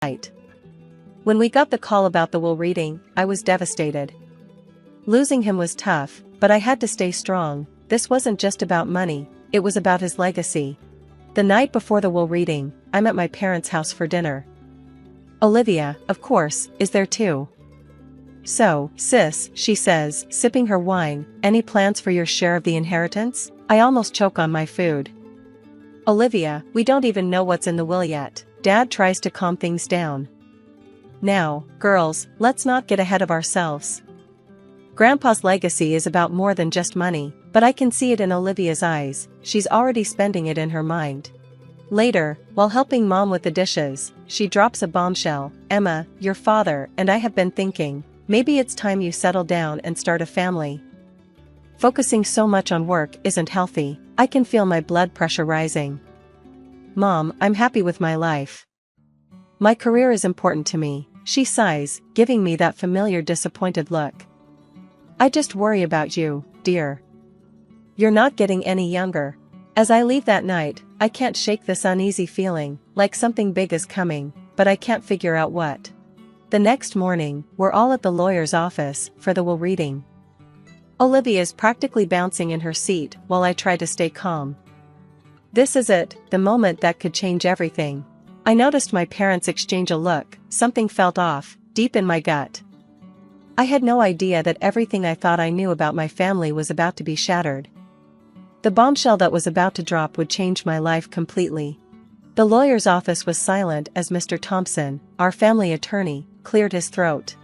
night. When we got the call about the will reading, I was devastated. Losing him was tough, but I had to stay strong. This wasn't just about money, it was about his legacy. The night before the will reading, I'm at my parents' house for dinner. Olivia, of course, is there too. "So, sis," she says, sipping her wine, "any plans for your share of the inheritance?" I almost choke on my food. "Olivia, we don't even know what's in the will yet." Dad tries to calm things down. "Now, girls, let's not get ahead of ourselves. Grandpa's legacy is about more than just money, but I can see it in Olivia's eyes, she's already spending it in her mind." Later, while helping Mom with the dishes, she drops a bombshell. "Emma, your father and I have been thinking, maybe it's time you settle down and start a family. Focusing so much on work isn't healthy." I can feel my blood pressure rising. "Mom, I'm happy with my life. My career is important to me," she sighs, giving me that familiar disappointed look. "I just worry about you, dear. You're not getting any younger." As I leave that night, I can't shake this uneasy feeling, like something big is coming, but I can't figure out what. The next morning, we're all at the lawyer's office for the will reading. Olivia's practically bouncing in her seat while I try to stay calm. This is it, the moment that could change everything. I noticed my parents exchange a look, something felt off, deep in my gut. I had no idea that everything I thought I knew about my family was about to be shattered. The bombshell that was about to drop would change my life completely. The lawyer's office was silent as Mr. Thompson, our family attorney, cleared his throat.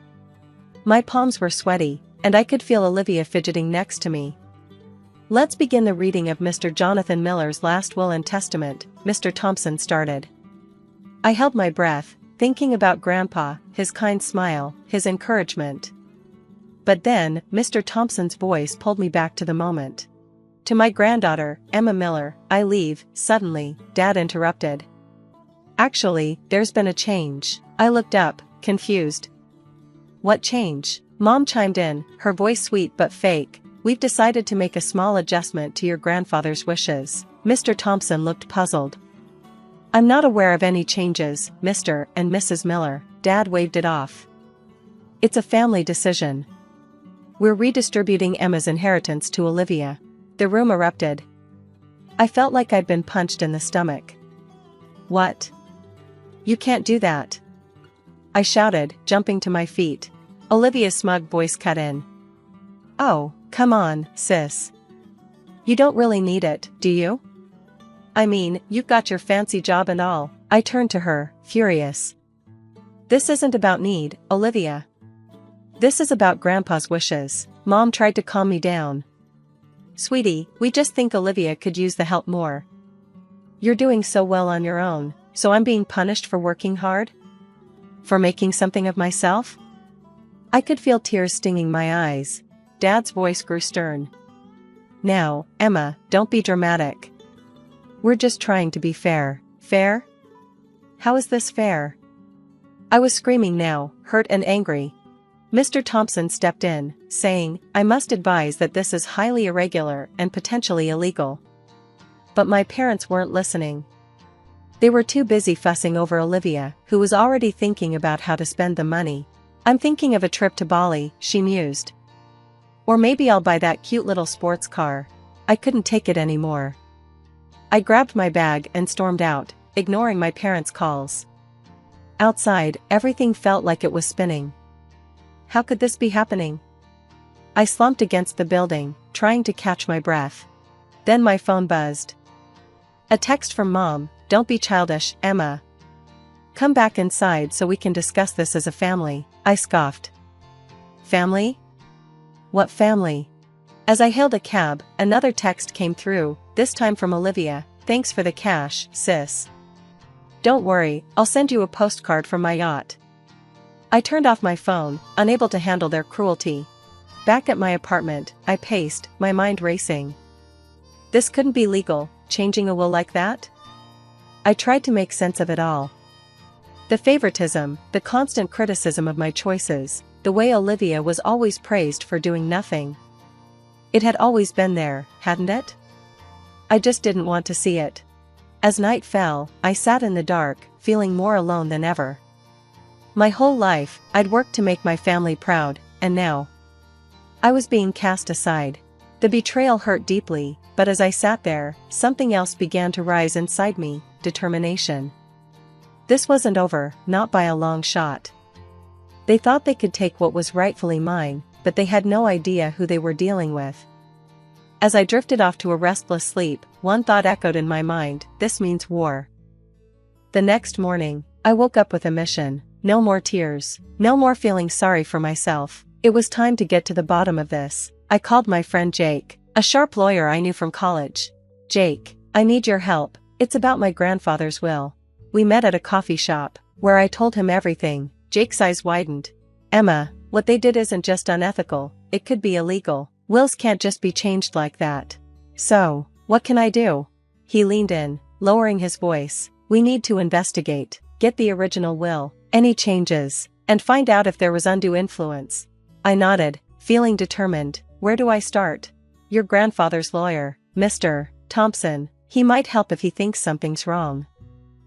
My palms were sweaty, and I could feel Olivia fidgeting next to me. "Let's begin the reading of Mr. Jonathan Miller's last will and testament," Mr. Thompson started. I held my breath, thinking about Grandpa, his kind smile, his encouragement. But then, Mr. Thompson's voice pulled me back to the moment. "To my granddaughter, Emma Miller, I leave." Suddenly, Dad interrupted. "Actually, there's been a change." I looked up, confused. "What change?" Mom chimed in, her voice sweet but fake. "We've decided to make a small adjustment to your grandfather's wishes." Mr. Thompson looked puzzled. "I'm not aware of any changes, Mr. and Mrs. Miller." Dad waved it off. "It's a family decision. We're redistributing Emma's inheritance to Olivia." The room erupted. I felt like I'd been punched in the stomach. "What? You can't do that!" I shouted, jumping to my feet. Olivia's smug voice cut in. "Oh, come on, sis. You don't really need it, do you? I mean, you've got your fancy job and all." I turned to her, furious. "This isn't about need, Olivia. This is about Grandpa's wishes." Mom tried to calm me down. "Sweetie, we just think Olivia could use the help more. You're doing so well on your own, so I'm being punished for working hard? For making something of myself?" I could feel tears stinging my eyes. Dad's voice grew stern. "Now, Emma, don't be dramatic. We're just trying to be fair." "Fair? How is this fair?" I was screaming now, hurt and angry. Mr. Thompson stepped in, saying, "I must advise that this is highly irregular and potentially illegal." But my parents weren't listening. They were too busy fussing over Olivia, who was already thinking about how to spend the money. "I'm thinking of a trip to Bali," she mused. "Or maybe I'll buy that cute little sports car." I couldn't take it anymore. I grabbed my bag and stormed out, ignoring my parents' calls. Outside, everything felt like it was spinning. How could this be happening? I slumped against the building, trying to catch my breath. Then my phone buzzed. A text from Mom. "Don't be childish, Emma. Come back inside so we can discuss this as a family." I scoffed. "Family? What family?" As I hailed a cab, another text came through, this time from Olivia. "Thanks for the cash, sis. Don't worry, I'll send you a postcard from my yacht." I turned off my phone, unable to handle their cruelty. Back at my apartment, I paced, my mind racing. This couldn't be legal, changing a will like that? I tried to make sense of it all. The favoritism, the constant criticism of my choices, the way Olivia was always praised for doing nothing. It had always been there, hadn't it? I just didn't want to see it. As night fell, I sat in the dark, feeling more alone than ever. My whole life, I'd worked to make my family proud, and now I was being cast aside. The betrayal hurt deeply, but as I sat there, something else began to rise inside me, determination. This wasn't over, not by a long shot. They thought they could take what was rightfully mine, but they had no idea who they were dealing with. As I drifted off to a restless sleep, one thought echoed in my mind: this means war. The next morning, I woke up with a mission. No more tears, no more feeling sorry for myself. It was time to get to the bottom of this. I called my friend Jake, a sharp lawyer I knew from college. "Jake, I need your help. It's about my grandfather's will." We met at a coffee shop, where I told him everything. Jake's eyes widened. "Emma, what they did isn't just unethical, it could be illegal. Wills can't just be changed like that. So, what can I do?" He leaned in, lowering his voice. "We need to investigate, get the original will, any changes, and find out if there was undue influence." I nodded, feeling determined. "Where do I start?" "Your grandfather's lawyer, Mr. Thompson. He might help if he thinks something's wrong."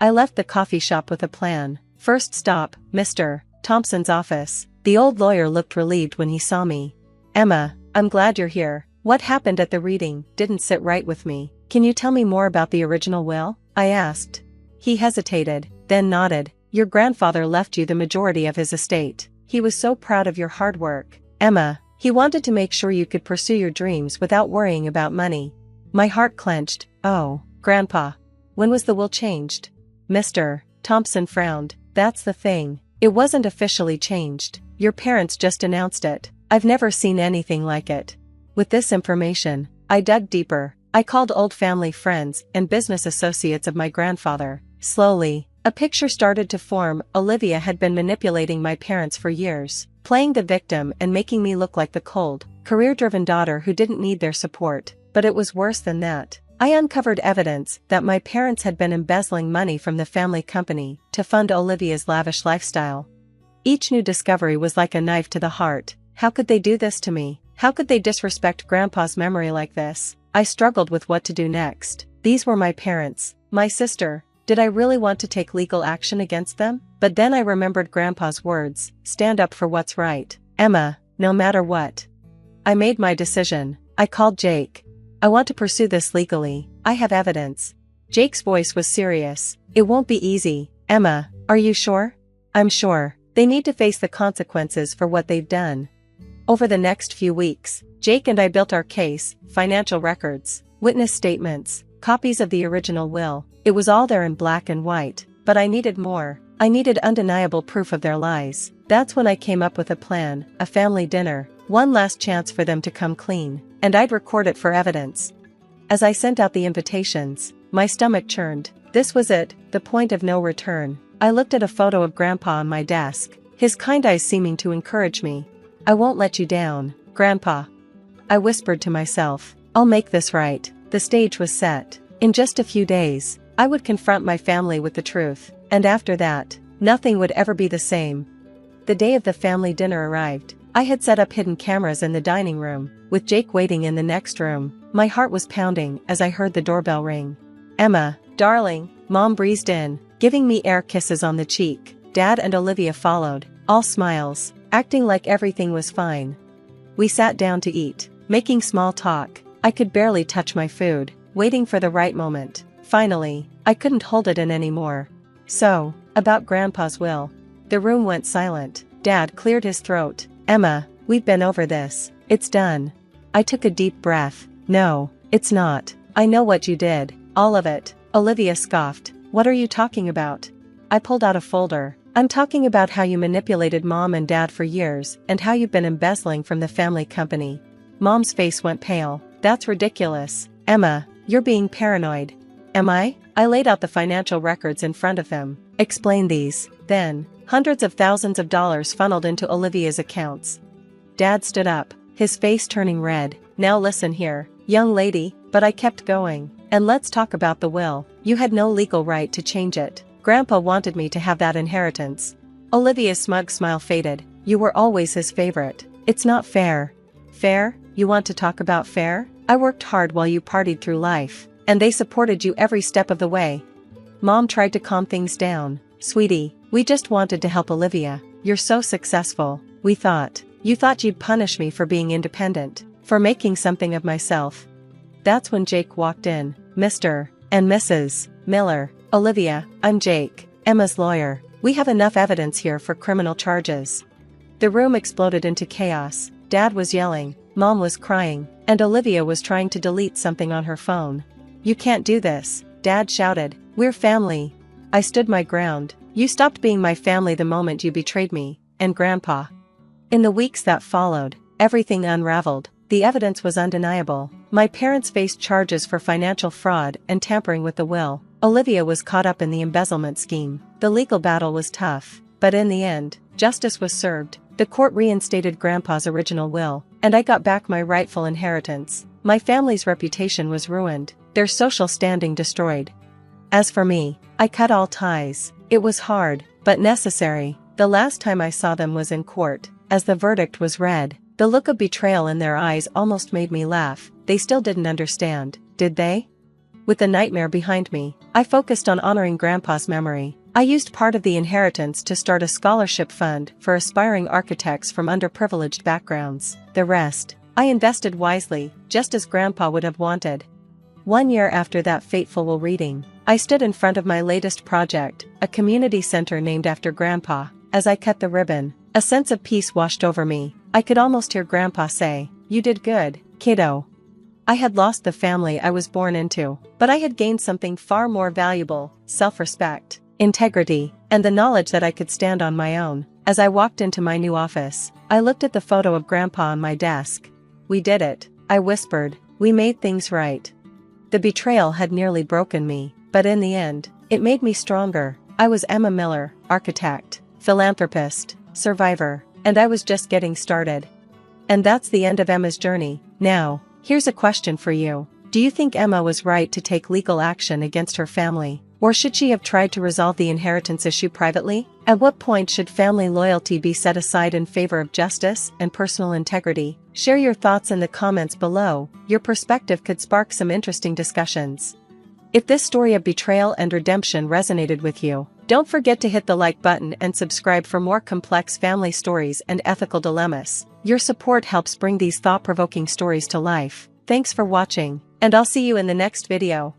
I left the coffee shop with a plan. First stop, Mr. Thompson's office. The old lawyer looked relieved when he saw me. "Emma, I'm glad you're here. What happened at the reading didn't sit right with me. Can you tell me more about the original will?" I asked. He hesitated, then nodded. "Your grandfather left you the majority of his estate. He was so proud of your hard work, Emma. He wanted to make sure you could pursue your dreams without worrying about money." My heart clenched. "Oh, Grandpa. When was the will changed?" Mr. Thompson frowned. "That's the thing. It wasn't officially changed. Your parents just announced it. I've never seen anything like it." With this information, I dug deeper. I called old family friends and business associates of my grandfather. Slowly, a picture started to form. Olivia had been manipulating my parents for years, playing the victim and making me look like the cold, career-driven daughter who didn't need their support. But it was worse than that. I uncovered evidence that my parents had been embezzling money from the family company to fund Olivia's lavish lifestyle. Each new discovery was like a knife to the heart. How could they do this to me? How could they disrespect Grandpa's memory like this? I struggled with what to do next. These were my parents, my sister. Did I really want to take legal action against them? But then I remembered Grandpa's words: stand up for what's right, Emma, no matter what. I made my decision. I called Jake. "I want to pursue this legally. I have evidence." Jake's voice was serious. "It won't be easy, Emma. Are you sure?" "I'm sure. They need to face the consequences for what they've done." Over the next few weeks, Jake and I built our case: financial records, witness statements, copies of the original will. It was all there in black and white, but I needed more. I needed undeniable proof of their lies. That's when I came up with a plan: a family dinner, one last chance for them to come clean, and I'd record it for evidence. As I sent out the invitations, my stomach churned. This was it, the point of no return. I looked at a photo of Grandpa on my desk, his kind eyes seeming to encourage me. "I won't let you down, Grandpa," I whispered to myself. "I'll make this right." The stage was set. In just a few days, I would confront my family with the truth, and after that, nothing would ever be the same. The day of the family dinner arrived. I had set up hidden cameras in the dining room, with Jake waiting in the next room. My heart was pounding as I heard the doorbell ring. "Emma, darling," Mom breezed in, giving me air kisses on the cheek. Dad and Olivia followed, all smiles, acting like everything was fine. We sat down to eat, making small talk. I could barely touch my food, waiting for the right moment. Finally, I couldn't hold it in anymore. "So, about Grandpa's will." The room went silent. Dad cleared his throat. "Emma, we've been over this. It's done." I took a deep breath. "No, it's not. I know what you did. All of it." Olivia scoffed. "What are you talking about?" I pulled out a folder. "I'm talking about how you manipulated Mom and Dad for years and how you've been embezzling from the family company." Mom's face went pale. "That's ridiculous. Emma, you're being paranoid." "Am I?" I laid out the financial records in front of him. "Explain these." Then, hundreds of thousands of dollars funneled into Olivia's accounts. Dad stood up, his face turning red. "Now listen here, young lady," but I kept going. "And let's talk about the will. You had no legal right to change it. Grandpa wanted me to have that inheritance." Olivia's smug smile faded. "You were always his favorite. It's not fair." "Fair? You want to talk about fair? I worked hard while you partied through life, and they supported you every step of the way." Mom tried to calm things down. "Sweetie, We just wanted to help Olivia. You're so successful, we thought. You thought you'd punish me for being independent, for making something of myself. That's when Jake walked in. Mr. and Mrs. Miller. Olivia, I'm Jake, Emma's lawyer. We have enough evidence here for criminal charges. The room exploded into chaos. Dad was yelling, Mom was crying, and Olivia was trying to delete something on her phone. You can't do this, Dad shouted. We're family. I stood my ground. You stopped being my family the moment you betrayed me, and Grandpa. In the weeks that followed, everything unraveled. The evidence was undeniable. My parents faced charges for financial fraud and tampering with the will. Olivia was caught up in the embezzlement scheme. The legal battle was tough, but in the end, justice was served. The court reinstated Grandpa's original will, and I got back my rightful inheritance. My family's reputation was ruined, their social standing destroyed. As for me, I cut all ties. It was hard, but necessary. The last time I saw them was in court. As the verdict was read, the look of betrayal in their eyes almost made me laugh. They still didn't understand, did they? With the nightmare behind me, I focused on honoring Grandpa's memory. I used part of the inheritance to start a scholarship fund for aspiring architects from underprivileged backgrounds. The rest, I invested wisely, just as Grandpa would have wanted. 1 year after that fateful will reading, I stood in front of my latest project, a community center named after Grandpa. As I cut the ribbon, a sense of peace washed over me. I could almost hear Grandpa say, "You did good, kiddo." I had lost the family I was born into, but I had gained something far more valuable: self-respect, integrity, and the knowledge that I could stand on my own. As I walked into my new office, I looked at the photo of Grandpa on my desk. "We did it," I whispered. "We made things right." The betrayal had nearly broken me, but in the end, it made me stronger. I was Emma Miller, architect, philanthropist, survivor, and I was just getting started. And that's the end of Emma's journey. Now, here's a question for you. Do you think Emma was right to take legal action against her family? Or should she have tried to resolve the inheritance issue privately? At what point should family loyalty be set aside in favor of justice and personal integrity? Share your thoughts in the comments below. Your perspective could spark some interesting discussions. If this story of betrayal and redemption resonated with you, don't forget to hit the like button and subscribe for more complex family stories and ethical dilemmas. Your support helps bring these thought-provoking stories to life. Thanks for watching, and I'll see you in the next video.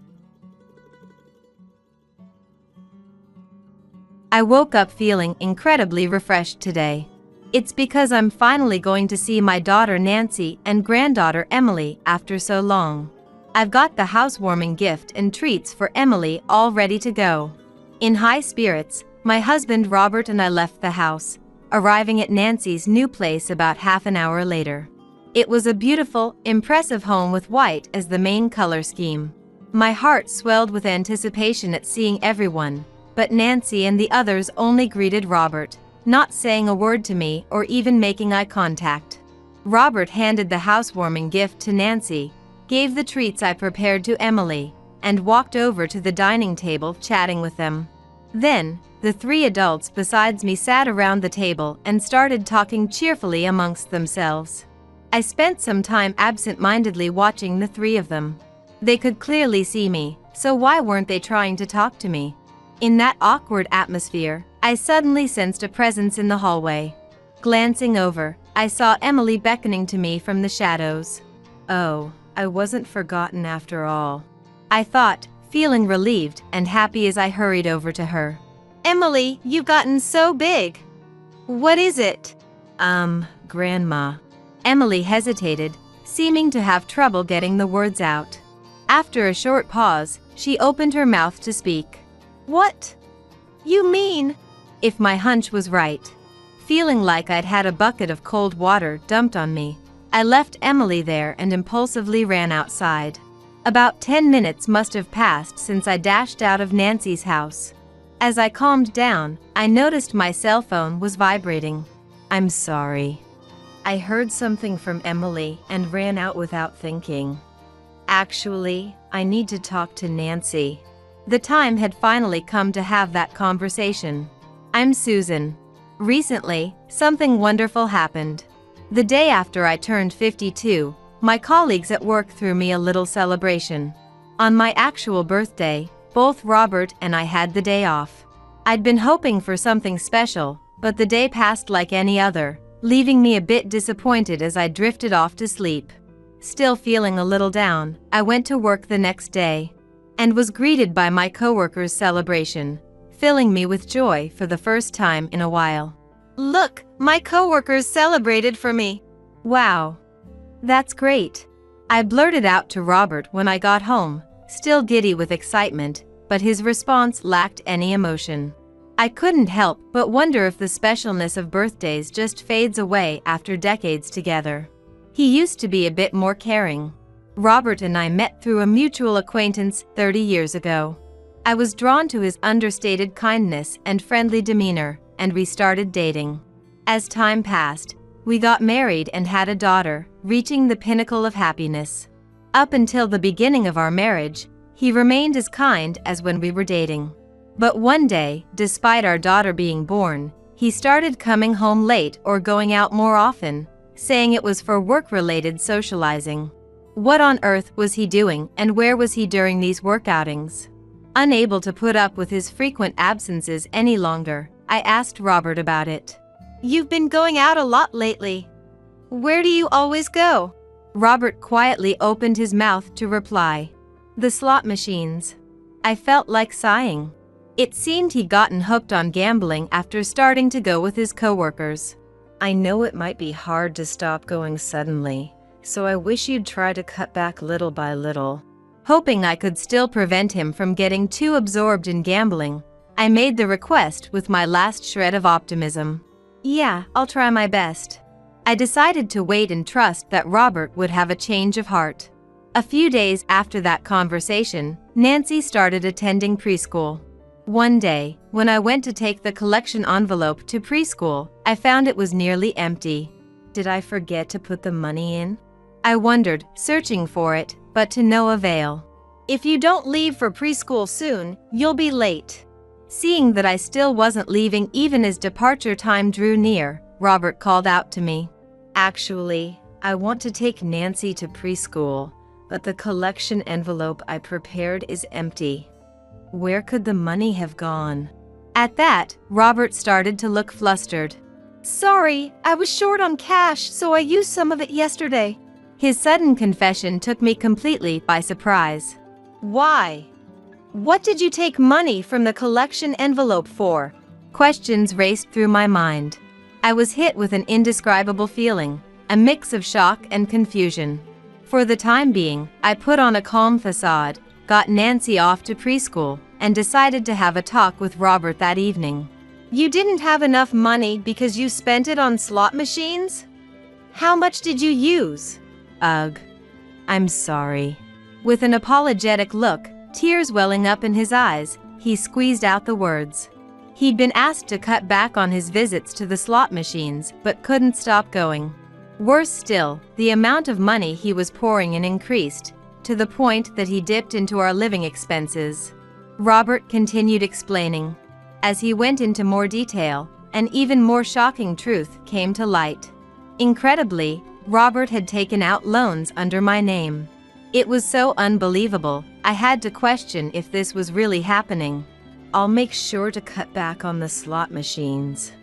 I woke up feeling incredibly refreshed today. It's because I'm finally going to see my daughter Nancy and granddaughter Emily after so long. I've got the housewarming gift and treats for Emily all ready to go. In high spirits, my husband Robert and I left the house, arriving at Nancy's new place about half an hour later. It was a beautiful, impressive home with white as the main color scheme. My heart swelled with anticipation at seeing everyone, but Nancy and the others only greeted Robert, not saying a word to me or even making eye contact. Robert handed the housewarming gift to Nancy, gave the treats I prepared to Emily, and walked over to the dining table chatting with them. Then, the three adults besides me sat around the table and started talking cheerfully amongst themselves. I spent some time absent-mindedly watching the three of them. They could clearly see me, so why weren't they trying to talk to me? In that awkward atmosphere, I suddenly sensed a presence in the hallway. Glancing over, I saw Emily beckoning to me from the shadows. Oh, I wasn't forgotten after all, I thought, feeling relieved and happy as I hurried over to her. Emily, you've gotten so big. What is it? Grandma. Emily hesitated, seeming to have trouble getting the words out. After a short pause, she opened her mouth to speak. What? You mean? If my hunch was right. Feeling like I'd had a bucket of cold water dumped on me, I left Emily there and impulsively ran outside. About 10 minutes must have passed since I dashed out of Nancy's house. As I calmed down, I noticed my cell phone was vibrating. I'm sorry. I heard something from Emily and ran out without thinking. Actually, I need to talk to Nancy. The time had finally come to have that conversation. I'm Susan. Recently, something wonderful happened. The day after I turned 52, my colleagues at work threw me a little celebration. On my actual birthday, both Robert and I had the day off. I'd been hoping for something special, but the day passed like any other, leaving me a bit disappointed as I drifted off to sleep. Still feeling a little down, I went to work the next day and was greeted by my coworkers' celebration, filling me with joy for the first time in a while. "Look, my coworkers celebrated for me." "Wow. That's great." I blurted out to Robert when I got home, still giddy with excitement, but his response lacked any emotion. I couldn't help but wonder if the specialness of birthdays just fades away after decades together. He used to be a bit more caring. Robert and I met through a mutual acquaintance 30 years ago. I was drawn to his understated kindness and friendly demeanor, and we started dating. As time passed, we got married and had a daughter, reaching the pinnacle of happiness. Up until the beginning of our marriage, he remained as kind as when we were dating. But one day, despite our daughter being born, he started coming home late or going out more often, saying it was for work-related socializing. What on earth was he doing, and where was he during these work outings? Unable to put up with his frequent absences any longer, I asked Robert about it. "You've been going out a lot lately. Where do you always go?" Robert quietly opened his mouth to reply, "The slot machines." I felt like sighing. It seemed he'd gotten hooked on gambling after starting to go with his coworkers. "I know it might be hard to stop going suddenly, so I wish you'd try to cut back little by little." Hoping I could still prevent him from getting too absorbed in gambling, I made the request with my last shred of optimism. "Yeah, I'll try my best." I decided to wait and trust that Robert would have a change of heart. A few days after that conversation, Nancy started attending preschool. One day, when I went to take the collection envelope to preschool, I found it was nearly empty. Did I forget to put the money in? I wondered, searching for it, but to no avail. "If you don't leave for preschool soon, you'll be late." Seeing that I still wasn't leaving even as departure time drew near, Robert called out to me. "Actually, I want to take Nancy to preschool, but the collection envelope I prepared is empty. Where could the money have gone?" At that, Robert started to look flustered. "Sorry, I was short on cash, so I used some of it yesterday." His sudden confession took me completely by surprise. "Why? What did you take money from the collection envelope for?" Questions raced through my mind. I was hit with an indescribable feeling, a mix of shock and confusion. For the time being, I put on a calm facade, got Nancy off to preschool, and decided to have a talk with Robert that evening. "You didn't have enough money because you spent it on slot machines? How much did you use?" "Ugh. I'm sorry." With an apologetic look, tears welling up in his eyes, he squeezed out the words. He'd been asked to cut back on his visits to the slot machines, but couldn't stop going. Worse still, the amount of money he was pouring in increased, to the point that he dipped into our living expenses. Robert continued explaining. As he went into more detail, an even more shocking truth came to light. Incredibly, Robert had taken out loans under my name. It was so unbelievable, I had to question if this was really happening. "I'll make sure to cut back on the slot machines.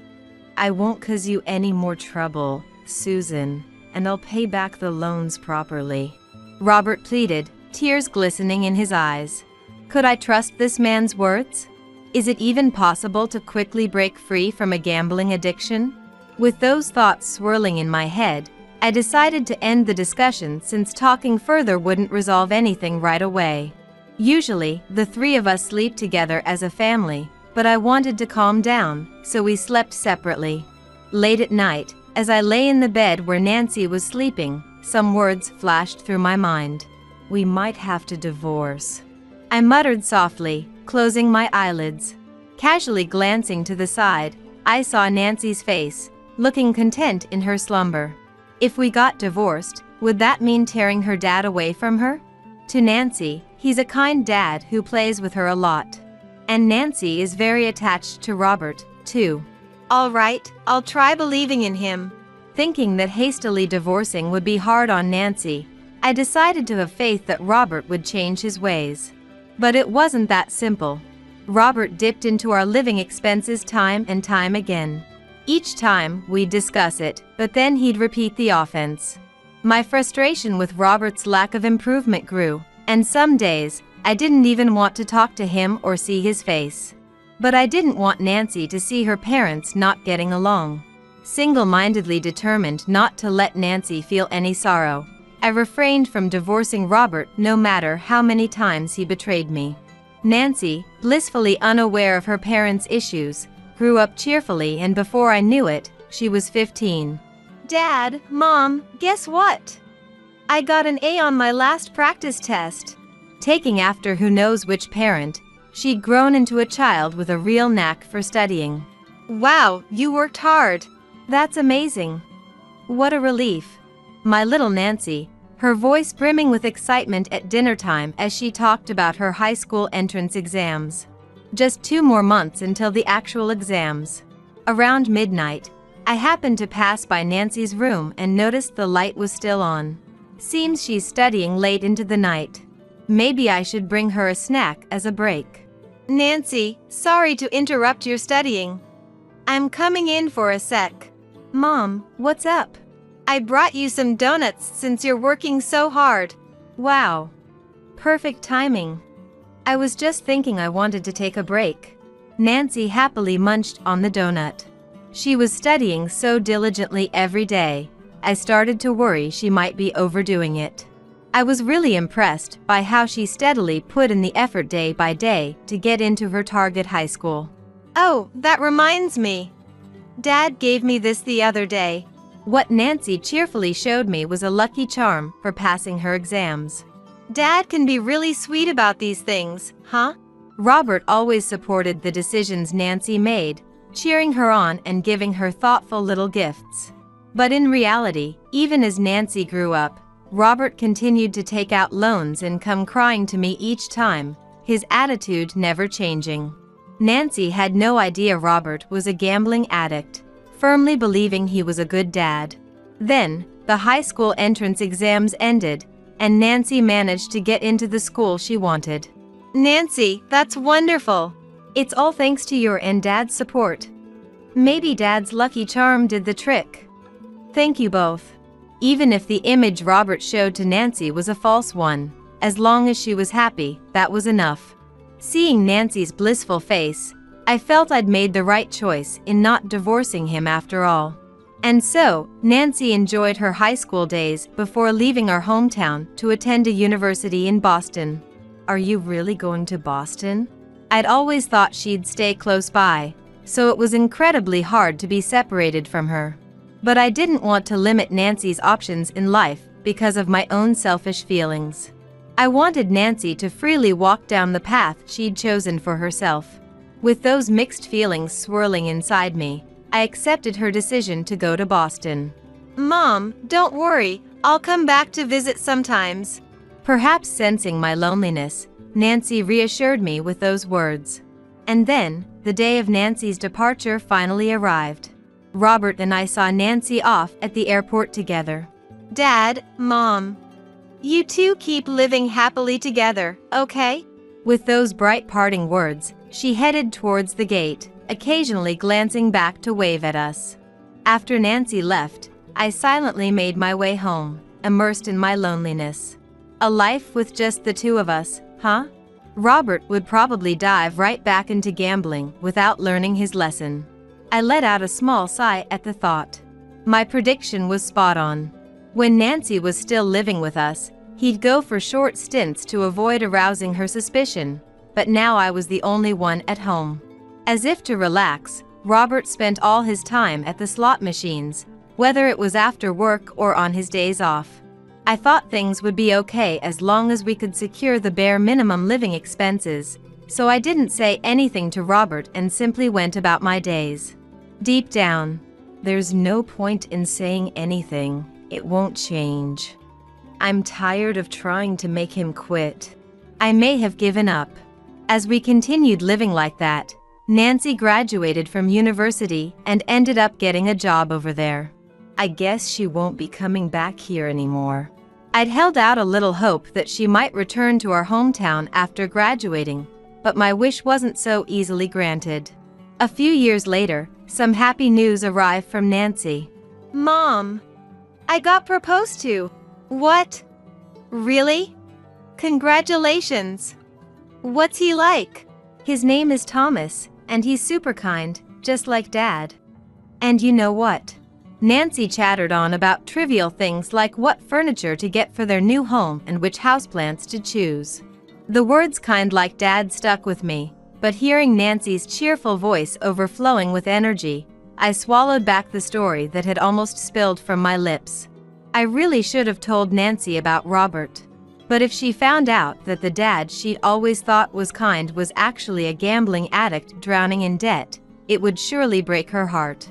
I won't cause you any more trouble, Susan, and I'll pay back the loans properly," Robert pleaded, tears glistening in his eyes. Could I trust this man's words? Is it even possible to quickly break free from a gambling addiction? With those thoughts swirling in my head, I decided to end the discussion since talking further wouldn't resolve anything right away. Usually, the three of us sleep together as a family, but I wanted to calm down, so we slept separately. Late at night, as I lay in the bed where Nancy was sleeping, some words flashed through my mind. "We might have to divorce," I muttered softly, closing my eyelids. Casually glancing to the side, I saw Nancy's face, looking content in her slumber. If we got divorced, would that mean tearing her dad away from her? To Nancy, he's a kind dad who plays with her a lot. And Nancy is very attached to Robert, too. All right, I'll try believing in him. Thinking that hastily divorcing would be hard on Nancy, I decided to have faith that Robert would change his ways. But it wasn't that simple. Robert dipped into our living expenses time and time again. Each time, we'd discuss it, but then he'd repeat the offense. My frustration with Robert's lack of improvement grew, and some days, I didn't even want to talk to him or see his face. But I didn't want Nancy to see her parents not getting along. Single-mindedly determined not to let Nancy feel any sorrow, I refrained from divorcing Robert no matter how many times he betrayed me. Nancy, blissfully unaware of her parents' issues, grew up cheerfully, and before I knew it, she was 15. Dad, Mom, guess what? I got an A on my last practice test. Taking after who knows which parent, she'd grown into a child with a real knack for studying. Wow, you worked hard. That's amazing. What a relief. My little Nancy, her voice brimming with excitement at dinner time as she talked about her high school entrance exams. Just 2 more months until the actual exams. Around midnight, I happened to pass by Nancy's room and noticed the light was still on. Seems she's studying late into the night. Maybe I should bring her a snack as a break. Nancy, sorry to interrupt your studying. I'm coming in for a sec. Mom, what's up? I brought you some donuts since you're working so hard. Wow. Perfect timing. I was just thinking I wanted to take a break. Nancy happily munched on the donut. She was studying so diligently every day, I started to worry she might be overdoing it. I was really impressed by how she steadily put in the effort day by day to get into her target high school. Oh, that reminds me. Dad gave me this the other day. What Nancy cheerfully showed me was a lucky charm for passing her exams. Dad can be really sweet about these things, huh? Robert always supported the decisions Nancy made, cheering her on and giving her thoughtful little gifts. But in reality, even as Nancy grew up, Robert continued to take out loans and come crying to me each time, his attitude never changing. Nancy had no idea Robert was a gambling addict, firmly believing he was a good dad. Then, the high school entrance exams ended, and Nancy managed to get into the school she wanted. Nancy, that's wonderful. It's all thanks to your and Dad's support. Maybe Dad's lucky charm did the trick. Thank you both. Even if the image Robert showed to Nancy was a false one, as long as she was happy, that was enough. Seeing Nancy's blissful face, I felt I'd made the right choice in not divorcing him after all. And so, Nancy enjoyed her high school days before leaving our hometown to attend a university in Boston. Are you really going to Boston? I'd always thought she'd stay close by, so it was incredibly hard to be separated from her. But I didn't want to limit Nancy's options in life because of my own selfish feelings. I wanted Nancy to freely walk down the path she'd chosen for herself. With those mixed feelings swirling inside me, I accepted her decision to go to Boston. Mom, don't worry, I'll come back to visit sometimes. Perhaps sensing my loneliness, Nancy reassured me with those words. And then, the day of Nancy's departure finally arrived. Robert and I saw Nancy off at the airport together. Dad, Mom, you two keep living happily together, okay? With those bright parting words, she headed towards the gate, occasionally glancing back to wave at us. After Nancy left, I silently made my way home, immersed in my loneliness. A life with just the two of us, huh? Robert would probably dive right back into gambling without learning his lesson. I let out a small sigh at the thought. My prediction was spot on. When Nancy was still living with us, he'd go for short stints to avoid arousing her suspicion, but now I was the only one at home. As if to relax, Robert spent all his time at the slot machines, whether it was after work or on his days off. I thought things would be okay as long as we could secure the bare minimum living expenses, so I didn't say anything to Robert and simply went about my days. Deep down, there's no point in saying anything, it won't change. I'm tired of trying to make him quit. I may have given up. As we continued living like that, Nancy graduated from university and ended up getting a job over there. I guess she won't be coming back here anymore. I'd held out a little hope that she might return to our hometown after graduating, but my wish wasn't so easily granted. A few years later, some happy news arrived from Nancy. Mom, I got proposed to. What? Really? Congratulations. What's he like? His name is Thomas, and he's super kind, just like Dad. And you know what? Nancy chattered on about trivial things like what furniture to get for their new home and which houseplants to choose. The words kind like Dad stuck with me, but hearing Nancy's cheerful voice overflowing with energy, I swallowed back the story that had almost spilled from my lips. I really should have told Nancy about Robert. But if she found out that the dad she'd always thought was kind was actually a gambling addict drowning in debt, it would surely break her heart.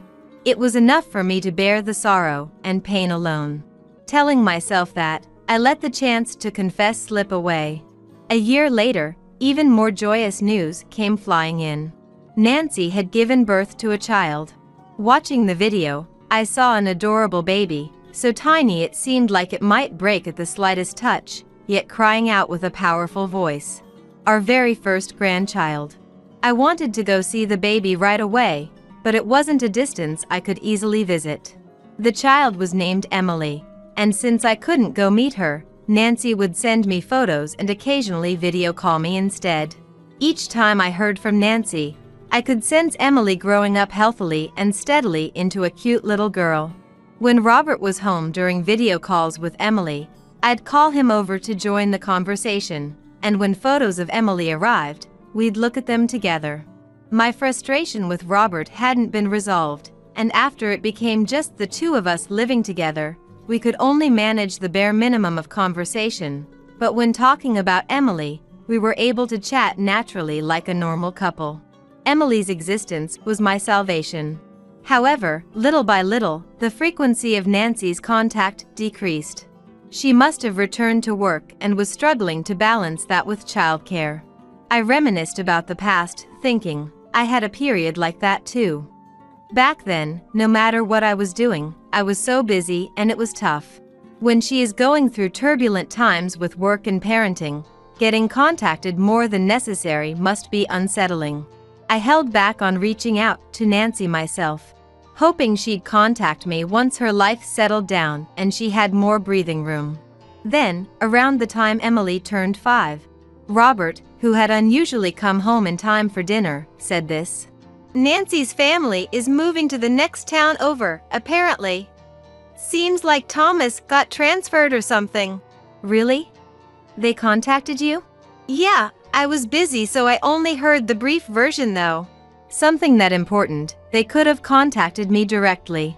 It was enough for me to bear the sorrow and pain alone. Telling myself that, I let the chance to confess slip away. A year later, even more joyous news came flying in. Nancy had given birth to a child. Watching the video, I saw an adorable baby, so tiny it seemed like it might break at the slightest touch, yet crying out with a powerful voice. Our very first grandchild. I wanted to go see the baby right away, but it wasn't a distance I could easily visit. The child was named Emily, and since I couldn't go meet her, Nancy would send me photos and occasionally video call me instead. Each time I heard from Nancy, I could sense Emily growing up healthily and steadily into a cute little girl. When Robert was home during video calls with Emily, I'd call him over to join the conversation, and when photos of Emily arrived, we'd look at them together. My frustration with Robert hadn't been resolved, and after it became just the two of us living together, we could only manage the bare minimum of conversation, but when talking about Emily, we were able to chat naturally like a normal couple. Emily's existence was my salvation. However, little by little, the frequency of Nancy's contact decreased. She must have returned to work and was struggling to balance that with childcare. I reminisced about the past, thinking, I had a period like that too. Back then, no matter what I was doing, I was so busy and it was tough. When she is going through turbulent times with work and parenting, getting contacted more than necessary must be unsettling. I held back on reaching out to Nancy myself, hoping she'd contact me once her life settled down and she had more breathing room. Then, around the time Emily turned 5, Robert, who had unusually come home in time for dinner, said this. Nancy's family is moving to the next town over, apparently. Seems like Thomas got transferred or something. Really? They contacted you? Yeah, I was busy so I only heard the brief version though. Something that important, they could have contacted me directly.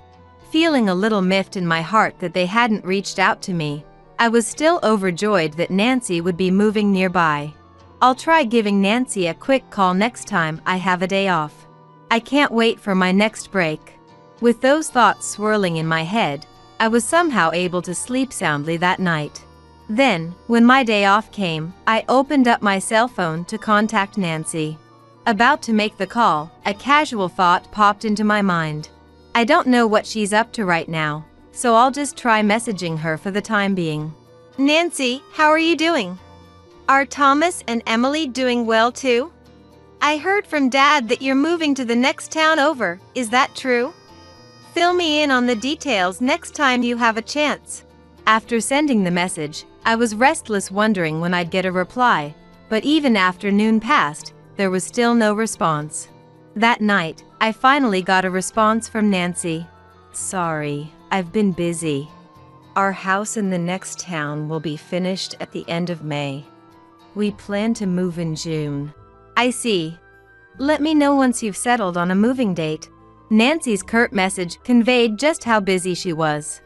Feeling a little miffed in my heart that they hadn't reached out to me, I was still overjoyed that Nancy would be moving nearby. I'll try giving Nancy a quick call next time I have a day off. I can't wait for my next break. With those thoughts swirling in my head, I was somehow able to sleep soundly that night. Then, when my day off came, I opened up my cell phone to contact Nancy. About to make the call, a casual thought popped into my mind. I don't know what she's up to right now, so I'll just try messaging her for the time being. Nancy, how are you doing? Are Thomas and Emily doing well too? I heard from Dad that you're moving to the next town over, is that true? Fill me in on the details next time you have a chance. After sending the message, I was restless wondering when I'd get a reply, but even after noon passed, there was still no response. That night, I finally got a response from Nancy. Sorry, I've been busy. Our house in the next town will be finished at the end of May. We plan to move in June. I see. Let me know once you've settled on a moving date. Nancy's curt message conveyed just how busy she was.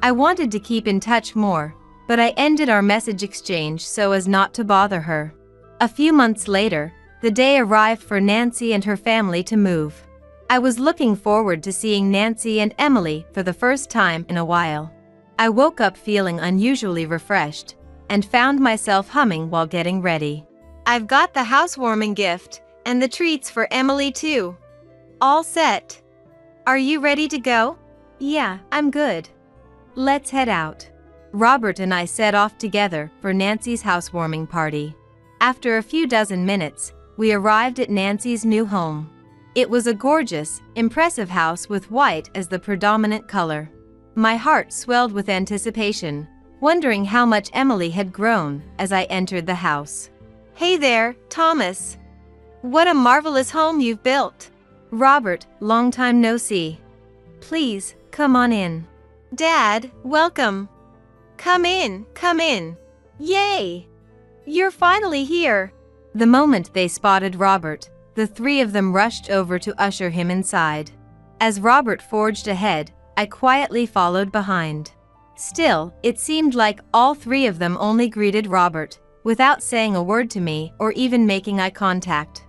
I wanted to keep in touch more, but I ended our message exchange so as not to bother her. A few months later, the day arrived for Nancy and her family to move. I was looking forward to seeing Nancy and Emily for the first time in a while. I woke up feeling unusually refreshed, and found myself humming while getting ready. I've got the housewarming gift, and the treats for Emily too. All set. Are you ready to go? Yeah, I'm good. Let's head out. Robert and I set off together for Nancy's housewarming party. After a few dozen minutes, we arrived at Nancy's new home. It was a gorgeous, impressive house with white as the predominant color. My heart swelled with anticipation, wondering how much Emily had grown as I entered the house. "Hey there, Thomas. What a marvelous home you've built." "Robert, long time no see. Please, come on in." "Dad, welcome. Come in, come in. Yay! You're finally here." The moment they spotted Robert, the three of them rushed over to usher him inside. As Robert forged ahead, I quietly followed behind. Still, it seemed like all three of them only greeted Robert, without saying a word to me or even making eye contact.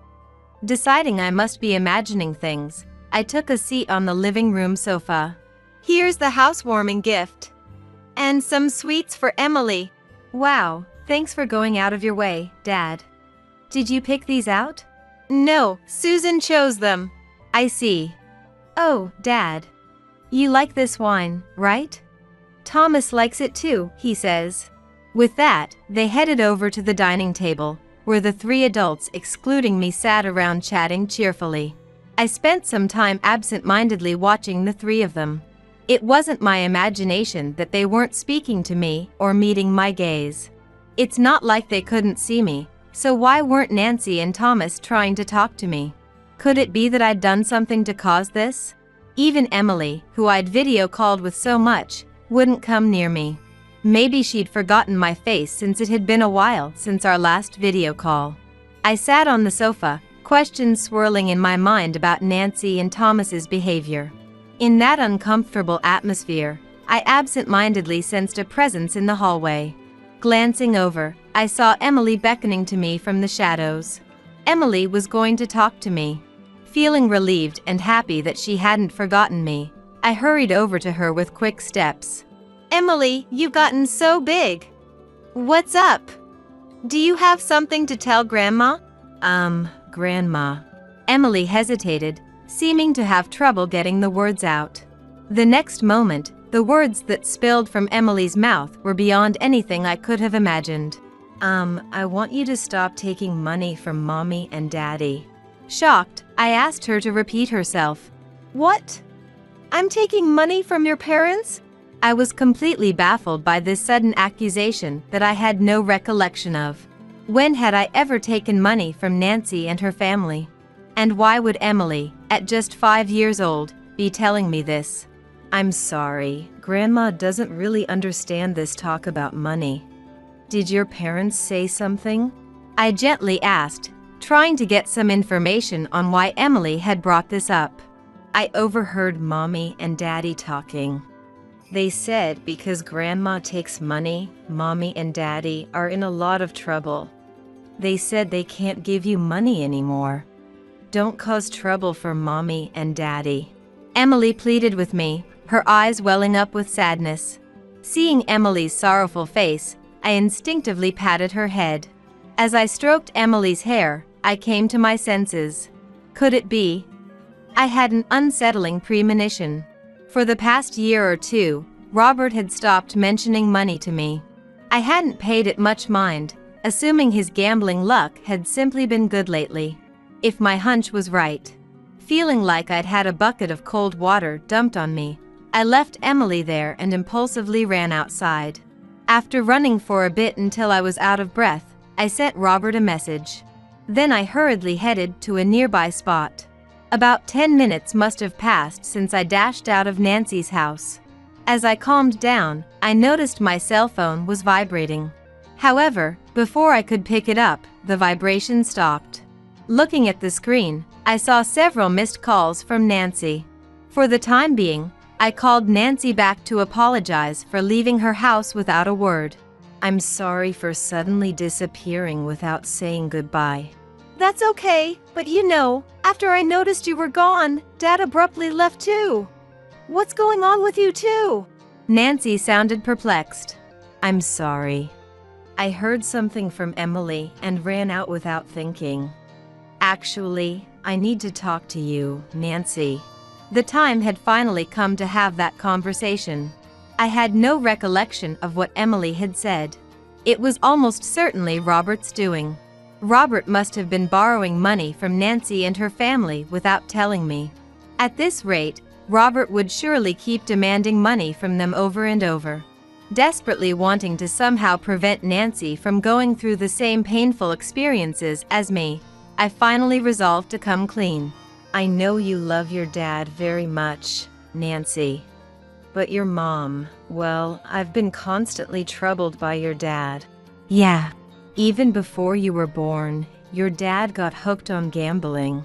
Deciding I must be imagining things, I took a seat on the living room sofa. "Here's the housewarming gift. And some sweets for Emily." "Wow, thanks for going out of your way, Dad. Did you pick these out?" "No, Susan chose them." "I see. Oh, Dad. You like this wine, right? Thomas likes it too, he says." With that, they headed over to the dining table, where the three adults excluding me sat around chatting cheerfully. I spent some time absent-mindedly watching the three of them. It wasn't my imagination that they weren't speaking to me or meeting my gaze. It's not like they couldn't see me, so why weren't Nancy and Thomas trying to talk to me? Could it be that I'd done something to cause this? Even Emily, who I'd video called with so much, wouldn't come near me. Maybe she'd forgotten my face since it had been a while since our last video call. I sat on the sofa, questions swirling in my mind about Nancy and Thomas's behavior. In that uncomfortable atmosphere, I absent-mindedly sensed a presence in the hallway. Glancing over, I saw Emily beckoning to me from the shadows. Emily was going to talk to me. Feeling relieved and happy that she hadn't forgotten me, I hurried over to her with quick steps. "Emily, you've gotten so big. What's up? Do you have something to tell Grandma?" Grandma." Emily hesitated, seeming to have trouble getting the words out. The next moment, the words that spilled from Emily's mouth were beyond anything I could have imagined. I want you to stop taking money from Mommy and Daddy." Shocked, I asked her to repeat herself. "What? I'm taking money from your parents?" I was completely baffled by this sudden accusation that I had no recollection of. When had I ever taken money from Nancy and her family? And why would Emily, at just 5 years old, be telling me this? "I'm sorry, Grandma doesn't really understand this talk about money. Did your parents say something?" I gently asked, trying to get some information on why Emily had brought this up. "I overheard Mommy and Daddy talking. They said because Grandma takes money, Mommy and Daddy are in a lot of trouble. They said they can't give you money anymore. Don't cause trouble for Mommy and Daddy." Emily pleaded with me, her eyes welling up with sadness. Seeing Emily's sorrowful face, I instinctively patted her head. As I stroked Emily's hair, I came to my senses. Could it be? I had an unsettling premonition. For the past year or two, Robert had stopped mentioning money to me. I hadn't paid it much mind, assuming his gambling luck had simply been good lately. If my hunch was right. Feeling like I'd had a bucket of cold water dumped on me, I left Emily there and impulsively ran outside. After running for a bit until I was out of breath, I sent Robert a message. Then I hurriedly headed to a nearby spot. About 10 minutes must have passed since I dashed out of Nancy's house. As I calmed down, I noticed my cell phone was vibrating. However, before I could pick it up, the vibration stopped. Looking at the screen, I saw several missed calls from Nancy. For the time being, I called Nancy back to apologize for leaving her house without a word. "I'm sorry for suddenly disappearing without saying goodbye." "That's okay, but after I noticed you were gone, Dad abruptly left too. What's going on with you two?" Nancy sounded perplexed. "I'm sorry. I heard something from Emily and ran out without thinking. Actually, I need to talk to you, Nancy." The time had finally come to have that conversation. I had no recollection of what Emily had said. It was almost certainly Robert's doing. Robert must have been borrowing money from Nancy and her family without telling me. At this rate, Robert would surely keep demanding money from them over and over. Desperately wanting to somehow prevent Nancy from going through the same painful experiences as me, I finally resolved to come clean. I know you love your dad very much, Nancy. But your mom, well, I've been constantly troubled by your dad. Yeah, even before you were born, your dad got hooked on gambling.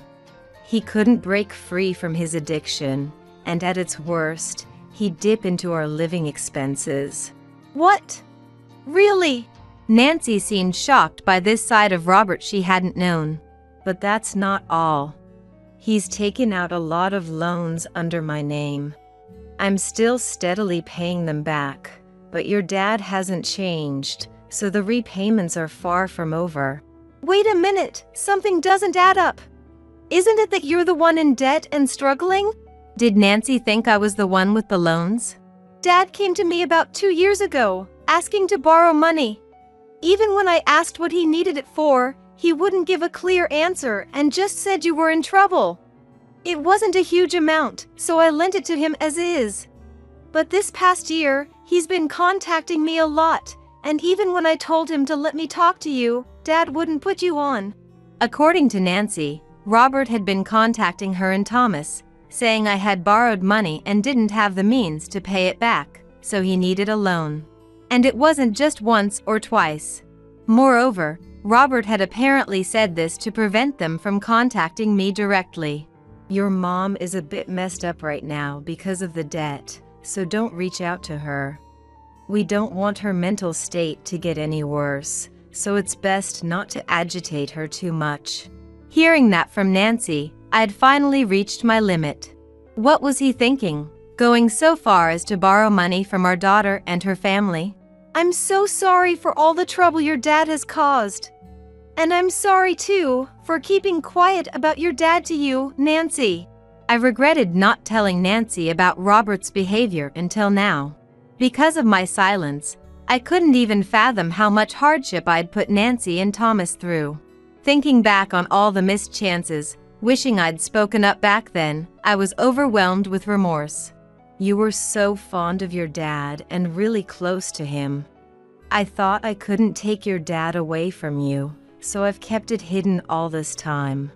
He couldn't break free from his addiction, and at its worst, he'd dip into our living expenses. What? Really? Nancy seemed shocked by this side of Robert she hadn't known. But that's not all. He's taken out a lot of loans under my name. I'm still steadily paying them back, but your dad hasn't changed, so the repayments are far from over. Wait a minute, something doesn't add up. Isn't it that you're the one in debt and struggling? Did Nancy think I was the one with the loans? Dad came to me about 2 years ago, asking to borrow money. Even when I asked what he needed it for, he wouldn't give a clear answer and just said you were in trouble. It wasn't a huge amount, so I lent it to him as is. But this past year, he's been contacting me a lot, and even when I told him to let me talk to you, Dad wouldn't put you on. According to Nancy, Robert had been contacting her and Thomas, saying I had borrowed money and didn't have the means to pay it back, so he needed a loan. And it wasn't just once or twice. Moreover, Robert had apparently said this to prevent them from contacting me directly. Your mom is a bit messed up right now because of the debt, so don't reach out to her. We don't want her mental state to get any worse, so it's best not to agitate her too much. Hearing that from Nancy, I'd finally reached my limit. What was he thinking, going so far as to borrow money from our daughter and her family? I'm so sorry for all the trouble your dad has caused. And I'm sorry too, for keeping quiet about your dad to you, Nancy. I regretted not telling Nancy about Robert's behavior until now. Because of my silence, I couldn't even fathom how much hardship I'd put Nancy and Thomas through. Thinking back on all the missed chances, wishing I'd spoken up back then, I was overwhelmed with remorse. You were so fond of your dad and really close to him. I thought I couldn't take your dad away from you, so I've kept it hidden all this time.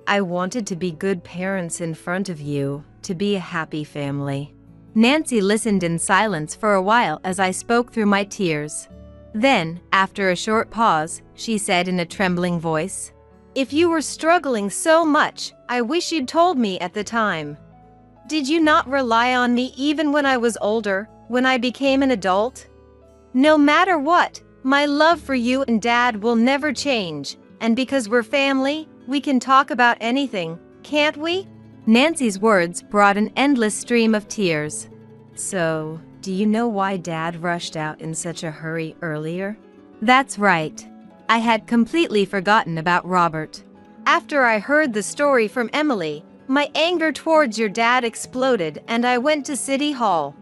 I wanted to be good parents in front of you, to be a happy family. Nancy listened in silence for a while as I spoke through my tears. Then, after a short pause, she said in a trembling voice, "If you were struggling so much, I wish you'd told me at the time. Did you not rely on me even when I was older, when I became an adult? No matter what, my love for you and Dad will never change, and because we're family, we can talk about anything, can't we?" Nancy's words brought an endless stream of tears. So, do you know why Dad rushed out in such a hurry earlier? That's right. I had completely forgotten about Robert. After I heard the story from Emily, my anger towards your dad exploded and I went to City Hall.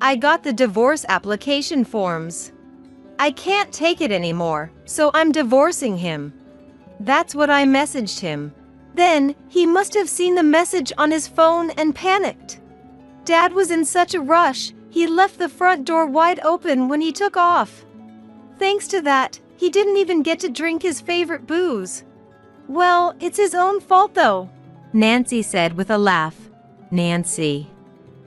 I got the divorce application forms. I can't take it anymore, so I'm divorcing him. That's what I messaged him. Then, he must have seen the message on his phone and panicked. Dad was in such a rush, he left the front door wide open when he took off. Thanks to that, he didn't even get to drink his favorite booze. Well, it's his own fault though, Nancy said with a laugh. Nancy,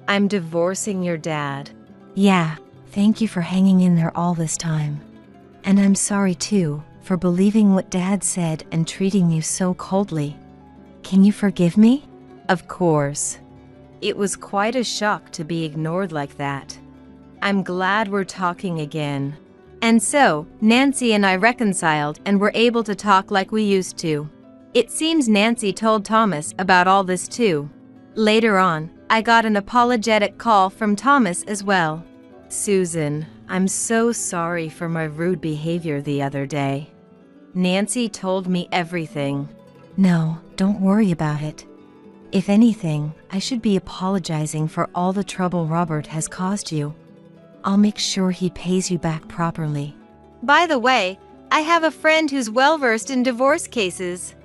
I'm divorcing your dad. Yeah, thank you for hanging in there all this time. And I'm sorry too, for believing what Dad said and treating you so coldly. Can you forgive me? Of course. It was quite a shock to be ignored like that. I'm glad we're talking again. And so, Nancy and I reconciled and were able to talk like we used to. It seems Nancy told Thomas about all this too. Later on, I got an apologetic call from Thomas as well. Susan, I'm so sorry for my rude behavior the other day. Nancy told me everything. No, don't worry about it. If anything, I should be apologizing for all the trouble Robert has caused you. I'll make sure he pays you back properly. By the way, I have a friend who's well-versed in divorce cases.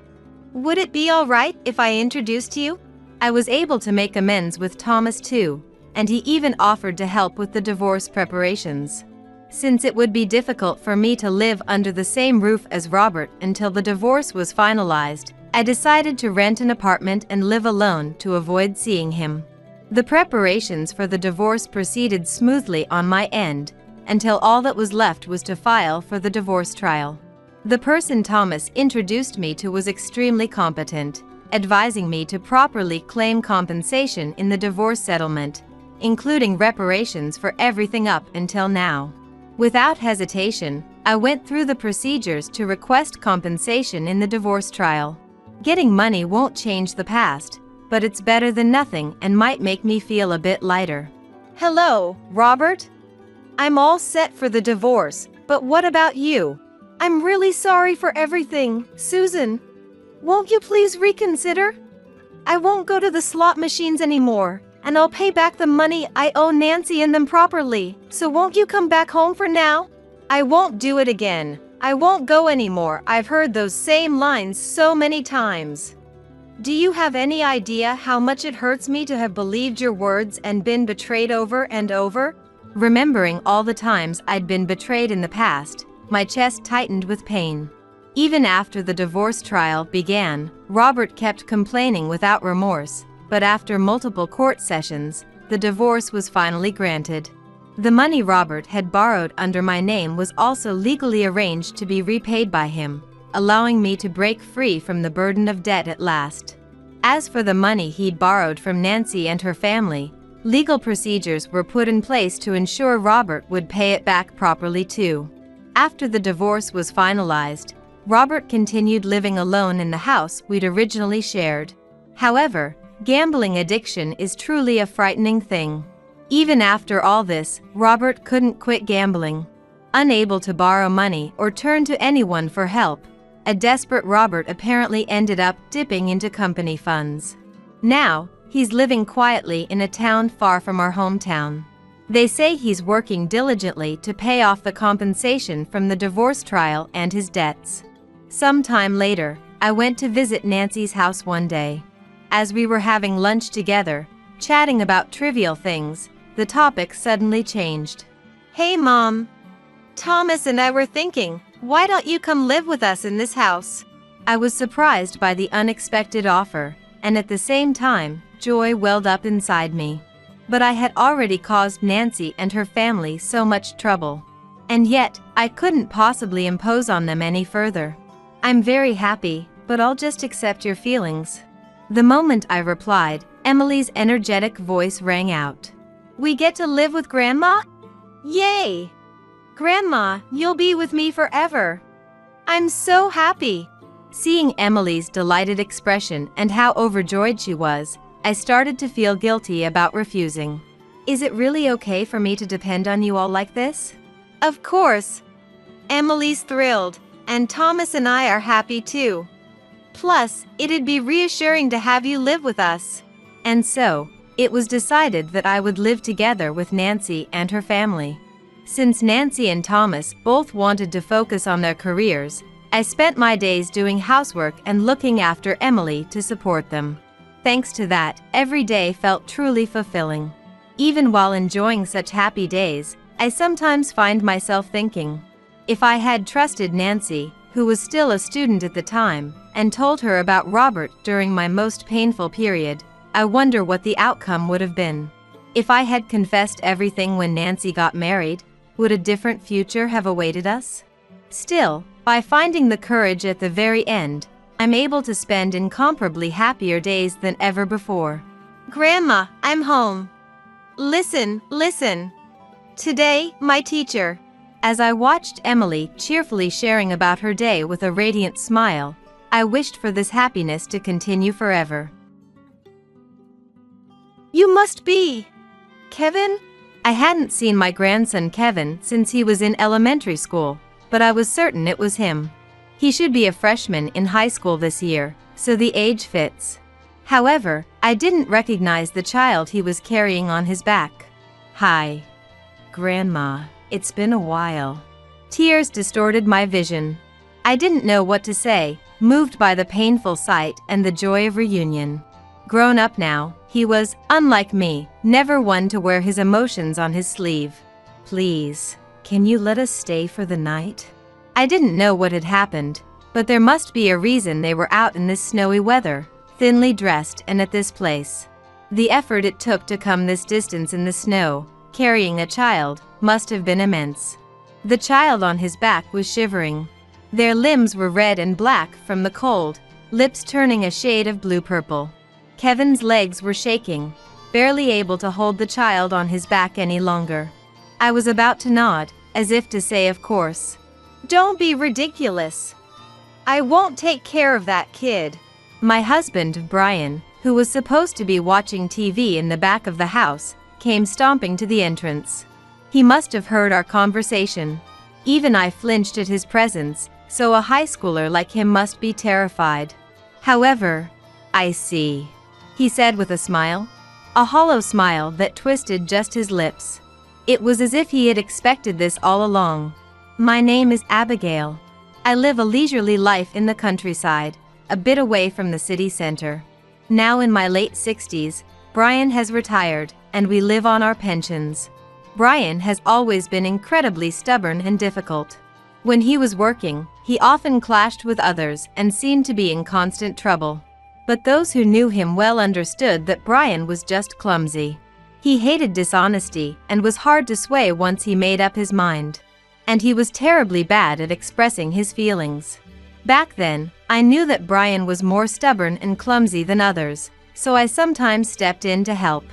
Would it be alright if I introduced you? I was able to make amends with Thomas too, and he even offered to help with the divorce preparations. Since it would be difficult for me to live under the same roof as Robert until the divorce was finalized, I decided to rent an apartment and live alone to avoid seeing him. The preparations for the divorce proceeded smoothly on my end, until all that was left was to file for the divorce trial. The person Thomas introduced me to was extremely competent, advising me to properly claim compensation in the divorce settlement, including reparations for everything up until now. Without hesitation, I went through the procedures to request compensation in the divorce trial. Getting money won't change the past, but it's better than nothing and might make me feel a bit lighter. Hello, Robert? I'm all set for the divorce, but what about you? I'm really sorry for everything, Susan. Won't you please reconsider? I won't go to the slot machines anymore, and I'll pay back the money I owe Nancy and them properly, so won't you come back home for now? I won't do it again. I won't go anymore. I've heard those same lines so many times. Do you have any idea how much it hurts me to have believed your words and been betrayed over and over? Remembering all the times I'd been betrayed in the past, my chest tightened with pain. Even after the divorce trial began, Robert kept complaining without remorse, but after multiple court sessions, the divorce was finally granted. The money Robert had borrowed under my name was also legally arranged to be repaid by him, allowing me to break free from the burden of debt at last. As for the money he'd borrowed from Nancy and her family, legal procedures were put in place to ensure Robert would pay it back properly too. After the divorce was finalized, Robert continued living alone in the house we'd originally shared. However, gambling addiction is truly a frightening thing. Even after all this, Robert couldn't quit gambling. Unable to borrow money or turn to anyone for help, a desperate Robert apparently ended up dipping into company funds. Now, he's living quietly in a town far from our hometown. They say he's working diligently to pay off the compensation from the divorce trial and his debts. Sometime later, I went to visit Nancy's house one day. As we were having lunch together, chatting about trivial things, the topic suddenly changed. Hey Mom! Thomas and I were thinking, why don't you come live with us in this house? I was surprised by the unexpected offer, and at the same time, joy welled up inside me. But I had already caused Nancy and her family so much trouble. And yet, I couldn't possibly impose on them any further. I'm very happy, but I'll just accept your feelings. The moment I replied, Emily's energetic voice rang out. We get to live with Grandma? Yay! Grandma, you'll be with me forever. I'm so happy. Seeing Emily's delighted expression and how overjoyed she was, I started to feel guilty about refusing. Is it really okay for me to depend on you all like this? Of course. Emily's thrilled, and Thomas and I are happy too. Plus, it'd be reassuring to have you live with us. And so, it was decided that I would live together with Nancy and her family. Since Nancy and Thomas both wanted to focus on their careers, I spent my days doing housework and looking after Emily to support them. Thanks to that, every day felt truly fulfilling. Even while enjoying such happy days, I sometimes find myself thinking, if I had trusted Nancy, who was still a student at the time, and told her about Robert during my most painful period, I wonder what the outcome would have been. If I had confessed everything when Nancy got married, would a different future have awaited us? Still, by finding the courage at the very end, I'm able to spend incomparably happier days than ever before. Grandma, I'm home. Listen. Today, my teacher. As I watched Emily cheerfully sharing about her day with a radiant smile, I wished for this happiness to continue forever. You must be Kevin? I hadn't seen my grandson Kevin since he was in elementary school, but I was certain it was him. He should be a freshman in high school this year, so the age fits. However, I didn't recognize the child he was carrying on his back. Hi, Grandma, it's been a while. Tears distorted my vision. I didn't know what to say, moved by the painful sight and the joy of reunion. Grown up now, he was, unlike me, never one to wear his emotions on his sleeve. "Please, can you let us stay for the night?" I didn't know what had happened, but there must be a reason they were out in this snowy weather, thinly dressed and at this place. The effort it took to come this distance in the snow, carrying a child, must have been immense. The child on his back was shivering. Their limbs were red and black from the cold, lips turning a shade of blue-purple. Kevin's legs were shaking, barely able to hold the child on his back any longer. I was about to nod, as if to say of course. "Don't be ridiculous. I won't take care of that kid." My husband, Brian, who was supposed to be watching TV in the back of the house, came stomping to the entrance. He must have heard our conversation. Even I flinched at his presence, so a high schooler like him must be terrified. However, "I see," he said with a smile. A hollow smile that twisted just his lips. It was as if he had expected this all along. "My name is Abigail. I live a leisurely life in the countryside, a bit away from the city center. Now in my late 60s, Brian has retired, and we live on our pensions." Brian has always been incredibly stubborn and difficult. When he was working, he often clashed with others and seemed to be in constant trouble. But those who knew him well understood that Brian was just clumsy. He hated dishonesty and was hard to sway once he made up his mind. And he was terribly bad at expressing his feelings. Back then, I knew that Brian was more stubborn and clumsy than others, so I sometimes stepped in to help.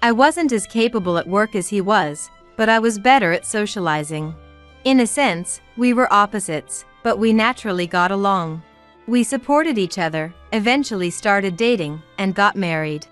I wasn't as capable at work as he was, but I was better at socializing. In a sense, we were opposites, but we naturally got along. We supported each other, eventually started dating, and got married.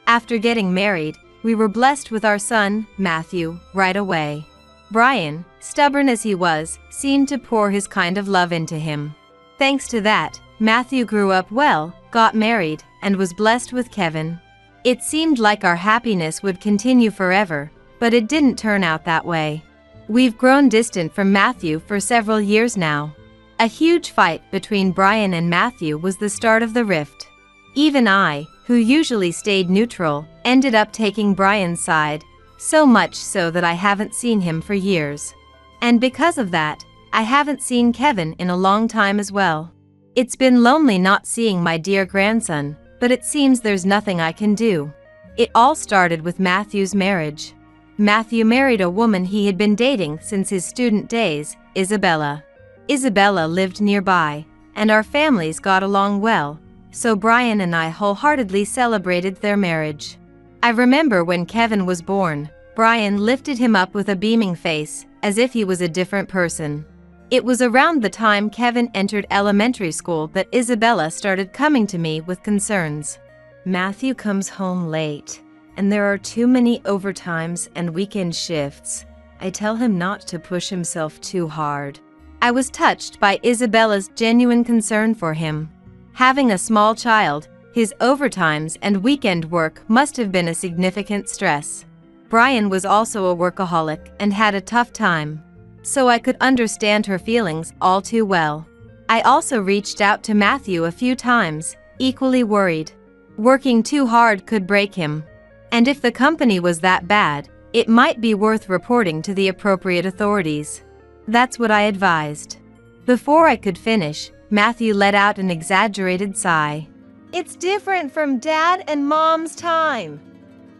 After getting married, we were blessed with our son, Matthew, right away. Brian, stubborn as he was, seemed to pour his kind of love into him. Thanks to that, Matthew grew up well, got married, and was blessed with Kevin. It seemed like our happiness would continue forever, but it didn't turn out that way. We've grown distant from Matthew for several years now. A huge fight between Brian and Matthew was the start of the rift. Even I, who usually stayed neutral, ended up taking Brian's side, so much so that I haven't seen him for years. And because of that, I haven't seen Kevin in a long time as well. It's been lonely not seeing my dear grandson, but it seems there's nothing I can do. It all started with Matthew's marriage. Matthew married a woman he had been dating since his student days, Isabella. Isabella lived nearby, and our families got along well, so Brian and I wholeheartedly celebrated their marriage. I remember when Kevin was born, Brian lifted him up with a beaming face, as if he was a different person. It was around the time Kevin entered elementary school that Isabella started coming to me with concerns. "Matthew comes home late, and there are too many overtimes and weekend shifts. I tell him not to push himself too hard." I was touched by Isabella's genuine concern for him. Having a small child, his overtimes and weekend work must have been a significant stress. Brian was also a workaholic and had a tough time, so I could understand her feelings all too well. I also reached out to Matthew a few times, equally worried. Working too hard could break him. And if the company was that bad, it might be worth reporting to the appropriate authorities. That's what I advised. Before I could finish, Matthew let out an exaggerated sigh. "It's different from Dad and Mom's time.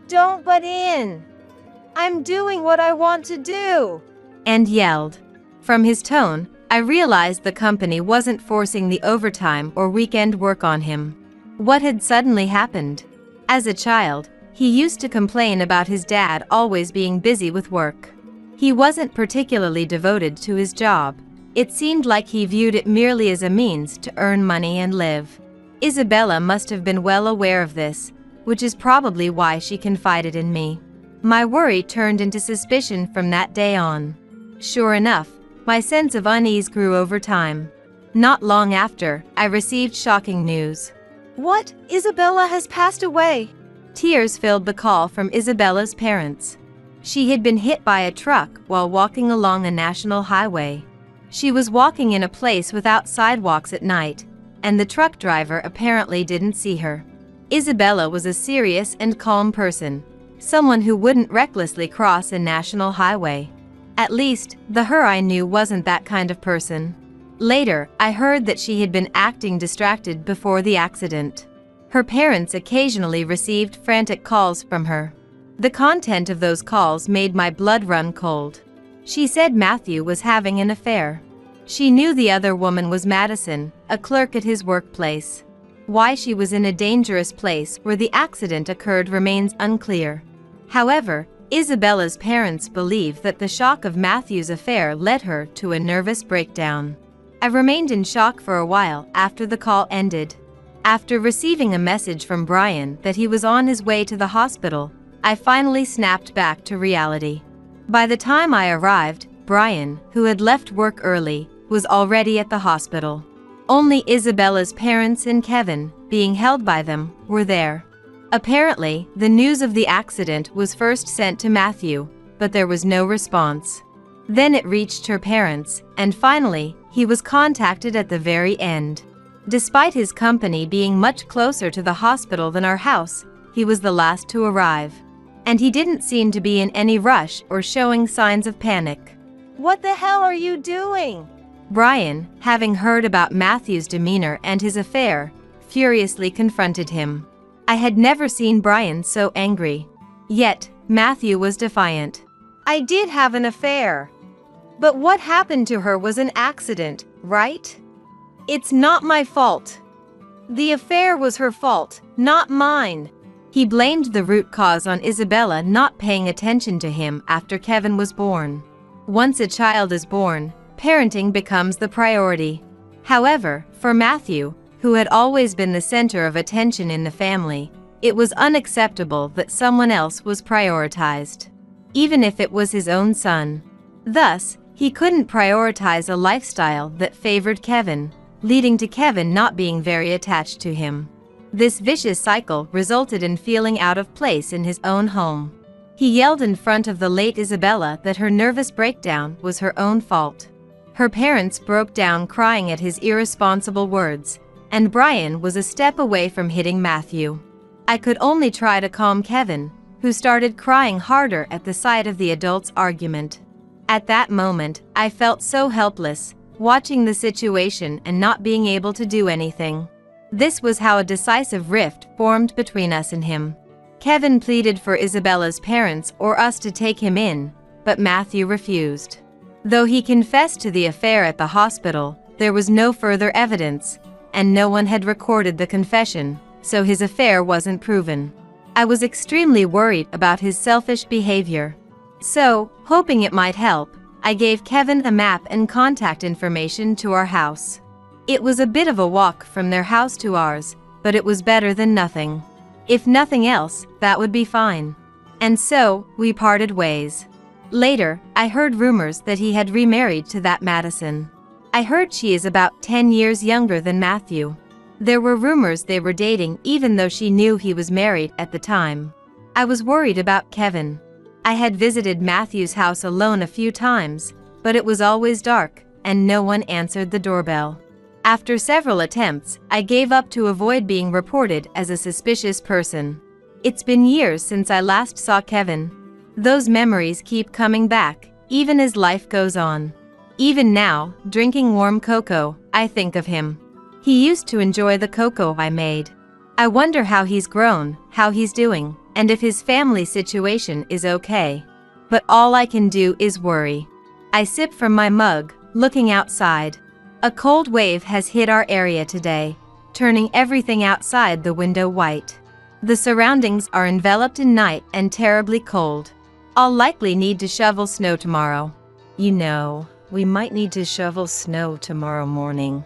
Don't butt in. I'm doing what I want to do," and yelled. From his tone, I realized the company wasn't forcing the overtime or weekend work on him. What had suddenly happened? As a child, he used to complain about his dad always being busy with work. He wasn't particularly devoted to his job. It seemed like he viewed it merely as a means to earn money and live. Isabella must have been well aware of this, which is probably why she confided in me. My worry turned into suspicion from that day on. Sure enough, my sense of unease grew over time. Not long after, I received shocking news. "What? Isabella has passed away!" Tears filled the call from Isabella's parents. She had been hit by a truck while walking along a national highway. She was walking in a place without sidewalks at night, and the truck driver apparently didn't see her. Isabella was a serious and calm person, someone who wouldn't recklessly cross a national highway. At least, the her I knew wasn't that kind of person. Later, I heard that she had been acting distracted before the accident. Her parents occasionally received frantic calls from her. The content of those calls made my blood run cold. She said Matthew was having an affair. She knew the other woman was Madison, a clerk at his workplace. Why she was in a dangerous place where the accident occurred remains unclear. However, Isabella's parents believe that the shock of Matthew's affair led her to a nervous breakdown. I remained in shock for a while after the call ended. After receiving a message from Brian that he was on his way to the hospital, I finally snapped back to reality. By the time I arrived, Brian, who had left work early, was already at the hospital. Only Isabella's parents and Kevin, being held by them, were there. Apparently, the news of the accident was first sent to Matthew, but there was no response. Then it reached her parents, and finally, he was contacted at the very end. Despite his company being much closer to the hospital than our house, he was the last to arrive. And he didn't seem to be in any rush or showing signs of panic. "What the hell are you doing?" Brian, having heard about Matthew's demeanor and his affair, furiously confronted him. I had never seen Brian so angry. Yet, Matthew was defiant. "I did have an affair. But what happened to her was an accident, right? It's not my fault. The affair was her fault, not mine." He blamed the root cause on Isabella not paying attention to him after Kevin was born. Once a child is born, parenting becomes the priority. However, for Matthew, who had always been the center of attention in the family, it was unacceptable that someone else was prioritized, even if it was his own son. Thus, he couldn't prioritize a lifestyle that favored Kevin, leading to Kevin not being very attached to him. This vicious cycle resulted in feeling out of place in his own home. He yelled in front of the late Isabella that her nervous breakdown was her own fault. Her parents broke down crying at his irresponsible words, and Brian was a step away from hitting Matthew. I could only try to calm Kevin, who started crying harder at the sight of the adults' argument. At that moment, I felt so helpless, watching the situation and not being able to do anything. This was how a decisive rift formed between us and him. Kevin pleaded for Isabella's parents or us to take him in, but Matthew refused. Though he confessed to the affair at the hospital, there was no further evidence, and no one had recorded the confession, so his affair wasn't proven. I was extremely worried about his selfish behavior. So, hoping it might help, I gave Kevin a map and contact information to our house. It was a bit of a walk from their house to ours, but it was better than nothing. If nothing else, that would be fine. And so, we parted ways. Later, I heard rumors that he had remarried to that Madison. I heard she is about 10 years younger than Matthew. There were rumors they were dating even though she knew he was married at the time. I was worried about Kevin. I had visited Matthew's house alone a few times, but it was always dark, and no one answered the doorbell. After several attempts, I gave up to avoid being reported as a suspicious person. It's been years since I last saw Kevin. Those memories keep coming back, even as life goes on. Even now, drinking warm cocoa, I think of him. He used to enjoy the cocoa I made. I wonder how he's grown, how he's doing, and if his family situation is okay. But all I can do is worry. I sip from my mug, looking outside. A cold wave has hit our area today, turning everything outside the window white. The surroundings are enveloped in night and terribly cold. I'll likely need to shovel snow tomorrow. You know, we might need to shovel snow tomorrow morning.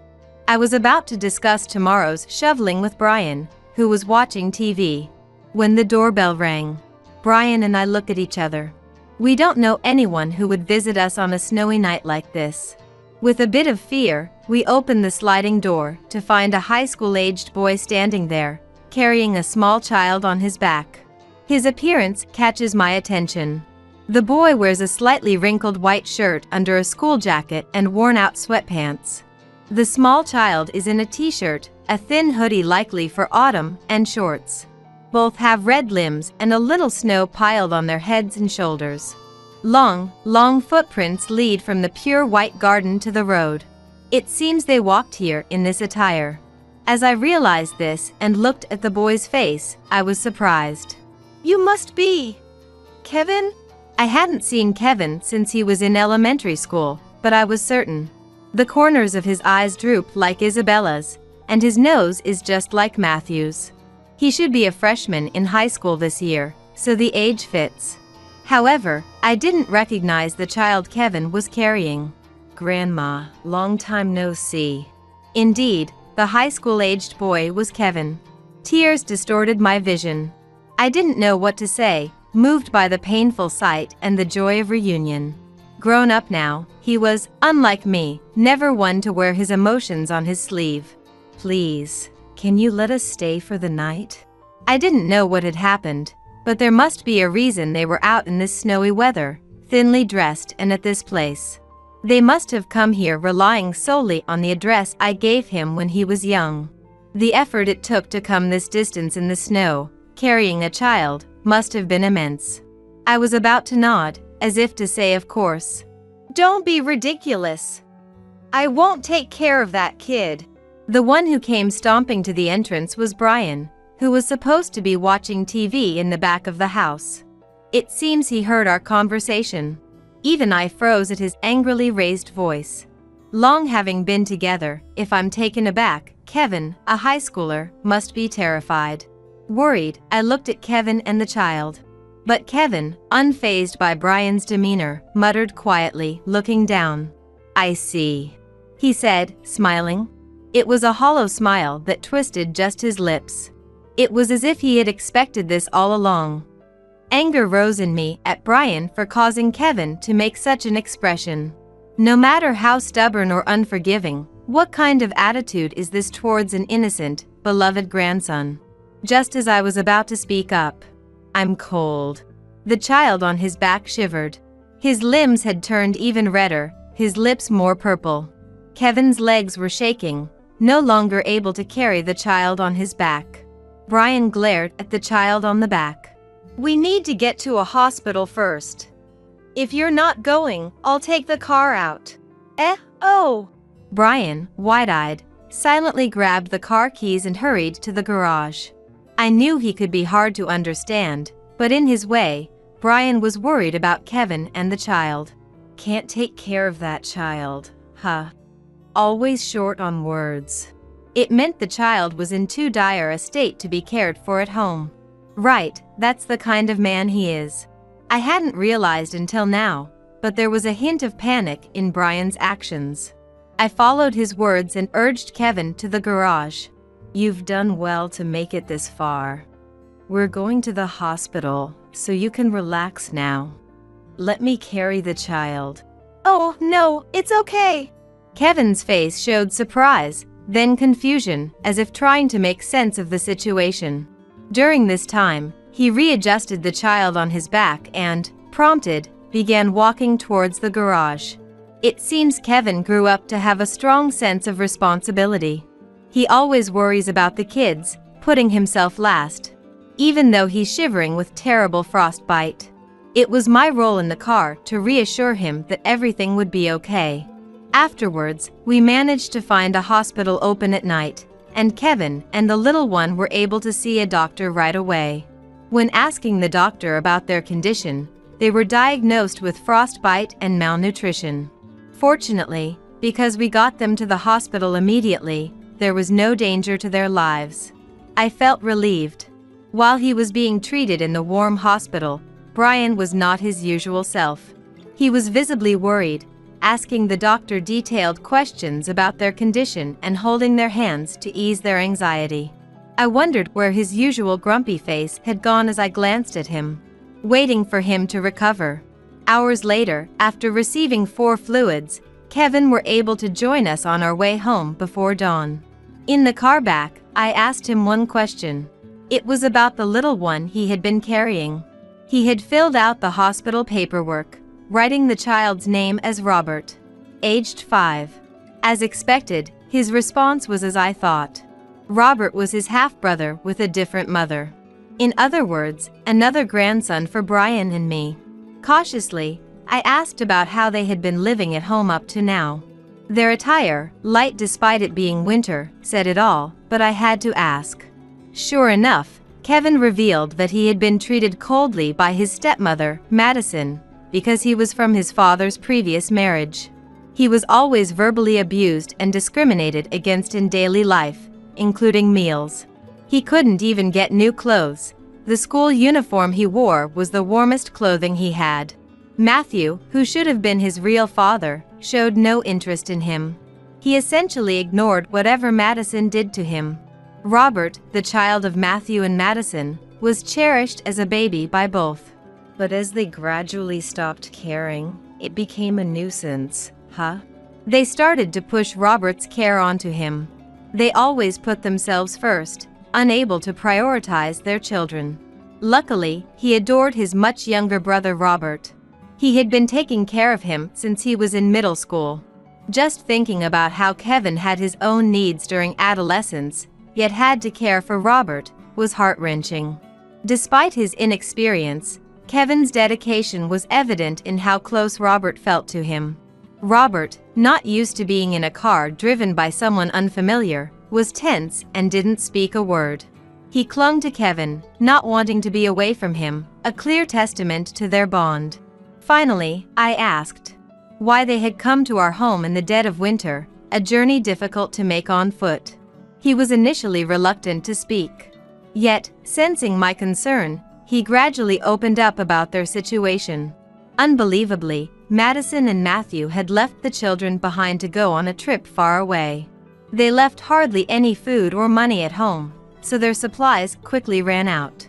I was about to discuss tomorrow's shoveling with Brian, who was watching TV, when the doorbell rang. Brian and I look at each other. We don't know anyone who would visit us on a snowy night like this. With a bit of fear, we open the sliding door to find a high school-aged boy standing there, carrying a small child on his back. His appearance catches my attention. The boy wears a slightly wrinkled white shirt under a school jacket and worn-out sweatpants. The small child is in a t-shirt, a thin hoodie likely for autumn, and shorts. Both have red limbs and a little snow piled on their heads and shoulders. Long footprints lead from the pure white garden to the road. It seems they walked here in this attire. As I realized this and looked at the boy's face, I was surprised. You must be Kevin? I hadn't seen Kevin since he was in elementary school, but I was certain. The corners of his eyes droop like Isabella's, and his nose is just like Matthew's. He should be a freshman in high school this year, so the age fits. However, I didn't recognize the child Kevin was carrying. Grandma, long time no see. Indeed, the high school-aged boy was Kevin. Tears distorted my vision. I didn't know what to say, moved by the painful sight and the joy of reunion. Grown up now, he was, unlike me, never one to wear his emotions on his sleeve. Please, can you let us stay for the night? I didn't know what had happened, but there must be a reason they were out in this snowy weather, thinly dressed and at this place. They must have come here relying solely on the address I gave him when he was young. The effort it took to come this distance in the snow, carrying a child, must have been immense. I was about to nod, as if to say of course. Don't be ridiculous. I won't take care of that kid. The one who came stomping to the entrance was Brian, who was supposed to be watching TV in the back of the house. It seems he heard our conversation. Even I froze at his angrily raised voice. Long having been together, if I'm taken aback, Kevin, a high schooler, must be terrified. Worried, I looked at Kevin and the child. But Kevin, unfazed by Brian's demeanor, muttered quietly, looking down. I see, he said, smiling. It was a hollow smile that twisted just his lips. It was as if he had expected this all along. Anger rose in me at Brian for causing Kevin to make such an expression. No matter how stubborn or unforgiving, what kind of attitude is this towards an innocent, beloved grandson? Just as I was about to speak up. I'm cold. The child on his back shivered. His limbs had turned even redder, his lips more purple. Kevin's legs were shaking, no longer able to carry the child on his back. Brian glared at the child on the back. We need to get to a hospital first. If you're not going, I'll take the car out. Oh. Brian, wide-eyed, silently grabbed the car keys and hurried to the garage. I knew he could be hard to understand, but in his way, Brian was worried about Kevin and the child. Can't take care of that child, huh? Always short on words. It meant the child was in too dire a state to be cared for at home. Right, that's the kind of man he is. I hadn't realized until now, but there was a hint of panic in Brian's actions. I followed his words and urged Kevin to the garage. You've done well to make it this far. We're going to the hospital, so you can relax now. Let me carry the child. Oh, no, it's okay. Kevin's face showed surprise, then confusion, as if trying to make sense of the situation. During this time, he readjusted the child on his back and, prompted, began walking towards the garage. It seems Kevin grew up to have a strong sense of responsibility. He always worries about the kids, putting himself last. Even though he's shivering with terrible frostbite. It was my role in the car to reassure him that everything would be okay. Afterwards, we managed to find a hospital open at night, and Kevin and the little one were able to see a doctor right away. When asking the doctor about their condition, they were diagnosed with frostbite and malnutrition. Fortunately, because we got them to the hospital immediately, there was no danger to their lives. I felt relieved. While he was being treated in the warm hospital, Brian was not his usual self. He was visibly worried, asking the doctor detailed questions about their condition and holding their hands to ease their anxiety. I wondered where his usual grumpy face had gone as I glanced at him, waiting for him to recover. Hours later, after receiving 4 fluids, Kevin were able to join us on our way home before dawn. In the car back, I asked him one question. It was about the little one he had been carrying. He had filled out the hospital paperwork, writing the child's name as Robert, aged 5. As expected, his response was as I thought. Robert was his half-brother with a different mother. In other words, another grandson for Brian and me. Cautiously, I asked about how they had been living at home up to now. Their attire, light despite it being winter, said it all, but I had to ask. Sure enough, Kevin revealed that he had been treated coldly by his stepmother, Madison, because he was from his father's previous marriage. He was always verbally abused and discriminated against in daily life, including meals. He couldn't even get new clothes. The school uniform he wore was the warmest clothing he had. Matthew, who should have been his real father, showed no interest in him. He essentially ignored whatever Madison did to him. Robert, the child of Matthew and Madison, was cherished as a baby by both. But as they gradually stopped caring, it became a nuisance, They started to push Robert's care onto him. They always put themselves first, unable to prioritize their children. Luckily, he adored his much younger brother Robert. He had been taking care of him since he was in middle school. Just thinking about how Kevin had his own needs during adolescence, yet had to care for Robert, was heart-wrenching. Despite his inexperience, Kevin's dedication was evident in how close Robert felt to him. Robert, not used to being in a car driven by someone unfamiliar, was tense and didn't speak a word. He clung to Kevin, not wanting to be away from him, a clear testament to their bond. Finally, I asked why they had come to our home in the dead of winter, a journey difficult to make on foot. He was initially reluctant to speak. Yet, sensing my concern, he gradually opened up about their situation. Unbelievably, Madison and Matthew had left the children behind to go on a trip far away. They left hardly any food or money at home, so their supplies quickly ran out.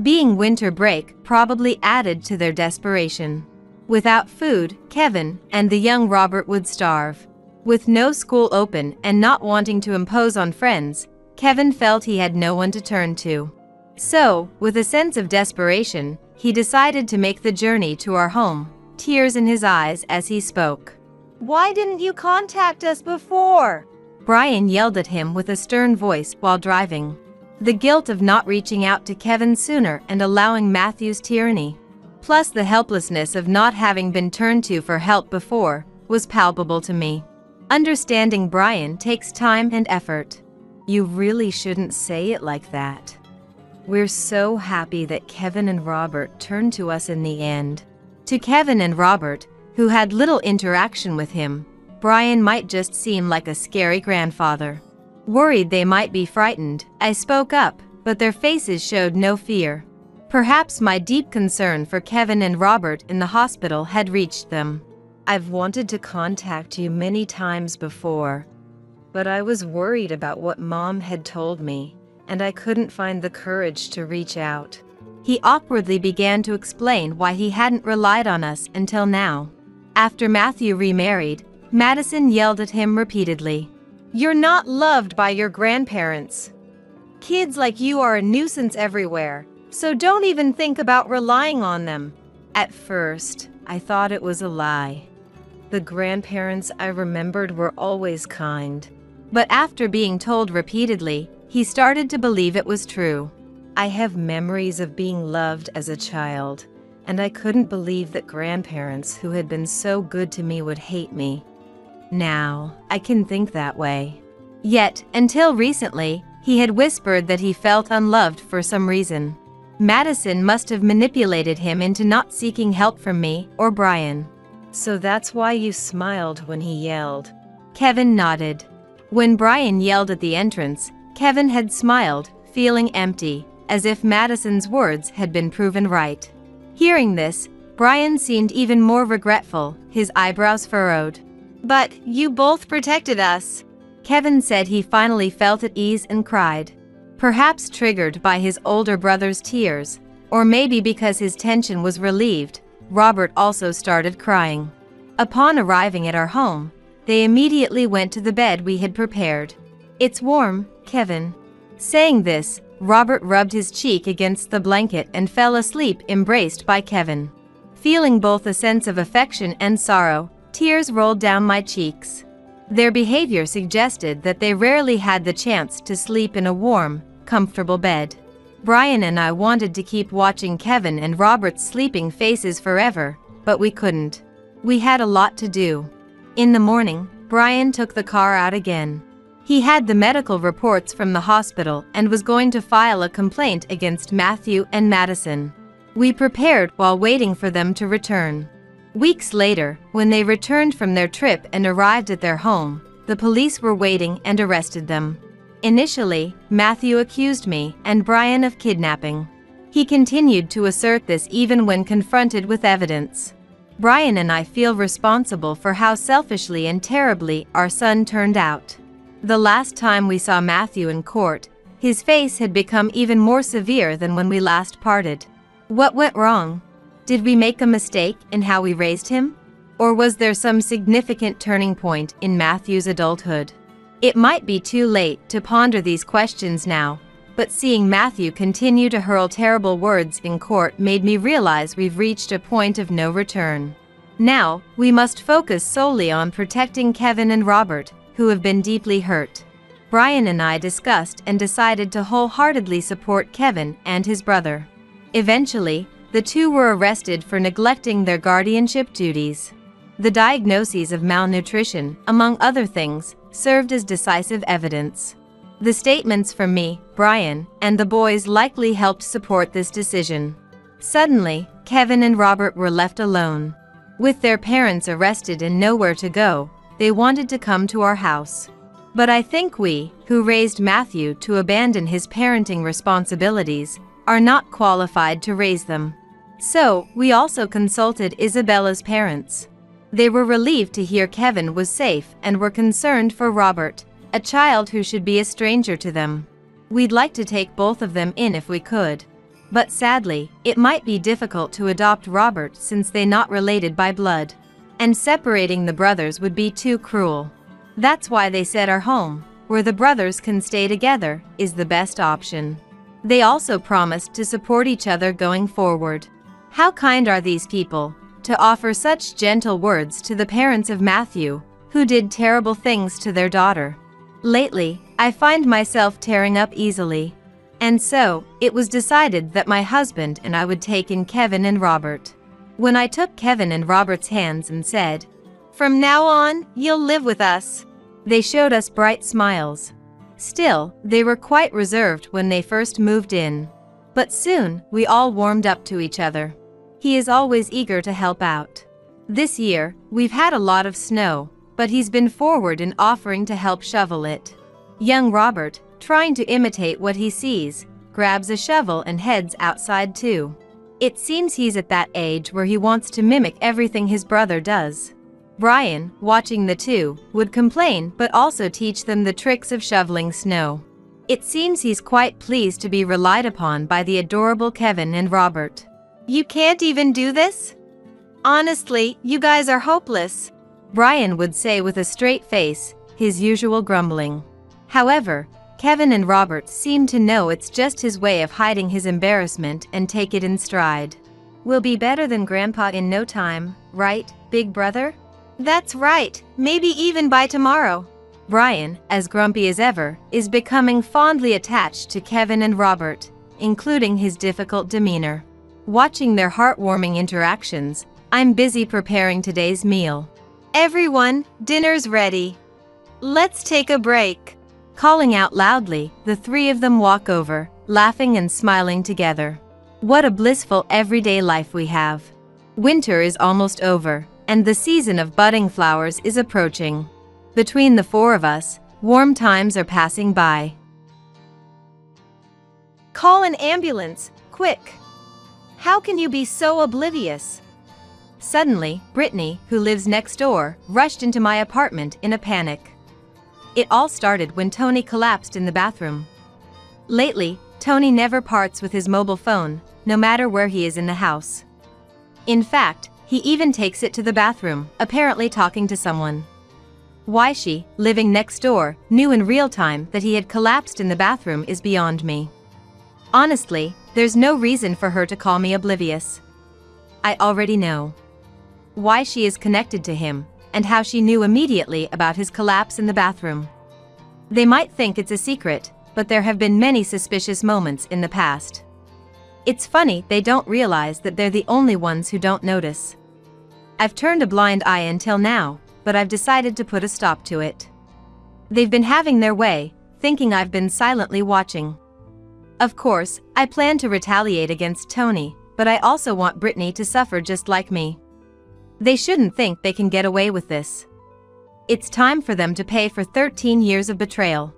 Being winter break probably added to their desperation. Without food, Kevin and the young Robert would starve. With no school open and not wanting to impose on friends, Kevin felt he had no one to turn to. So, with a sense of desperation, he decided to make the journey to our home, tears in his eyes as he spoke. Why didn't you contact us before? Brian yelled at him with a stern voice while driving. The guilt of not reaching out to Kevin sooner and allowing Matthew's tyranny, plus the helplessness of not having been turned to for help before, was palpable to me. Understanding Brian takes time and effort. You really shouldn't say it like that. We're so happy that Kevin and Robert turned to us in the end. To Kevin and Robert, who had little interaction with him, Brian might just seem like a scary grandfather. Worried they might be frightened, I spoke up, but their faces showed no fear. Perhaps my deep concern for Kevin and Robert in the hospital had reached them. I've wanted to contact you many times before, but I was worried about what Mom had told me, and I couldn't find the courage to reach out. He awkwardly began to explain why he hadn't relied on us until now. After Matthew remarried, Madison yelled at him repeatedly. You're not loved by your grandparents. Kids like you are a nuisance everywhere, so don't even think about relying on them. At first, I thought it was a lie. The grandparents I remembered were always kind. But after being told repeatedly, he started to believe it was true. I have memories of being loved as a child, and I couldn't believe that grandparents who had been so good to me would hate me. Now, I can think that way. Yet, until recently, he had whispered that he felt unloved for some reason. Madison must have manipulated him into not seeking help from me or Brian. So that's why you smiled when he yelled. Kevin nodded. When Brian yelled at the entrance, Kevin had smiled, feeling empty, as if Madison's words had been proven right. Hearing this, Brian seemed even more regretful, his eyebrows furrowed. But you both protected us. Kevin said he finally felt at ease and cried. Perhaps triggered by his older brother's tears, or maybe because his tension was relieved, Robert also started crying. Upon arriving at our home, they immediately went to the bed we had prepared. It's warm, Kevin. Saying this, Robert rubbed his cheek against the blanket and fell asleep embraced by Kevin. Feeling both a sense of affection and sorrow, tears rolled down my cheeks. Their behavior suggested that they rarely had the chance to sleep in a warm, comfortable bed. Brian and I wanted to keep watching Kevin and Robert's sleeping faces forever, but we couldn't. We had a lot to do. In the morning, Brian took the car out again. He had the medical reports from the hospital and was going to file a complaint against Matthew and Madison. We prepared while waiting for them to return. Weeks later, when they returned from their trip and arrived at their home, the police were waiting and arrested them. Initially, Matthew accused me and Brian of kidnapping. He continued to assert this even when confronted with evidence. Brian and I feel responsible for how selfishly and terribly our son turned out. The last time we saw Matthew in court, his face had become even more severe than when we last parted. What went wrong? Did we make a mistake in how we raised him? Or was there some significant turning point in Matthew's adulthood? It might be too late to ponder these questions now, but seeing Matthew continue to hurl terrible words in court made me realize we've reached a point of no return. Now, we must focus solely on protecting Kevin and Robert, who have been deeply hurt. Brian and I discussed and decided to wholeheartedly support Kevin and his brother. Eventually, the two were arrested for neglecting their guardianship duties. The diagnoses of malnutrition, among other things, served as decisive evidence. The statements from me, Brian, and the boys likely helped support this decision. Suddenly, Kevin and Robert were left alone. With their parents arrested and nowhere to go, they wanted to come to our house. But I think we, who raised Matthew to abandon his parenting responsibilities, are not qualified to raise them. So, we also consulted Isabella's parents. They were relieved to hear Kevin was safe and were concerned for Robert, a child who should be a stranger to them. We'd like to take both of them in if we could. But sadly, it might be difficult to adopt Robert since they're not related by blood. And separating the brothers would be too cruel. That's why they said our home, where the brothers can stay together, is the best option. They also promised to support each other going forward. How kind are these people, to offer such gentle words to the parents of Matthew, who did terrible things to their daughter. Lately, I find myself tearing up easily. And so, it was decided that my husband and I would take in Kevin and Robert. When I took Kevin and Robert's hands and said, "From now on, you'll live with us," they showed us bright smiles. Still, they were quite reserved when they first moved in. But soon, we all warmed up to each other. He is always eager to help out. This year, we've had a lot of snow, but he's been forward in offering to help shovel it. Young Robert, trying to imitate what he sees, grabs a shovel and heads outside too. It seems he's at that age where he wants to mimic everything his brother does. Brian, watching the two, would complain but also teach them the tricks of shoveling snow. It seems he's quite pleased to be relied upon by the adorable Kevin and Robert. "You can't even do this? Honestly, you guys are hopeless," Brian would say with a straight face, his usual grumbling. However, Kevin and Robert seem to know it's just his way of hiding his embarrassment and take it in stride. "We'll be better than Grandpa in no time, right, big brother?" "That's right, maybe even by tomorrow." Brian, as grumpy as ever, is becoming fondly attached to Kevin and Robert, including his difficult demeanor. Watching their heartwarming interactions, I'm busy preparing today's meal. "Everyone, dinner's ready. Let's take a break." Calling out loudly, the three of them walk over, laughing and smiling together. What a blissful everyday life we have. Winter is almost over, and the season of budding flowers is approaching. Between the four of us, warm times are passing by. "Call an ambulance, quick. How can you be so oblivious?" Suddenly, Brittany, who lives next door, rushed into my apartment in a panic. It all started when Tony collapsed in the bathroom. Lately, Tony never parts with his mobile phone, no matter where he is in the house. In fact, he even takes it to the bathroom, apparently talking to someone. Why she, living next door, knew in real time that he had collapsed in the bathroom is beyond me. Honestly, there's no reason for her to call me oblivious. I already know why she is connected to him, and how she knew immediately about his collapse in the bathroom. They might think it's a secret, but there have been many suspicious moments in the past. It's funny they don't realize that they're the only ones who don't notice. I've turned a blind eye until now, but I've decided to put a stop to it. They've been having their way, thinking I've been silently watching. Of course, I plan to retaliate against Tony, but I also want Brittany to suffer just like me. They shouldn't think they can get away with this. It's time for them to pay for 13 years of betrayal.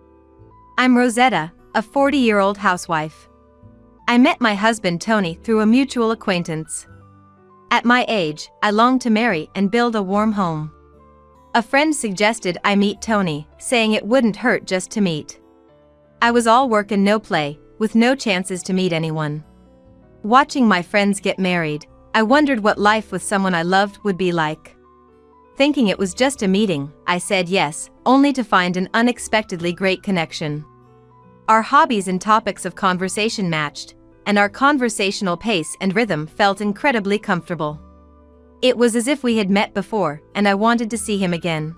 I'm Rosetta, a 40-year-old housewife. I met my husband Tony through a mutual acquaintance. At my age, I long to marry and build a warm home. A friend suggested I meet Tony, saying it wouldn't hurt just to meet. I was all work and no play, with no chances to meet anyone. Watching my friends get married, I wondered what life with someone I loved would be like. Thinking it was just a meeting, I said yes, only to find an unexpectedly great connection. Our hobbies and topics of conversation matched, and our conversational pace and rhythm felt incredibly comfortable. It was as if we had met before, and I wanted to see him again.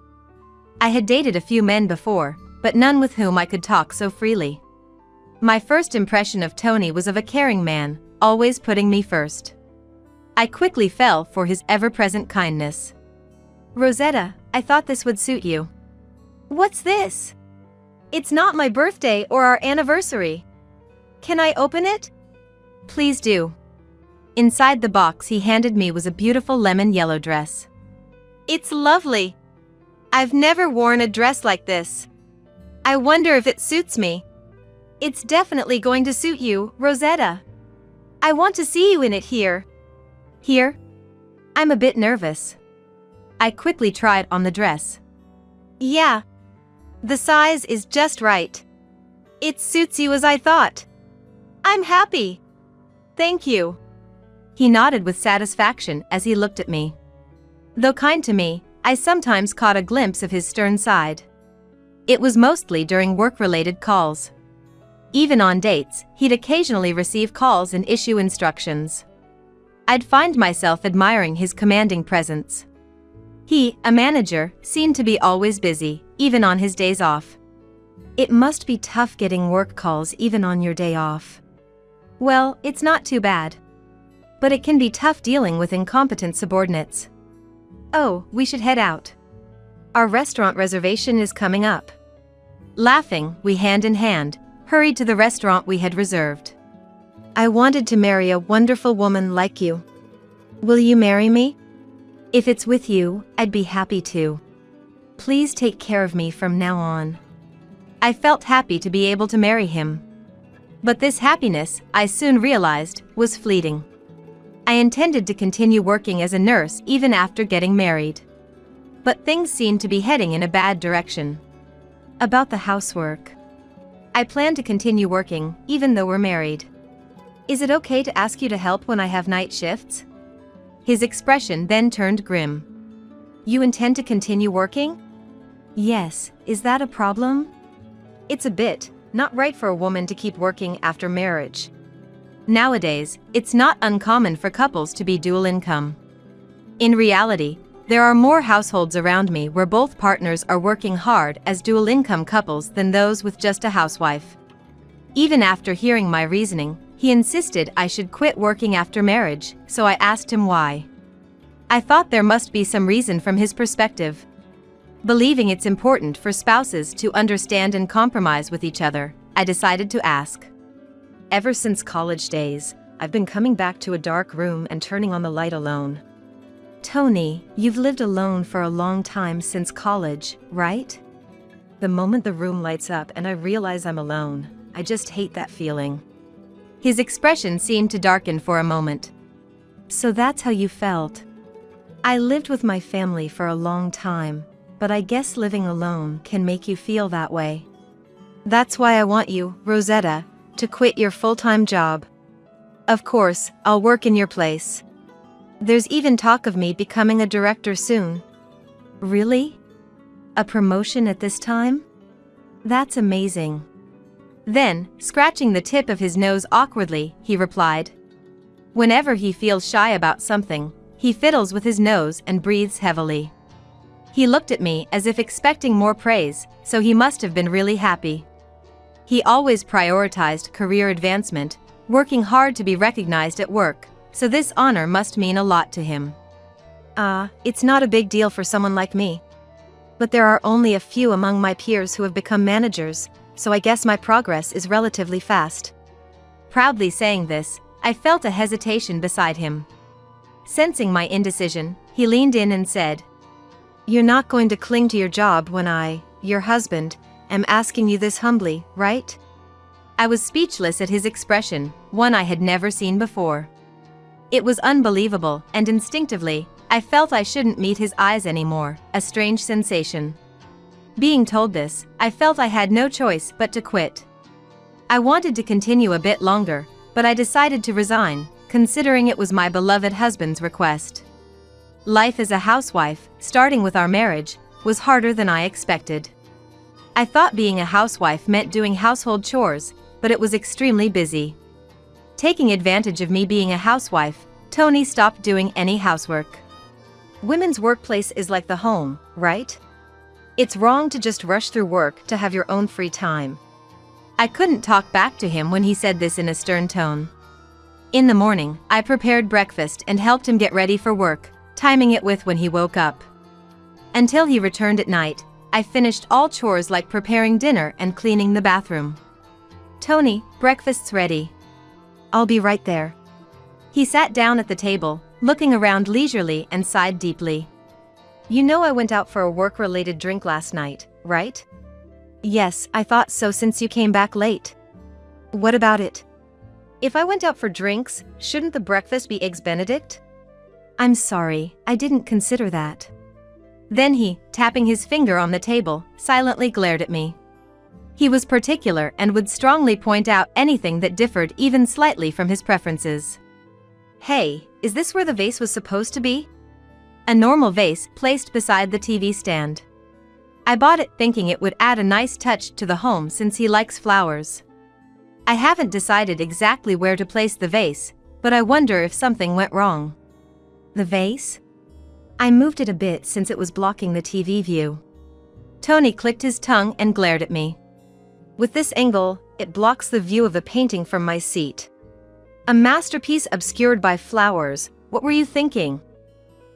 I had dated a few men before, but none with whom I could talk so freely. My first impression of Tony was of a caring man, always putting me first. I quickly fell for his ever-present kindness. Rosetta, I thought this would suit you. What's this? It's not my birthday or our anniversary. Can I open it? Please do. Inside the box he handed me was a beautiful lemon yellow dress. It's lovely. I've never worn a dress like this. I wonder if it suits me. It's definitely going to suit you, Rosetta. I want to see you in it here. Here? I'm a bit nervous. I quickly tried on the dress. Yeah. The size is just right. It suits you as I thought. I'm happy. Thank you. He nodded with satisfaction as he looked at me. Though kind to me, I sometimes caught a glimpse of his stern side. It was mostly during work-related calls. Even on dates, he'd occasionally receive calls and issue instructions. I'd find myself admiring his commanding presence. He, a manager, seemed to be always busy, even on his days off. It must be tough getting work calls even on your day off. Well, it's not too bad. But it can be tough dealing with incompetent subordinates. Oh, we should head out. Our restaurant reservation is coming up. Laughing, we hand in hand, hurried to the restaurant we had reserved. I wanted to marry a wonderful woman like you. Will you marry me? If it's with you, I'd be happy to. Please take care of me from now on. I felt happy to be able to marry him. But this happiness, I soon realized, was fleeting. I intended to continue working as a nurse even after getting married. But things seemed to be heading in a bad direction. About the housework. I plan to continue working, even though we're married. Is it okay to ask you to help when I have night shifts? His expression then turned grim. You intend to continue working? Yes, is that a problem? It's a bit, not right for a woman to keep working after marriage. Nowadays, it's not uncommon for couples to be dual income. In reality, there are more households around me where both partners are working hard as dual income couples than those with just a housewife. Even after hearing my reasoning, he insisted I should quit working after marriage, so I asked him why. I thought there must be some reason from his perspective. Believing it's important for spouses to understand and compromise with each other, I decided to ask. Ever since college days, I've been coming back to a dark room and turning on the light alone. Tony, you've lived alone for a long time since college, right? The moment the room lights up and I realize I'm alone, I just hate that feeling. His expression seemed to darken for a moment. So that's how you felt. I lived with my family for a long time, but I guess living alone can make you feel that way. That's why I want you, Rosetta, to quit your full-time job. Of course, I'll work in your place. There's even talk of me becoming a director soon. Really? A promotion at this time? That's amazing. Then, scratching the tip of his nose awkwardly, he replied. Whenever he feels shy about something, he fiddles with his nose and breathes heavily. He looked at me as if expecting more praise, so he must have been really happy. He always prioritized career advancement, working hard to be recognized at work, so this honor must mean a lot to him. It's not a big deal for someone like me. But there are only a few among my peers who have become managers, so I guess my progress is relatively fast. Proudly saying this, I felt a hesitation beside him. Sensing my indecision, he leaned in and said, "You're not going to cling to your job when I, your husband, am asking you this humbly, right?" I was speechless at his expression, one I had never seen before. It was unbelievable, and instinctively, I felt I shouldn't meet his eyes anymore, a strange sensation. Being told this, I felt I had no choice but to quit. I wanted to continue a bit longer, but I decided to resign, considering it was my beloved husband's request. Life as a housewife, starting with our marriage, was harder than I expected. I thought being a housewife meant doing household chores, but it was extremely busy. Taking advantage of me being a housewife, Tony stopped doing any housework. Women's workplace is like the home, right? It's wrong to just rush through work to have your own free time. I couldn't talk back to him when he said this in a stern tone. In the morning, I prepared breakfast and helped him get ready for work, timing it with when he woke up. Until he returned at night, I finished all chores like preparing dinner and cleaning the bathroom. "Tony, breakfast's ready." "I'll be right there." He sat down at the table, looking around leisurely and sighed deeply. "You know I went out for a work-related drink last night, right?" "Yes, I thought so since you came back late." "What about it?" "If I went out for drinks, shouldn't the breakfast be Eggs Benedict?" "I'm sorry, I didn't consider that." Then he, tapping his finger on the table, silently glared at me. He was particular and would strongly point out anything that differed even slightly from his preferences. "Hey, is this where the vase was supposed to be?" A normal vase placed beside the TV stand. I bought it thinking it would add a nice touch to the home since he likes flowers. I haven't decided exactly where to place the vase, but I wonder if something went wrong. "The vase? I moved it a bit since it was blocking the TV view." Tony clicked his tongue and glared at me. "With this angle, it blocks the view of the painting from my seat. A masterpiece obscured by flowers, what were you thinking?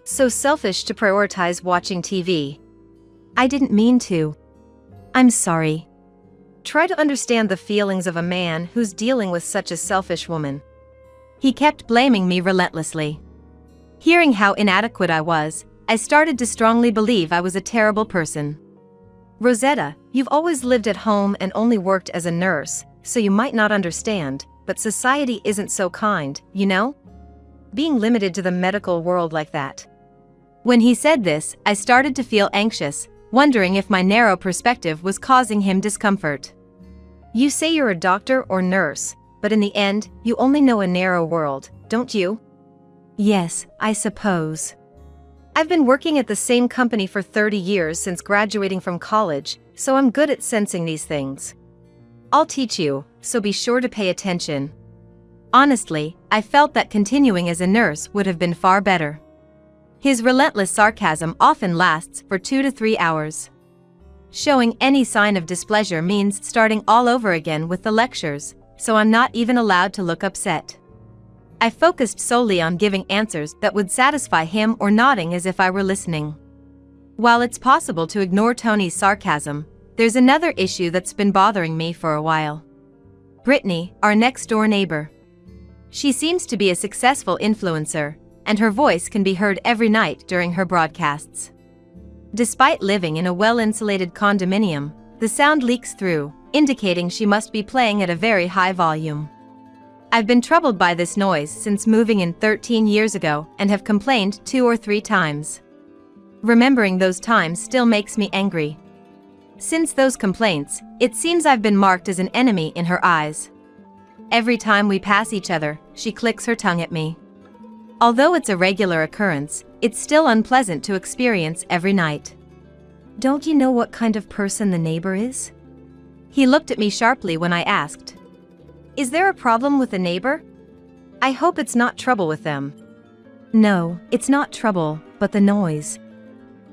So selfish to prioritize watching TV." "I didn't mean to. I'm sorry." "Try to understand the feelings of a man who's dealing with such a selfish woman." He kept blaming me relentlessly. Hearing how inadequate I was, I started to strongly believe I was a terrible person. "Rosetta, you've always lived at home and only worked as a nurse, so you might not understand, but society isn't so kind, you know? Being limited to the medical world like that." When he said this, I started to feel anxious, wondering if my narrow perspective was causing him discomfort. "You say you're a doctor or nurse, but in the end, you only know a narrow world, don't you?" "Yes, I suppose." "I've been working at the same company for 30 years since graduating from college, so I'm good at sensing these things. I'll teach you, so be sure to pay attention." Honestly, I felt that continuing as a nurse would have been far better. His relentless sarcasm often lasts for 2 to 3 hours. Showing any sign of displeasure means starting all over again with the lectures, so I'm not even allowed to look upset. I focused solely on giving answers that would satisfy him or nodding as if I were listening. While it's possible to ignore Tony's sarcasm, there's another issue that's been bothering me for a while. Brittany, our next-door neighbor. She seems to be a successful influencer, and her voice can be heard every night during her broadcasts. Despite living in a well-insulated condominium, the sound leaks through, indicating she must be playing at a very high volume. I've been troubled by this noise since moving in 13 years ago and have complained 2 or 3 times. Remembering those times still makes me angry. Since those complaints, it seems I've been marked as an enemy in her eyes. Every time we pass each other, she clicks her tongue at me. Although it's a regular occurrence, it's still unpleasant to experience every night. "Don't you know what kind of person the neighbor is?" He looked at me sharply when I asked, "Is there a problem with the neighbor?" I hope it's not trouble with them. No, it's not trouble, but the noise.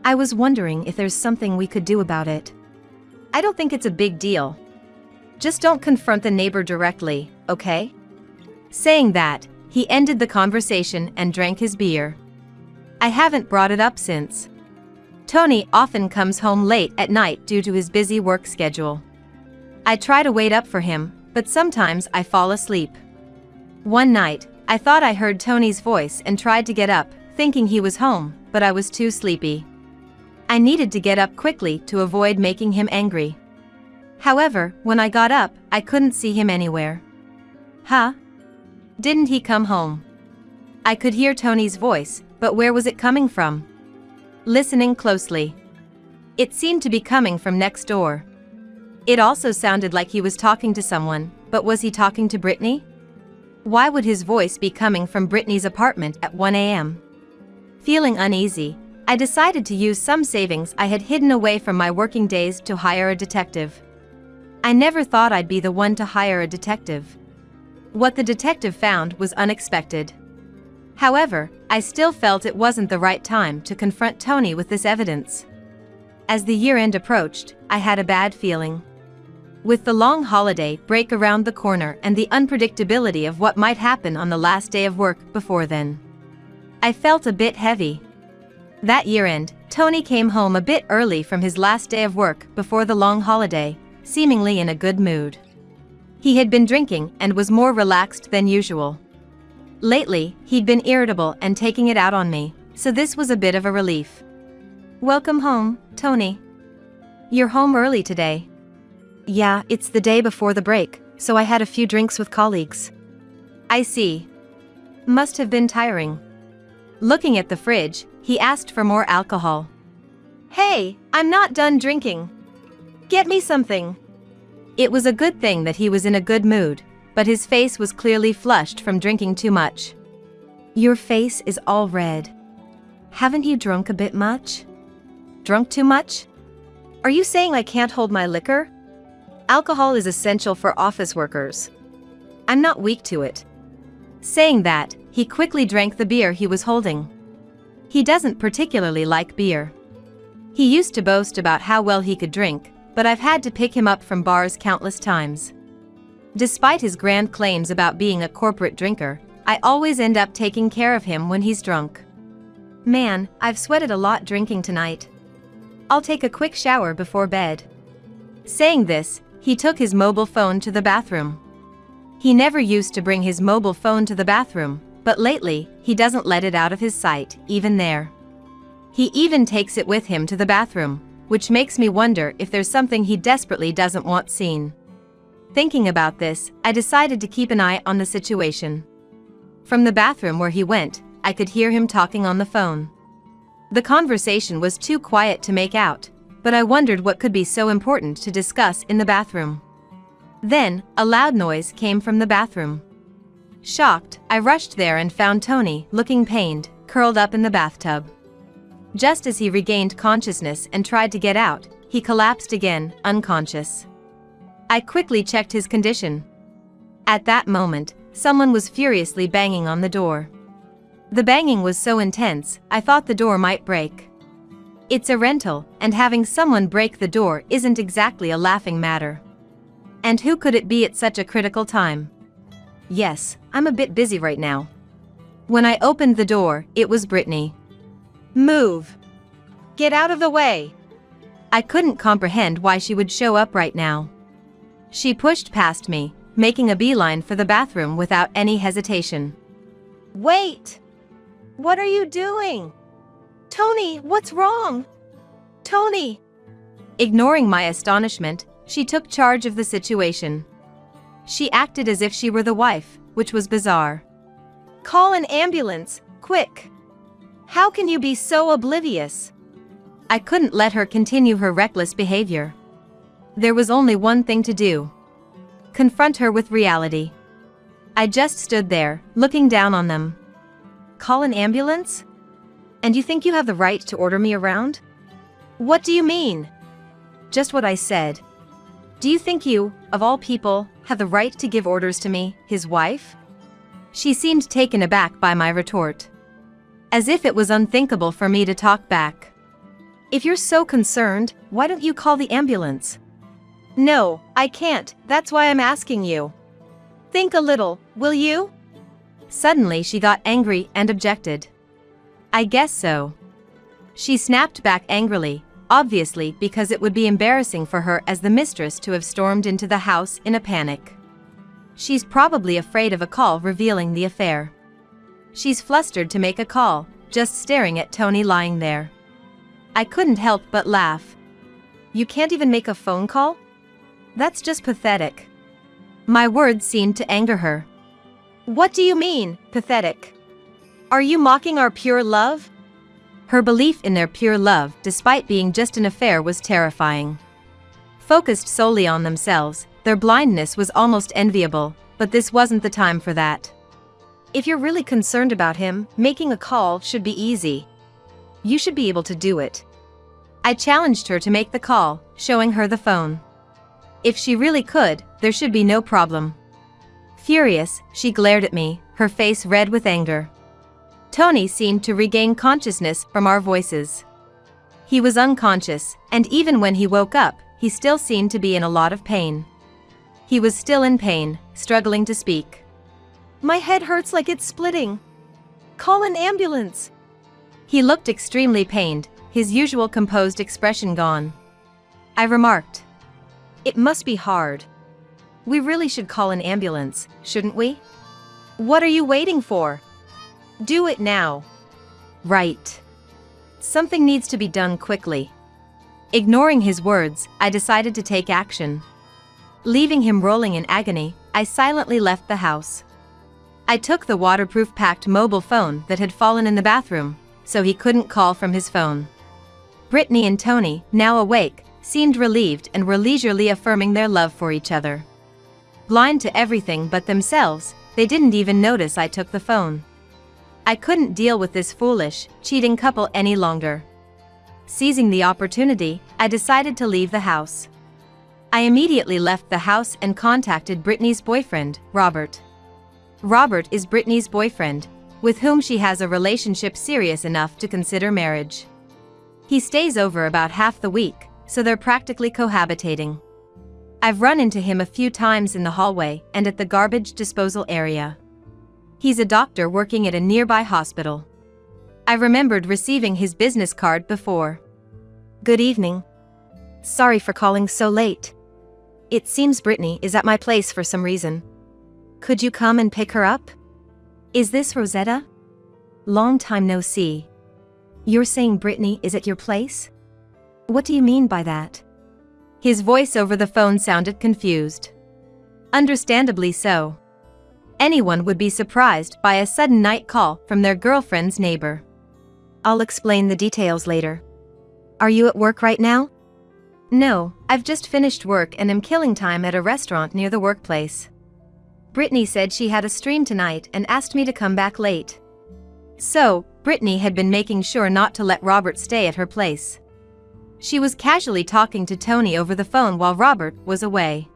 I was wondering if there's something we could do about it. I don't think it's a big deal. Just don't confront the neighbor directly, okay? Saying that, he ended the conversation and drank his beer. I haven't brought it up since. Tony often comes home late at night due to his busy work schedule. I try to wait up for him, but sometimes I fall asleep. One night, I thought I heard Tony's voice and tried to get up, thinking he was home, but I was too sleepy. I needed to get up quickly to avoid making him angry. However, when I got up, I couldn't see him anywhere. Huh? Didn't he come home? I could hear Tony's voice, but where was it coming from? Listening closely, it seemed to be coming from next door. It also sounded like he was talking to someone, but was he talking to Brittany? Why would his voice be coming from Brittany's apartment at 1 a.m.? Feeling uneasy, I decided to use some savings I had hidden away from my working days to hire a detective. I never thought I'd be the one to hire a detective. What the detective found was unexpected. However, I still felt it wasn't the right time to confront Tony with this evidence. As the year-end approached, I had a bad feeling. With the long holiday break around the corner and the unpredictability of what might happen on the last day of work before then, I felt a bit heavy. That year-end, Tony came home a bit early from his last day of work before the long holiday, seemingly in a good mood. He had been drinking and was more relaxed than usual. Lately, he'd been irritable and taking it out on me, so this was a bit of a relief. "Welcome home, Tony. You're home early today." Yeah, it's the day before the break, so I had a few drinks with colleagues. I see. Must have been tiring. Looking at the fridge, he asked for more alcohol. "Hey, I'm not done drinking. Get me something." It was a good thing that he was in a good mood, but his face was clearly flushed from drinking too much. "Your face is all red. Haven't you drunk a bit much?" Drunk too much? Are you saying I can't hold my liquor? Alcohol is essential for office workers. I'm not weak to it." Saying that, he quickly drank the beer he was holding. He doesn't particularly like beer. He used to boast about how well he could drink, but I've had to pick him up from bars countless times. Despite his grand claims about being a corporate drinker, I always end up taking care of him when he's drunk. "Man, I've sweated a lot drinking tonight. I'll take a quick shower before bed." Saying this, he took his mobile phone to the bathroom. He never used to bring his mobile phone to the bathroom, but lately, he doesn't let it out of his sight, even there. He even takes it with him to the bathroom, which makes me wonder if there's something he desperately doesn't want seen. Thinking about this, I decided to keep an eye on the situation. From the bathroom where he went, I could hear him talking on the phone. The conversation was too quiet to make out, but I wondered what could be so important to discuss in the bathroom. Then, a loud noise came from the bathroom. Shocked, I rushed there and found Tony, looking pained, curled up in the bathtub. Just as he regained consciousness and tried to get out, he collapsed again, unconscious. I quickly checked his condition. At that moment, someone was furiously banging on the door. The banging was so intense, I thought the door might break. It's a rental, and having someone break the door isn't exactly a laughing matter. And who could it be at such a critical time? Yes, I'm a bit busy right now. When I opened the door, it was Brittany. "Move! Get out of the way!" I couldn't comprehend why she would show up right now. She pushed past me, making a beeline for the bathroom without any hesitation. "Wait! What are you doing? Tony, what's wrong? Tony!" Ignoring my astonishment, she took charge of the situation. She acted as if she were the wife, which was bizarre. "Call an ambulance, quick! How can you be so oblivious?" I couldn't let her continue her reckless behavior. There was only one thing to do. Confront her with reality. I just stood there, looking down on them. "Call an ambulance? And you think you have the right to order me around?" "What do you mean?" Just what I said. Do you think you, of all people, have the right to give orders to me, his wife? She seemed taken aback by my retort. As if it was unthinkable for me to talk back. If you're so concerned, why don't you call the ambulance? No, I can't, that's why I'm asking you. Think a little, will you? Suddenly she got angry and objected. I guess so. She snapped back angrily, obviously because it would be embarrassing for her as the mistress to have stormed into the house in a panic. She's probably afraid of a call revealing the affair. She's flustered to make a call, just staring at Tony lying there. I couldn't help but laugh. You can't even make a phone call? That's just pathetic. My words seemed to anger her. What do you mean, pathetic? Are you mocking our pure love? Her belief in their pure love, despite being just an affair, was terrifying. Focused solely on themselves, their blindness was almost enviable, but this wasn't the time for that. If you're really concerned about him, making a call should be easy. You should be able to do it. I challenged her to make the call, showing her the phone. If she really could, there should be no problem. Furious, she glared at me, her face red with anger. Tony seemed to regain consciousness from our voices. He was unconscious, and even when he woke up, he still seemed to be in a lot of pain. He was still in pain, struggling to speak. My head hurts like it's splitting. Call an ambulance. He looked extremely pained, his usual composed expression gone. I remarked. It must be hard. We really should call an ambulance, shouldn't we? What are you waiting for? Do it now. Right. Something needs to be done quickly. Ignoring his words, I decided to take action. Leaving him rolling in agony, I silently left the house. I took the waterproof-packed mobile phone that had fallen in the bathroom, so he couldn't call from his phone. Brittany and Tony, now awake, seemed relieved and were leisurely affirming their love for each other. Blind to everything but themselves, they didn't even notice I took the phone. I couldn't deal with this foolish, cheating couple any longer. Seizing the opportunity, I decided to leave the house. I immediately left the house and contacted Brittany's boyfriend, Robert. Robert is Brittany's boyfriend, with whom she has a relationship serious enough to consider marriage. He stays over about half the week, so they're practically cohabitating. I've run into him a few times in the hallway and at the garbage disposal area. He's a doctor working at a nearby hospital. I remembered receiving his business card before. Good evening. Sorry for calling so late. It seems Brittany is at my place for some reason. Could you come and pick her up? Is this Rosetta? Long time no see. You're saying Brittany is at your place? What do you mean by that? His voice over the phone sounded confused. Understandably so. Anyone would be surprised by a sudden night call from their girlfriend's neighbor. I'll explain the details later. Are you at work right now? No, I've just finished work and am killing time at a restaurant near the workplace. Brittany said she had a stream tonight and asked me to come back late. So, Brittany had been making sure not to let Robert stay at her place. She was casually talking to Tony over the phone while Robert was away.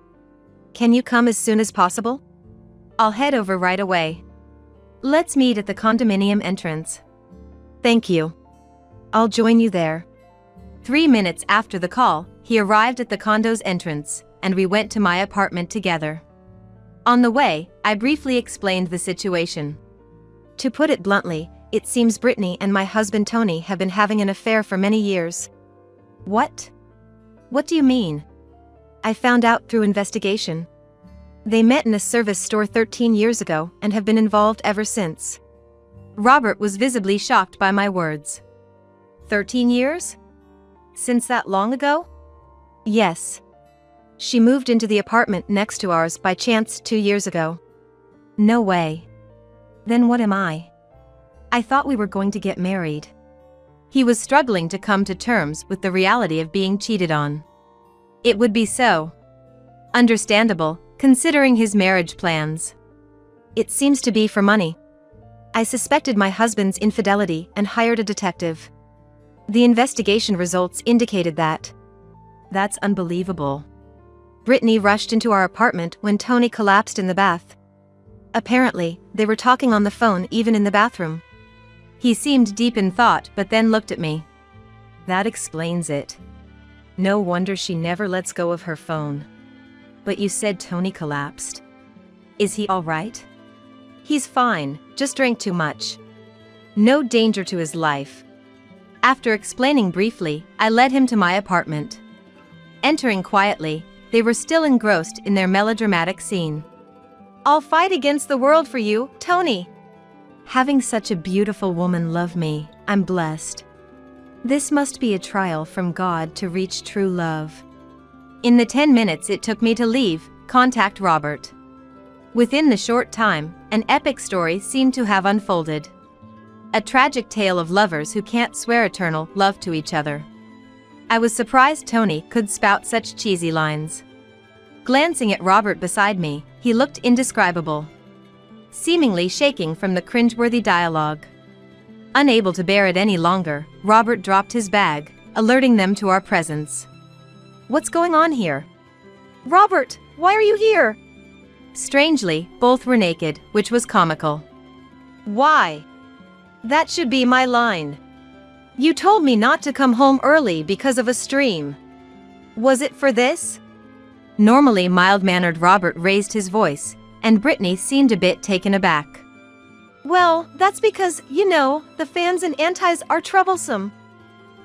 Can you come as soon as possible? I'll head over right away. Let's meet at the condominium entrance. Thank you. I'll join you there. 3 minutes after the call, he arrived at the condo's entrance, and we went to my apartment together. On the way, I briefly explained the situation. To put it bluntly, it seems Brittany and my husband Tony have been having an affair for many years. What? What do you mean? I found out through investigation. They met in a service store 13 years ago and have been involved ever since. Robert was visibly shocked by my words. 13 years? Since that long ago? Yes. She moved into the apartment next to ours by chance 2 years ago. No way. Then what am I? I thought we were going to get married. He was struggling to come to terms with the reality of being cheated on. It would be so. Understandable, considering his marriage plans. It seems to be for money. I suspected my husband's infidelity and hired a detective. The investigation results indicated that. That's unbelievable. Brittany rushed into our apartment when Tony collapsed in the bath. Apparently, they were talking on the phone even in the bathroom. He seemed deep in thought but then looked at me. That explains it. No wonder she never lets go of her phone. But you said Tony collapsed. Is he all right? He's fine, just drank too much. No danger to his life. After explaining briefly, I led him to my apartment. Entering quietly, they were still engrossed in their melodramatic scene. I'll fight against the world for you, Tony. Having such a beautiful woman love me, I'm blessed. This must be a trial from God to reach true love. In the 10 minutes it took me to leave, contact Robert. Within the short time, an epic story seemed to have unfolded. A tragic tale of lovers who can't swear eternal love to each other. I was surprised Tony could spout such cheesy lines. Glancing at Robert beside me, he looked indescribable. Seemingly shaking from the cringeworthy dialogue. Unable to bear it any longer, Robert dropped his bag, alerting them to our presence. What's going on here? Robert, why are you here? Strangely, both were naked, which was comical. Why? That should be my line. You told me not to come home early because of a stream. Was it for this? Normally mild-mannered Robert raised his voice, and Brittany seemed a bit taken aback. Well, that's because, the fans and antis are troublesome.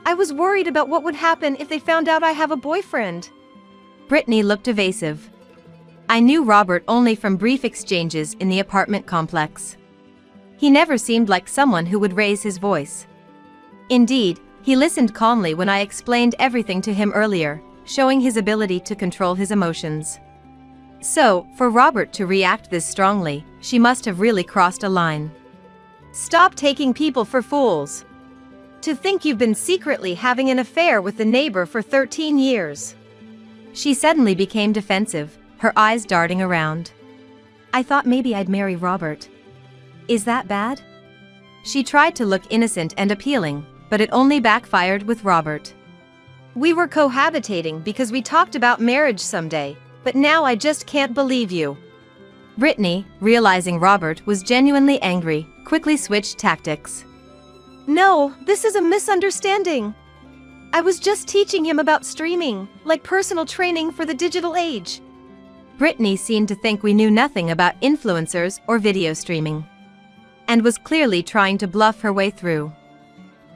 I was worried about what would happen if they found out I have a boyfriend. Brittany looked evasive. I knew Robert only from brief exchanges in the apartment complex. He never seemed like someone who would raise his voice. Indeed, he listened calmly when I explained everything to him earlier, showing his ability to control his emotions. So, for Robert to react this strongly, she must have really crossed a line. Stop taking people for fools. To think you've been secretly having an affair with the neighbor for 13 years. She suddenly became defensive, her eyes darting around. I thought maybe I'd marry Robert. Is that bad? She tried to look innocent and appealing, but it only backfired with Robert. We were cohabitating because we talked about marriage someday, but now I just can't believe you. Brittany, realizing Robert was genuinely angry, quickly switched tactics. No, this is a misunderstanding. I was just teaching him about streaming, like personal training for the digital age. Brittany seemed to think we knew nothing about influencers or video streaming, and was clearly trying to bluff her way through.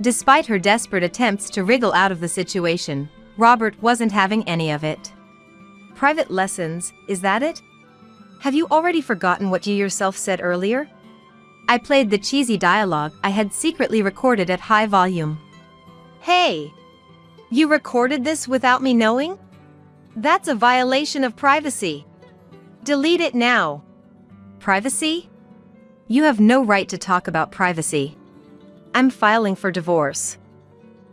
Despite her desperate attempts to wriggle out of the situation, Robert wasn't having any of it. Private lessons, is that it? Have you already forgotten what you yourself said earlier? I played the cheesy dialogue I had secretly recorded at high volume. Hey! You recorded this without me knowing? That's a violation of privacy. Delete it now. Privacy? You have no right to talk about privacy. I'm filing for divorce.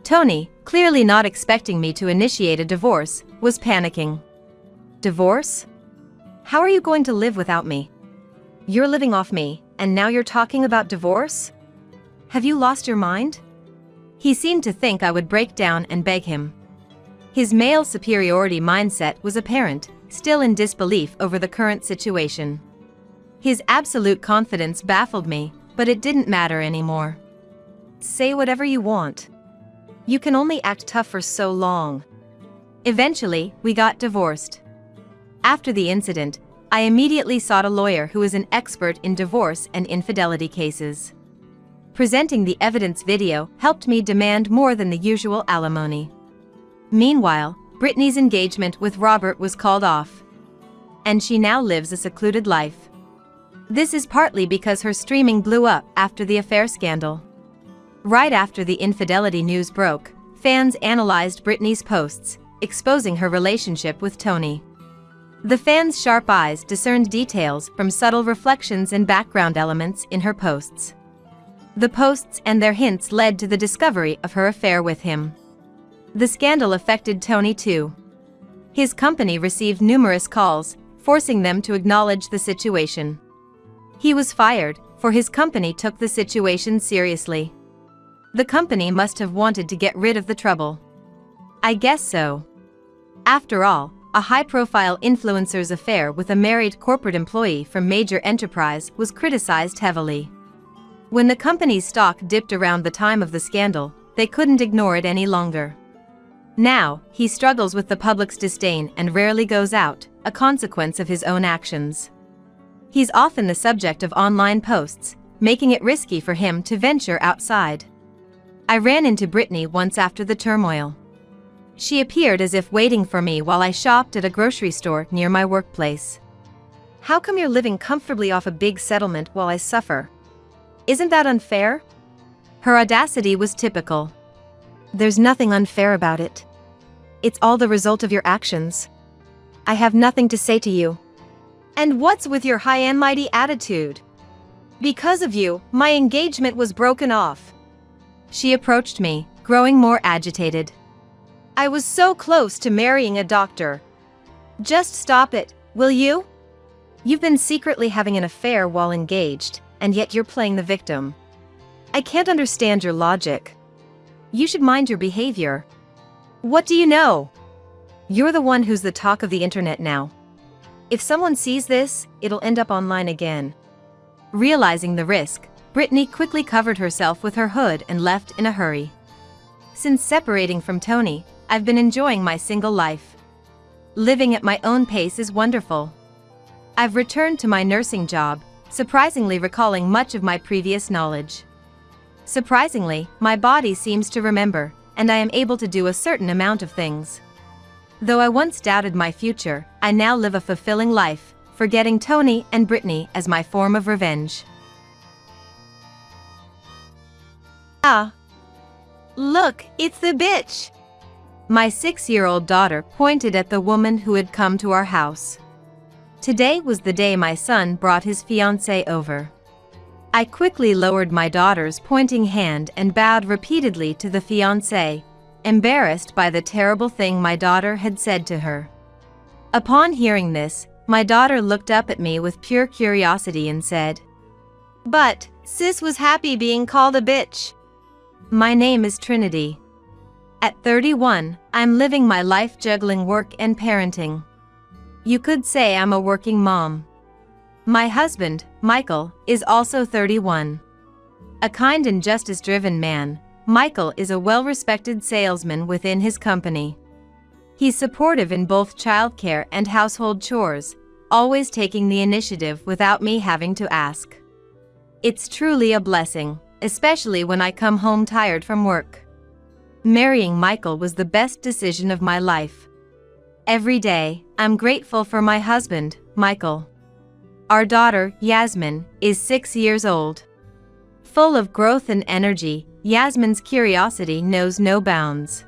Tony, clearly not expecting me to initiate a divorce, was panicking. Divorce? How are you going to live without me? You're living off me, and now you're talking about divorce? Have you lost your mind? He seemed to think I would break down and beg him. His male superiority mindset was apparent, still in disbelief over the current situation. His absolute confidence baffled me, but it didn't matter anymore. Say whatever you want. You can only act tough for so long. Eventually, we got divorced. After the incident, I immediately sought a lawyer who is an expert in divorce and infidelity cases. Presenting the evidence video helped me demand more than the usual alimony. Meanwhile, Brittany's engagement with Robert was called off, and she now lives a secluded life. This is partly because her streaming blew up after the affair scandal. Right after the infidelity news broke, fans analyzed Brittany's posts, exposing her relationship with Tony. The fans' sharp eyes discerned details from subtle reflections and background elements in her posts. The posts and their hints led to the discovery of her affair with him. The scandal affected Tony too. His company received numerous calls, forcing them to acknowledge the situation. He was fired, for his company took the situation seriously. The company must have wanted to get rid of the trouble. I guess so. After all, a high-profile influencer's affair with a married corporate employee from major enterprise was criticized heavily. When the company's stock dipped around the time of the scandal, they couldn't ignore it any longer. Now, he struggles with the public's disdain and rarely goes out, a consequence of his own actions. He's often the subject of online posts, making it risky for him to venture outside. I ran into Brittany once after the turmoil. She appeared as if waiting for me while I shopped at a grocery store near my workplace. How come you're living comfortably off a big settlement while I suffer? Isn't that unfair? Her audacity was typical. There's nothing unfair about it. It's all the result of your actions. I have nothing to say to you. And what's with your high and mighty attitude? Because of you, my engagement was broken off. She approached me, growing more agitated. I was so close to marrying a doctor. Just stop it, will you? You've been secretly having an affair while engaged, and yet you're playing the victim. I can't understand your logic. You should mind your behavior. What do you know? You're the one who's the talk of the internet now. If someone sees this, it'll end up online again. Realizing the risk, Brittany quickly covered herself with her hood and left in a hurry. Since separating from Tony, I've been enjoying my single life. Living at my own pace is wonderful. I've returned to my nursing job, surprisingly recalling much of my previous knowledge. Surprisingly, my body seems to remember, and I am able to do a certain amount of things. Though I once doubted my future, I now live a fulfilling life, forgetting Tony and Brittany as my form of revenge. Ah! Look, it's the bitch! My 6-year-old daughter pointed at the woman who had come to our house. Today was the day my son brought his fiancée over. I quickly lowered my daughter's pointing hand and bowed repeatedly to the fiancé, embarrassed by the terrible thing my daughter had said to her. Upon hearing this, my daughter looked up at me with pure curiosity and said, "But, sis was happy being called a bitch." My name is Trinity. At 31, I'm living my life juggling work and parenting. You could say I'm a working mom. My husband, Michael, is also 31. A kind and justice-driven man, Michael is a well-respected salesman within his company. He's supportive in both childcare and household chores, always taking the initiative without me having to ask. It's truly a blessing, especially when I come home tired from work. Marrying Michael was the best decision of my life. Every day, I'm grateful for my husband, Michael. Our daughter, Yasmin, is 6 years old. Full of growth and energy, Yasmin's curiosity knows no bounds.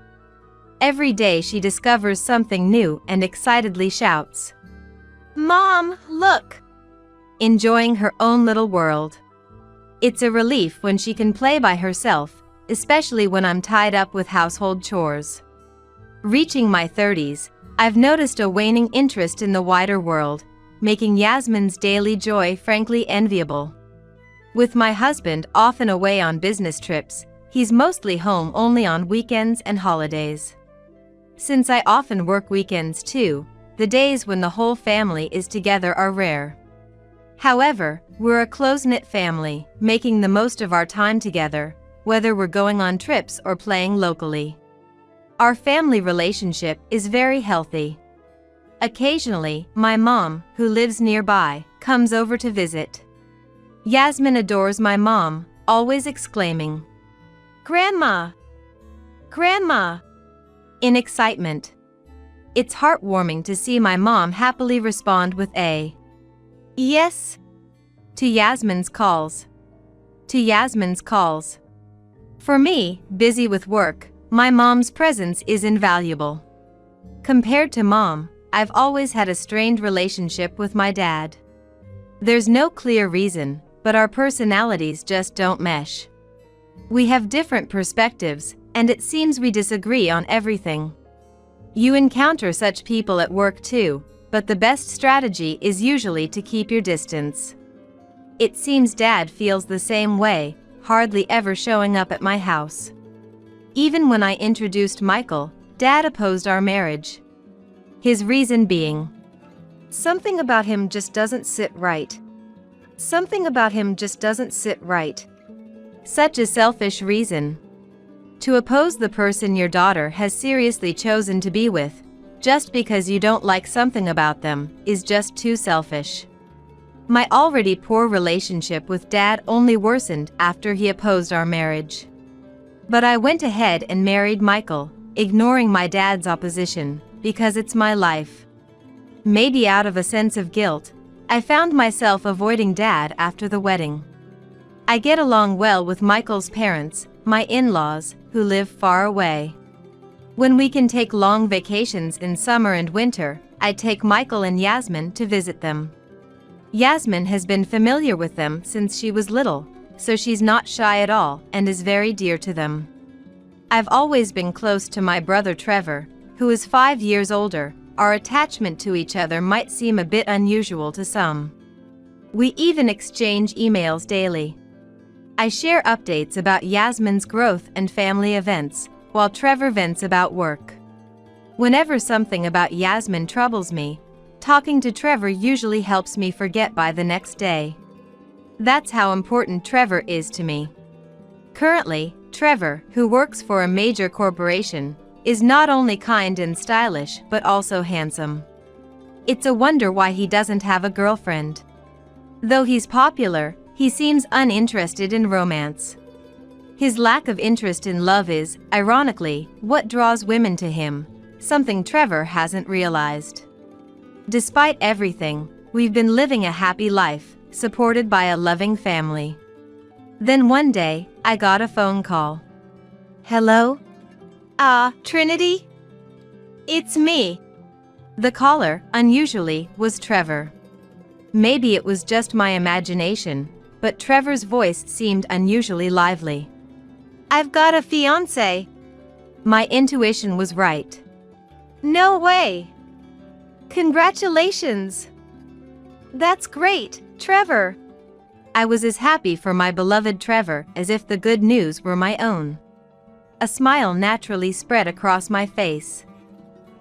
Every day she discovers something new and excitedly shouts, "Mom, look!" enjoying her own little world. It's a relief when she can play by herself, especially when I'm tied up with household chores. Reaching my 30s, I've noticed a waning interest in the wider world, making Yasmin's daily joy frankly enviable. With my husband often away on business trips, he's mostly home only on weekends and holidays. Since I often work weekends too, the days when the whole family is together are rare. However, we're a close-knit family, making the most of our time together, whether we're going on trips or playing locally. Our family relationship is very healthy. Occasionally, my mom, who lives nearby, comes over to visit. Yasmin adores my mom, always exclaiming, "Grandma! Grandma!" in excitement. It's heartwarming to see my mom happily respond with a "Yes" to Yasmin's calls. For me, busy with work, my mom's presence is invaluable. Compared to mom, I've always had a strained relationship with my dad. There's no clear reason, but our personalities just don't mesh. We have different perspectives, and it seems we disagree on everything. You encounter such people at work too, but the best strategy is usually to keep your distance. It seems Dad feels the same way, hardly ever showing up at my house. Even when I introduced Michael, Dad opposed our marriage. His reason being, something about him just doesn't sit right. Something about him just doesn't sit right. such a selfish reason. To oppose the person your daughter has seriously chosen to be with, just because you don't like something about them, is just too selfish. My already poor relationship with Dad only worsened after he opposed our marriage. But I went ahead and married Michael, ignoring my dad's opposition, because it's my life. Maybe out of a sense of guilt, I found myself avoiding Dad after the wedding. I get along well with Michael's parents, my in-laws, who live far away. When we can take long vacations in summer and winter, I take Michael and Yasmin to visit them. Yasmin has been familiar with them since she was little, so she's not shy at all and is very dear to them. I've always been close to my brother Trevor, who is 5 years older. Our attachment to each other might seem a bit unusual to some. We even exchange emails daily. I share updates about Yasmin's growth and family events, while Trevor vents about work. Whenever something about Yasmin troubles me, talking to Trevor usually helps me forget by the next day. That's how important Trevor is to me. Currently, Trevor, who works for a major corporation, is not only kind and stylish but also handsome. It's a wonder why he doesn't have a girlfriend. Though he's popular, he seems uninterested in romance. His lack of interest in love is, ironically, what draws women to him, something Trevor hasn't realized. Despite everything, we've been living a happy life, supported by a loving family. Then one day, I got a phone call. Hello? Trinity? It's me. The caller, unusually, was Trevor. Maybe it was just my imagination, but Trevor's voice seemed unusually lively. I've got a fiancé. My intuition was right. No way. Congratulations. That's great, Trevor. I was as happy for my beloved Trevor as if the good news were my own. A smile naturally spread across my face.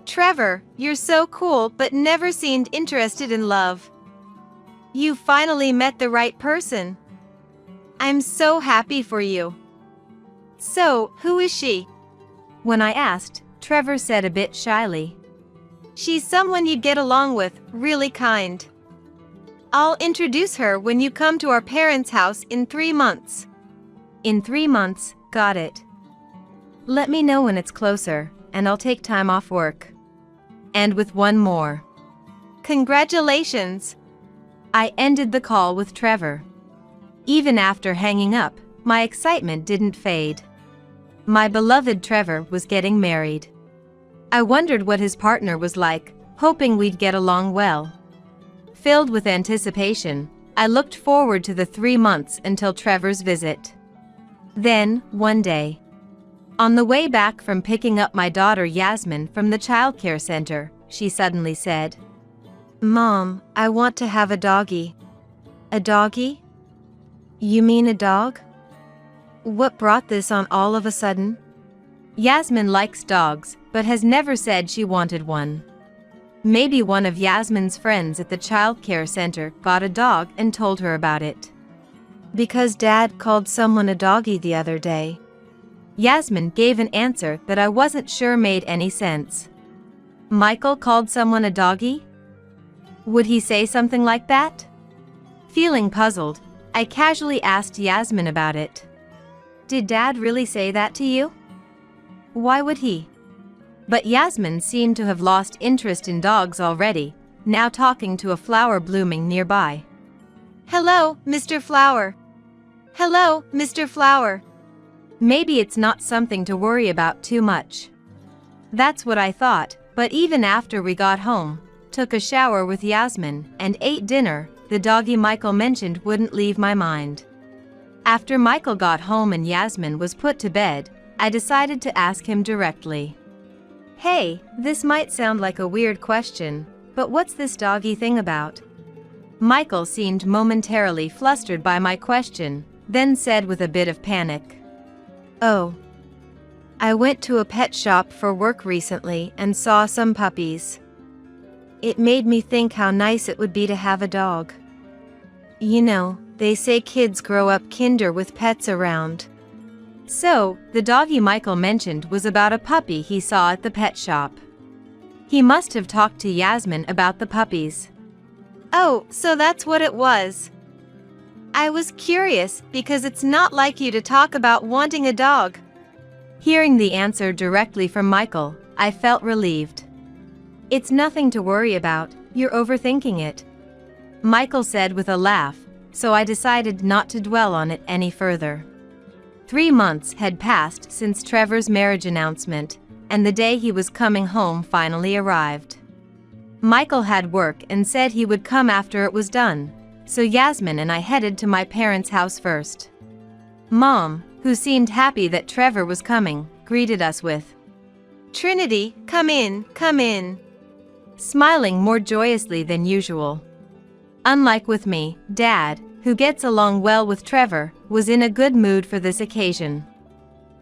Trevor, you're so cool but never seemed interested in love. You finally met the right person. I'm so happy for you. So, who is she? When I asked, Trevor said a bit shyly, She's someone you'd get along with, really kind. I'll introduce her when you come to our parents' house in 3 months. In 3 months, got it. Let me know when it's closer, and I'll take time off work. And with one more. Congratulations. I ended the call with Trevor. Even after hanging up, my excitement didn't fade. My beloved Trevor was getting married. I wondered what his partner was like, hoping we'd get along well. Filled with anticipation, I looked forward to the 3 months until Trevor's visit. Then, one day, on the way back from picking up my daughter Yasmin from the childcare center, she suddenly said, Mom, I want to have a doggy. A doggy? You mean a dog? What brought this on all of a sudden? Yasmin likes dogs, but has never said she wanted one. Maybe one of Yasmin's friends at the childcare center got a dog and told her about it. Because Dad called someone a doggy the other day. Yasmin gave an answer that I wasn't sure made any sense. Michael called someone a doggy? Would he say something like that? Feeling puzzled, I casually asked Yasmin about it. Did Dad really say that to you? Why would he? But Yasmin seemed to have lost interest in dogs already, now talking to a flower blooming nearby. Hello, Mr. Flower. Hello, Mr. Flower. Maybe it's not something to worry about too much. That's what I thought, but even after we got home, took a shower with Yasmin, and ate dinner, the doggy Michael mentioned wouldn't leave my mind. After Michael got home and Yasmin was put to bed, I decided to ask him directly. Hey, this might sound like a weird question, but what's this doggy thing about? Michael seemed momentarily flustered by my question, then said with a bit of panic, Oh. I went to a pet shop for work recently and saw some puppies. it made me think how nice it would be to have a dog. You know, they say kids grow up kinder with pets around. So, the doggy Michael mentioned was about a puppy he saw at the pet shop. He must have talked to Yasmin about the puppies. Oh, so that's what it was. I was curious because it's not like you to talk about wanting a dog. Hearing the answer directly from Michael, I felt relieved. It's nothing to worry about, you're overthinking it, Michael said with a laugh, so I decided not to dwell on it any further. 3 months had passed since Trevor's marriage announcement, and the day he was coming home finally arrived. Michael had work and said he would come after it was done, so Yasmin and I headed to my parents' house first. Mom, who seemed happy that Trevor was coming, greeted us with, "Trinity, come in, come in," smiling more joyously than usual. Unlike with me, Dad, who gets along well with Trevor, was in a good mood for this occasion.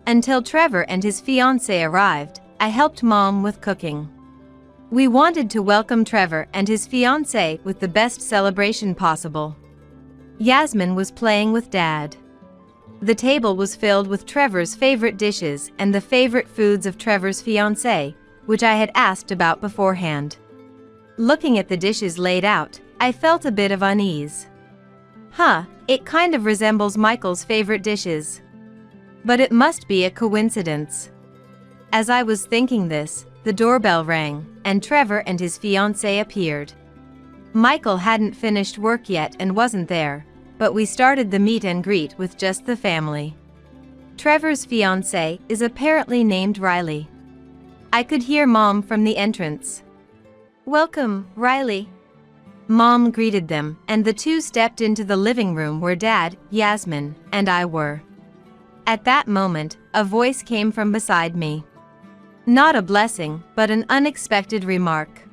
Until Trevor and his fiancée arrived, I helped Mom with cooking. We wanted to welcome Trevor and his fiancée with the best celebration possible. Yasmin was playing with Dad. The table was filled with Trevor's favorite dishes and the favorite foods of Trevor's fiancée, which I had asked about beforehand. Looking at the dishes laid out, I felt a bit of unease. It kind of resembles Michael's favorite dishes. But it must be a coincidence. As I was thinking this, the doorbell rang, and Trevor and his fiancée appeared. Michael hadn't finished work yet and wasn't there, but we started the meet and greet with just the family. Trevor's fiancée is apparently named Riley. I could hear Mom from the entrance. "Welcome, Riley." Mom greeted them, and the two stepped into the living room where Dad, Yasmin, and I were. At that moment, a voice came from beside me. Not a blessing, but an unexpected remark.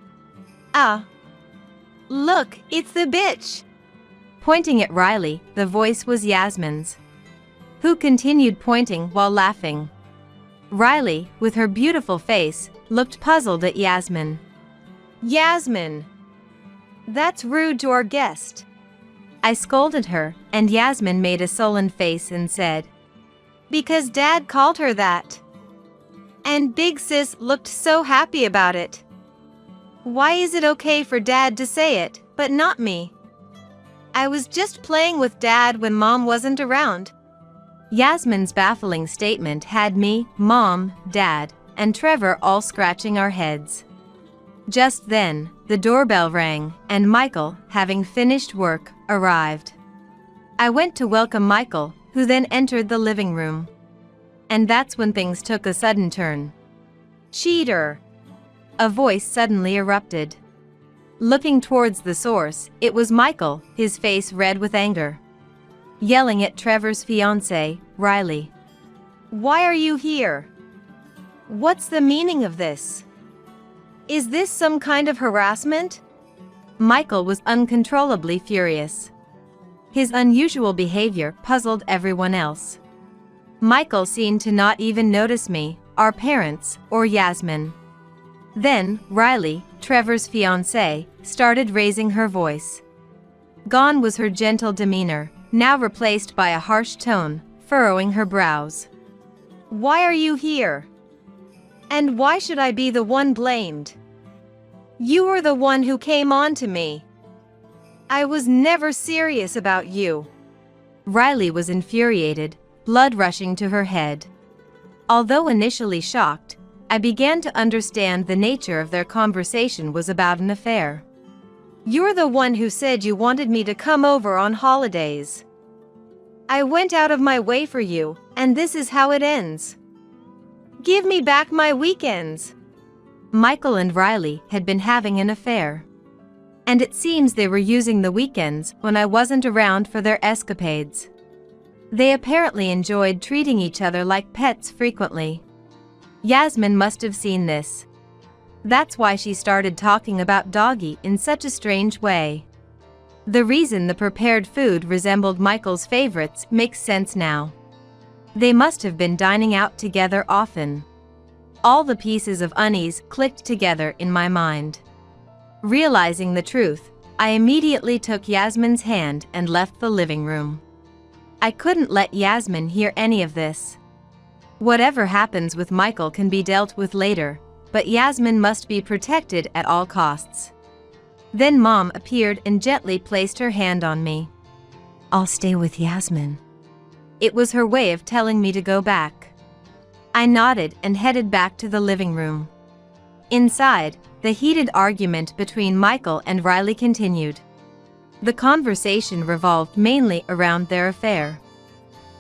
"Ah, look, it's the bitch." Pointing at Riley, the voice was Yasmin's, who continued pointing while laughing. Riley, with her beautiful face, looked puzzled at Yasmin. "Yasmin, that's rude to our guest." I scolded her, and Yasmin made a sullen face and said, "Because Dad called her that. And Big Sis looked so happy about it. Why is it okay for Dad to say it, but not me? I was just playing with Dad when Mom wasn't around." Yasmin's baffling statement had me, Mom, Dad, and Trevor all scratching our heads. Just then, the doorbell rang, and Michael, having finished work, arrived. I went to welcome Michael, who then entered the living room. And that's when things took a sudden turn. "Cheater!" A voice suddenly erupted. Looking towards the source, it was Michael, his face red with anger, yelling at Trevor's fiancée, Riley. "Why are you here? What's the meaning of this? Is this some kind of harassment?" Michael was uncontrollably furious. His unusual behavior puzzled everyone else. Michael seemed to not even notice me, our parents, or Yasmin. Then, Riley, Trevor's fiancée, started raising her voice. Gone was her gentle demeanor, now replaced by a harsh tone, furrowing her brows. "Why are you here? And why should I be the one blamed? You were the one who came on to me. I was never serious about you." Riley was infuriated, blood rushing to her head. Although initially shocked, I began to understand the nature of their conversation was about an affair. "You're the one who said you wanted me to come over on holidays. I went out of my way for you, and this is how it ends. Give me back my weekends." Michael and Riley had been having an affair. And it seems they were using the weekends when I wasn't around for their escapades. They apparently enjoyed treating each other like pets frequently. Yasmin must have seen this. That's why she started talking about Doggy in such a strange way. The reason the prepared food resembled Michael's favorites makes sense now. They must have been dining out together often. All the pieces of unease clicked together in my mind. Realizing the truth, I immediately took Yasmin's hand and left the living room. I couldn't let Yasmin hear any of this. Whatever happens with Michael can be dealt with later, but Yasmin must be protected at all costs. Then Mom appeared and gently placed her hand on me. "I'll stay with Yasmin." It was her way of telling me to go back. I nodded and headed back to the living room. Inside, the heated argument between Michael and Riley continued. The conversation revolved mainly around their affair.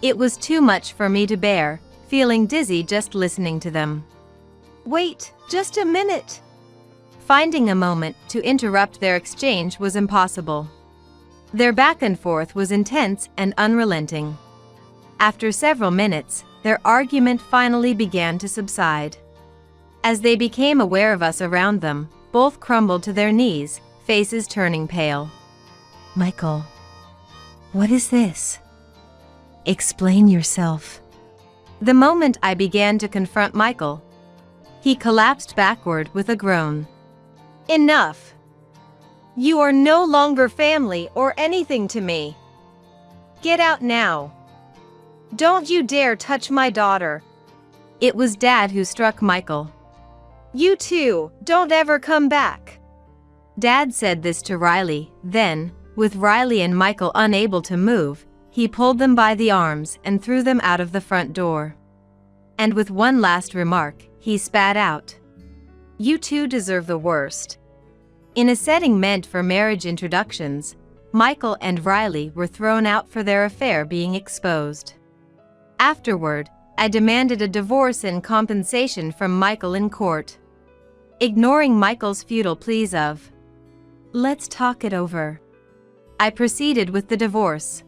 It was too much for me to bear, feeling dizzy just listening to them. Wait, just a minute. Finding a moment to interrupt their exchange was impossible. Their back and forth was intense and unrelenting. After several minutes, their argument finally began to subside. As they became aware of us around them, both crumbled to their knees, faces turning pale. "Michael, what is this? Explain yourself." The moment I began to confront Michael, he collapsed backward with a groan. Enough. You are no longer family or anything to me. Get out now. Don't you dare touch my daughter. It was Dad who struck Michael. You too, don't ever come back. Dad said this to Riley, then, with Riley and Michael unable to move, he pulled them by the arms and threw them out of the front door. And with one last remark, he spat out, "You two deserve the worst." In a setting meant for marriage introductions, Michael and Riley were thrown out for their affair being exposed. Afterward, I demanded a divorce and compensation from Michael in court. Ignoring Michael's futile pleas of, "Let's talk it over," I proceeded with the divorce.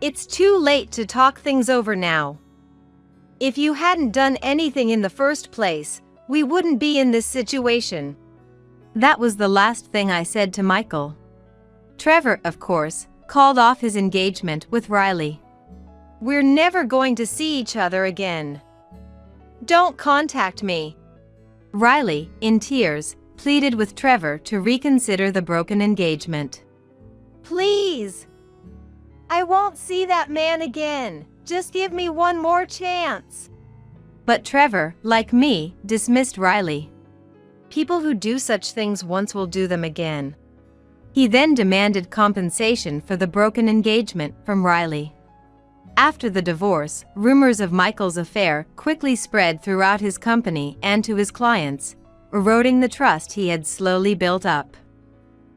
It's too late to talk things over now. If you hadn't done anything in the first place, we wouldn't be in this situation. That was the last thing I said to Michael. Trevor, of course, called off his engagement with Riley. We're never going to see each other again. Don't contact me. Riley, in tears, pleaded with Trevor to reconsider the broken engagement. Please. I won't see that man again. Just give me one more chance. But Trevor, like me, dismissed Riley. People who do such things once will do them again. He then demanded compensation for the broken engagement from Riley. After the divorce, rumors of Michael's affair quickly spread throughout his company and to his clients, eroding the trust he had slowly built up.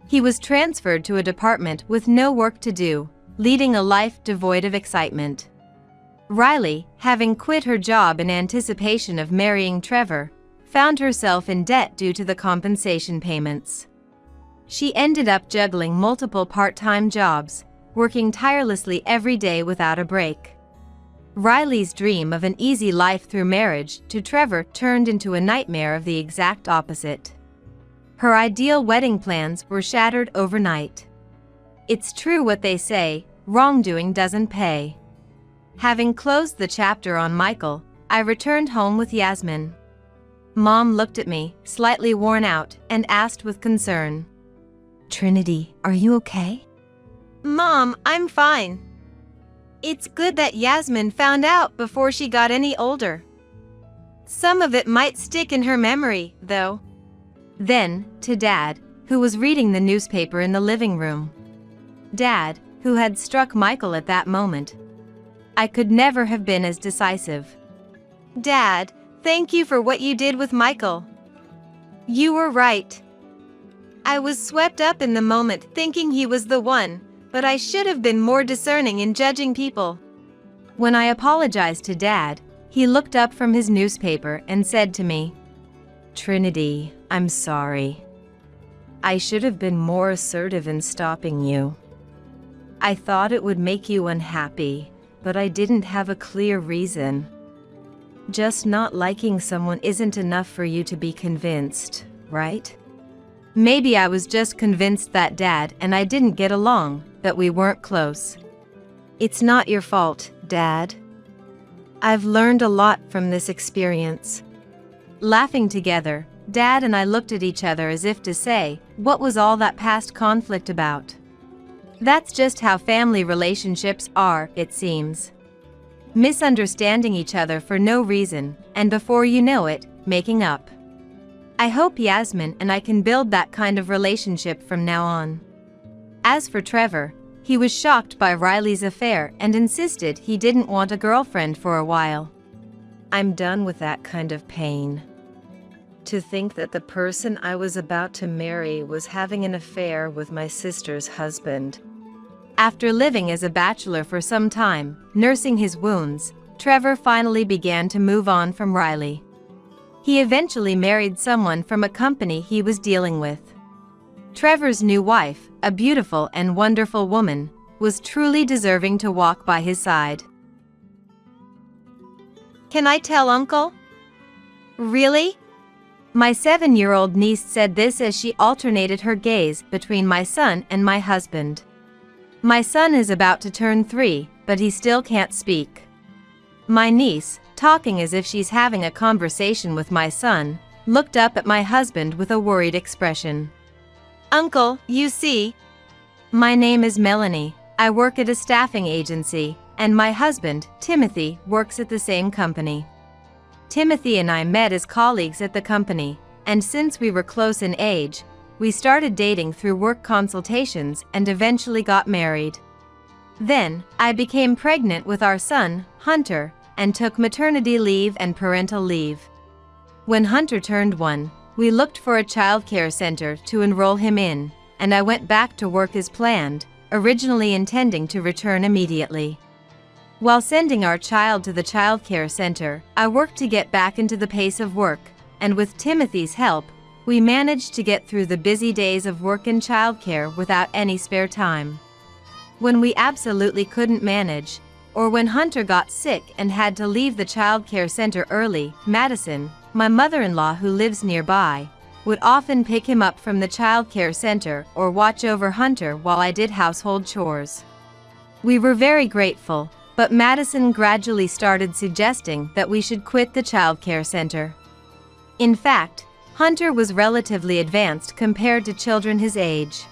He was transferred to a department with no work to do, leading a life devoid of excitement. Riley, having quit her job in anticipation of marrying Trevor, found herself in debt due to the compensation payments. She ended up juggling multiple part-time jobs, working tirelessly every day without a break. Riley's dream of an easy life through marriage to Trevor turned into a nightmare of the exact opposite. Her ideal wedding plans were shattered overnight. It's true what they say, wrongdoing doesn't pay. Having closed the chapter on Michael, I returned home with Yasmin. Mom looked at me, slightly worn out, and asked with concern, "Trinity, are you okay?" Mom, I'm fine. It's good that Yasmin found out before she got any older. Some of it might stick in her memory, though. Then, to Dad, who was reading the newspaper in the living room. Dad, who had struck Michael at that moment. I could never have been as decisive. Dad, thank you for what you did with Michael. You were right. I was swept up in the moment thinking he was the one, but I should have been more discerning in judging people. When I apologized to Dad, he looked up from his newspaper and said to me, "Trinity, I'm sorry. I should have been more assertive in stopping you. I thought it would make you unhappy, but I didn't have a clear reason. Just not liking someone isn't enough for you to be convinced, right? Maybe I was just convinced that Dad and I didn't get along, that we weren't close. It's not your fault, Dad. I've learned a lot from this experience." Laughing together, Dad and I looked at each other as if to say, what was all that past conflict about? That's just how family relationships are, it seems. Misunderstanding each other for no reason, and before you know it, making up. I hope Yasmin and I can build that kind of relationship from now on. As for Trevor, he was shocked by Riley's affair and insisted he didn't want a girlfriend for a while. I'm done with that kind of pain. To think that the person I was about to marry was having an affair with my sister's husband. After living as a bachelor for some time, nursing his wounds, Trevor finally began to move on from Riley. He eventually married someone from a company he was dealing with. Trevor's new wife, a beautiful and wonderful woman, was truly deserving to walk by his side. Can I tell Uncle? Really? My 7-year-old niece said this as she alternated her gaze between my son and my husband. My son is about to turn 3, but he still can't speak. My niece, talking as if she's having a conversation with my son, looked up at my husband with a worried expression. Uncle, you see. My name is Melanie. I work at a staffing agency, and my husband, Timothy, works at the same company. Timothy and I met as colleagues at the company, and since we were close in age, we started dating through work consultations and eventually got married. Then, I became pregnant with our son, Hunter, and took maternity leave and parental leave. When Hunter turned 1, we looked for a childcare center to enroll him in, and I went back to work as planned, originally intending to return immediately. While sending our child to the childcare center, I worked to get back into the pace of work, and with Timothy's help, we managed to get through the busy days of work and childcare without any spare time. When we absolutely couldn't manage, or when Hunter got sick and had to leave the childcare center early, Madison, my mother-in-law who lives nearby, would often pick him up from the childcare center or watch over Hunter while I did household chores. We were very grateful, but Madison gradually started suggesting that we should quit the childcare center. In fact, Hunter was relatively advanced compared to children his age.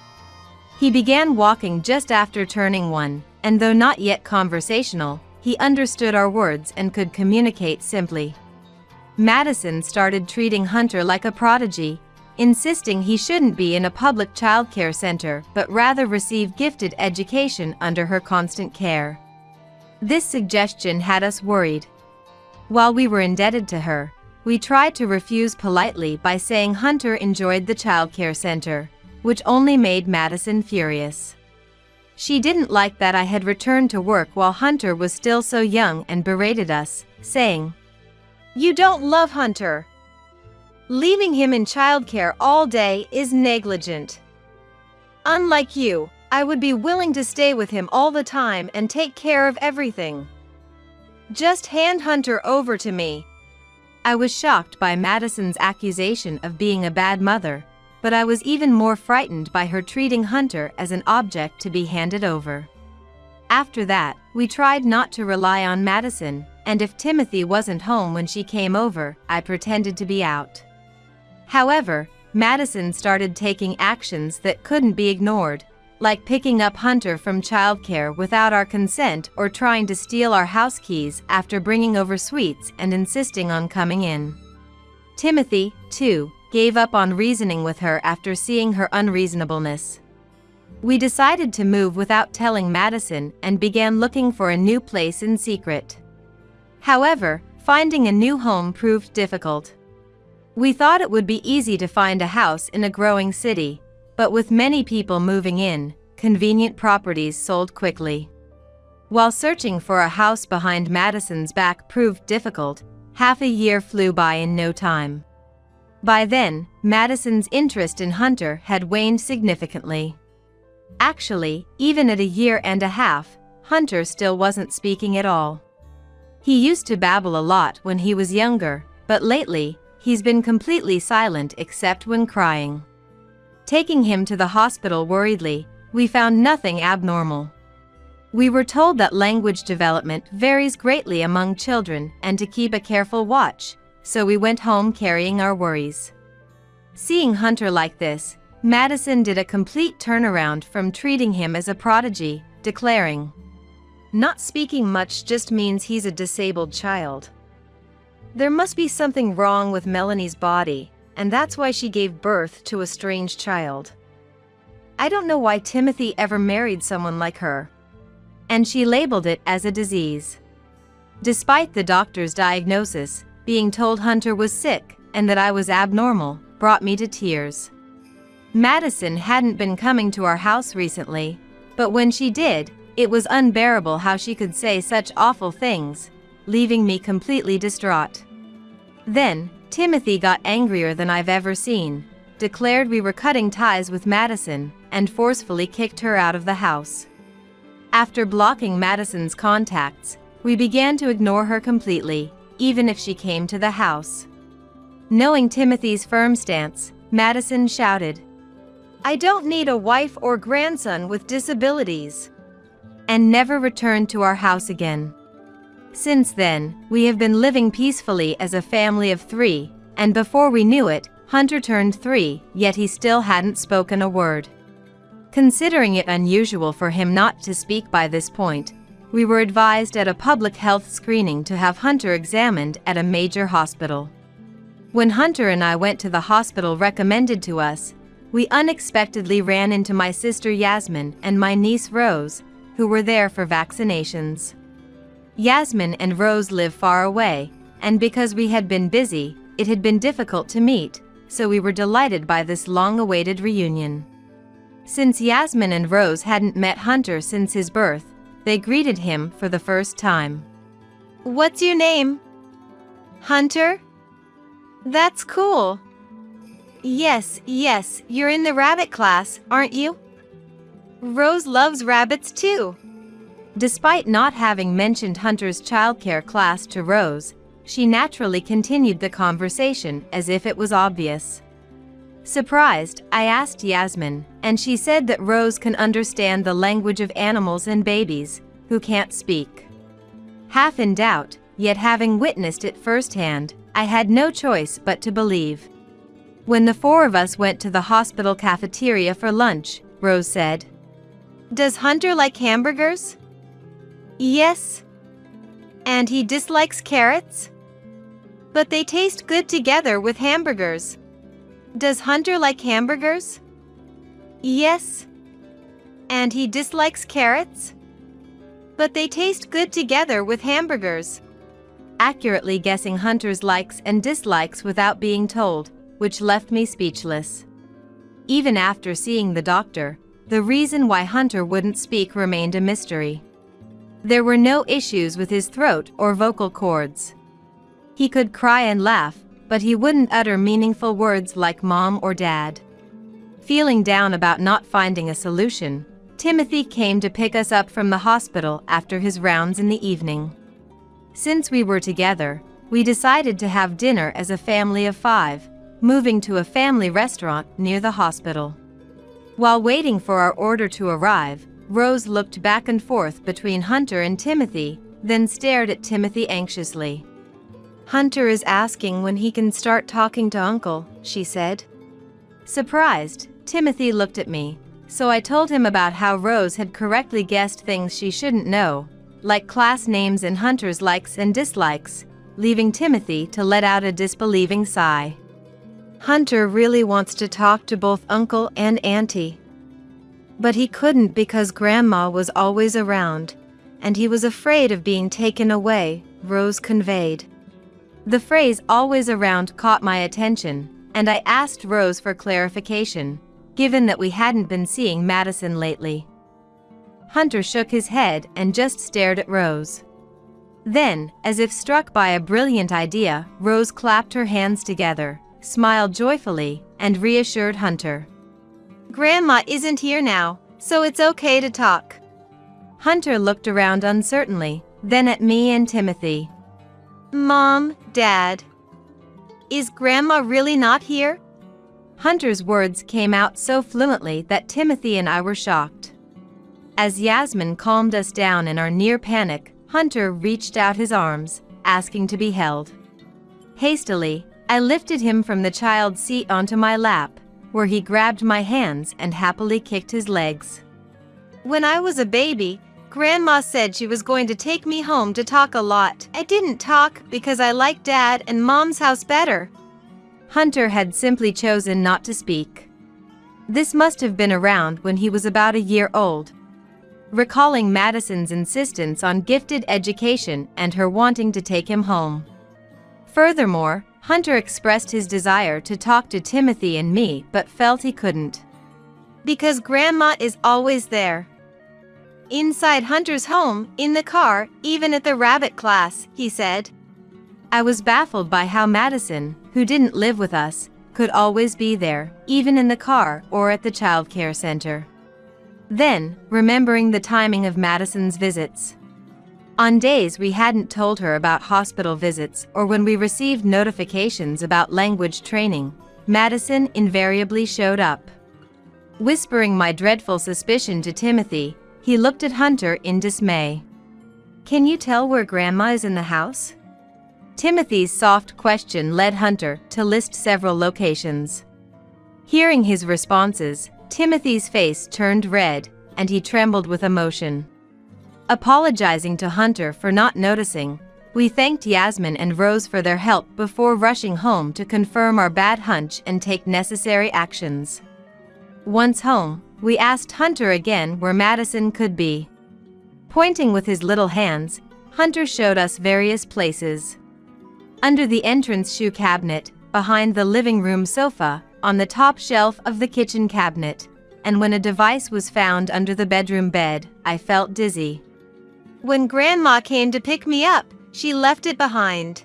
He began walking just after turning 1, and though not yet conversational, he understood our words and could communicate simply. Madison started treating Hunter like a prodigy, insisting he shouldn't be in a public childcare center but rather receive gifted education under her constant care. This suggestion had us worried. While we were indebted to her, we tried to refuse politely by saying Hunter enjoyed the childcare center, which only made Madison furious. She didn't like that I had returned to work while Hunter was still so young and berated us, saying, "You don't love Hunter. Leaving him in childcare all day is negligent. Unlike you, I would be willing to stay with him all the time and take care of everything. Just hand Hunter over to me." I was shocked by Madison's accusation of being a bad mother, but I was even more frightened by her treating Hunter as an object to be handed over. After that, we tried not to rely on Madison, and if Timothy wasn't home when she came over, I pretended to be out. However, Madison started taking actions that couldn't be ignored, like picking up Hunter from childcare without our consent or trying to steal our house keys after bringing over sweets and insisting on coming in. Timothy, too, gave up on reasoning with her after seeing her unreasonableness. We decided to move without telling Madison and began looking for a new place in secret. However, finding a new home proved difficult. We thought it would be easy to find a house in a growing city, but with many people moving in, convenient properties sold quickly. While searching for a house behind Madison's back proved difficult, half a year flew by in no time. By then, Madison's interest in Hunter had waned significantly. Actually, even at a year and a half, Hunter still wasn't speaking at all. He used to babble a lot when he was younger, but lately, he's been completely silent except when crying. Taking him to the hospital worriedly, we found nothing abnormal. We were told that language development varies greatly among children and to keep a careful watch, so we went home carrying our worries. Seeing Hunter like this, Madison did a complete turnaround from treating him as a prodigy, declaring, "Not speaking much just means he's a disabled child. There must be something wrong with Melanie's body, and that's why she gave birth to a strange child. I don't know why Timothy ever married someone like her." And she labeled it as a disease. Despite the doctor's diagnosis, being told Hunter was sick and that I was abnormal brought me to tears. Madison hadn't been coming to our house recently, but when she did, it was unbearable how she could say such awful things, leaving me completely distraught. Then, Timothy got angrier than I've ever seen, declared we were cutting ties with Madison, and forcefully kicked her out of the house. After blocking Madison's contacts, we began to ignore her completely, even if she came to the house. Knowing Timothy's firm stance, Madison shouted, "I don't need a wife or grandson with disabilities," and never returned to our house again. Since then, we have been living peacefully as a family of 3, and before we knew it, Hunter turned 3, yet he still hadn't spoken a word. Considering it unusual for him not to speak by this point, we were advised at a public health screening to have Hunter examined at a major hospital. When Hunter and I went to the hospital recommended to us, we unexpectedly ran into my sister Yasmin and my niece Rose, who were there for vaccinations. Yasmin and Rose live far away, and because we had been busy, it had been difficult to meet, so we were delighted by this long-awaited reunion. Since Yasmin and Rose hadn't met Hunter since his birth, they greeted him for the first time. "What's your name?" "Hunter? That's cool." Yes, you're in the rabbit class, aren't you?" "Rose loves rabbits too." Despite not having mentioned Hunter's childcare class to Rose, she naturally continued the conversation as if it was obvious. Surprised, I asked Yasmin, and she said that Rose can understand the language of animals and babies, who can't speak. Half in doubt, yet having witnessed it firsthand, I had no choice but to believe. When the 4 of us went to the hospital cafeteria for lunch, Rose said, "Does Hunter like hamburgers?" "Yes." "And he dislikes carrots?" "But they taste good together with hamburgers." "Does Hunter like hamburgers?" "Yes." "And he dislikes carrots?" "But they taste good together with hamburgers." Accurately guessing Hunter's likes and dislikes without being told, which left me speechless. Even after seeing the doctor, the reason why Hunter wouldn't speak remained a mystery. There were no issues with his throat or vocal cords. He could cry and laugh, but he wouldn't utter meaningful words like mom or dad. Feeling down about not finding a solution, Timothy came to pick us up from the hospital after his rounds in the evening. Since we were together, we decided to have dinner as a family of 5, moving to a family restaurant near the hospital. While waiting for our order to arrive, Rose looked back and forth between Hunter and Timothy, then stared at Timothy anxiously. "Hunter is asking when he can start talking to Uncle," she said. Surprised, Timothy looked at me, so I told him about how Rose had correctly guessed things she shouldn't know, like class names and Hunter's likes and dislikes, leaving Timothy to let out a disbelieving sigh. "Hunter really wants to talk to both Uncle and Auntie. But he couldn't because Grandma was always around, and he was afraid of being taken away," Rose conveyed. The phrase "always around" caught my attention, and I asked Rose for clarification, given that we hadn't been seeing Madison lately. Hunter shook his head and just stared at Rose. Then, as if struck by a brilliant idea, Rose clapped her hands together, smiled joyfully, and reassured Hunter. "Grandma isn't here now, so it's okay to talk." Hunter looked around uncertainly, then at me and Timothy. "Mom, Dad, is Grandma really not here?" Hunter's words came out so fluently that Timothy and I were shocked. As Yasmin calmed us down in our near panic, Hunter reached out his arms, asking to be held. Hastily, I lifted him from the child's seat onto my lap, where he grabbed my hands and happily kicked his legs. When I was a baby, Grandma said she was going to take me home to talk a lot. I didn't talk because I liked Dad and Mom's house better. Hunter had simply chosen not to speak. This must have been around when he was about a year old. Recalling Madison's insistence on gifted education and her wanting to take him home. Furthermore, Hunter expressed his desire to talk to Timothy and me but felt he couldn't. Because Grandma is always there. Inside Hunter's home, in the car, even at the rabbit class, he said. I was baffled by how Madison, who didn't live with us, could always be there, even in the car or at the childcare center. Then, remembering the timing of Madison's visits. On days we hadn't told her about hospital visits or when we received notifications about language training, Madison invariably showed up. Whispering my dreadful suspicion to Timothy, he looked at Hunter in dismay. Can you tell where Grandma is in the house? Timothy's soft question led Hunter to list several locations. Hearing his responses, Timothy's face turned red, and he trembled with emotion. Apologizing to Hunter for not noticing, we thanked Yasmin and Rose for their help before rushing home to confirm our bad hunch and take necessary actions. Once home, we asked Hunter again where Madison could be. Pointing with his little hands, Hunter showed us various places. Under the entrance shoe cabinet, behind the living room sofa, on the top shelf of the kitchen cabinet, and when a device was found under the bedroom bed, I felt dizzy. When Grandma came to pick me up, she left it behind.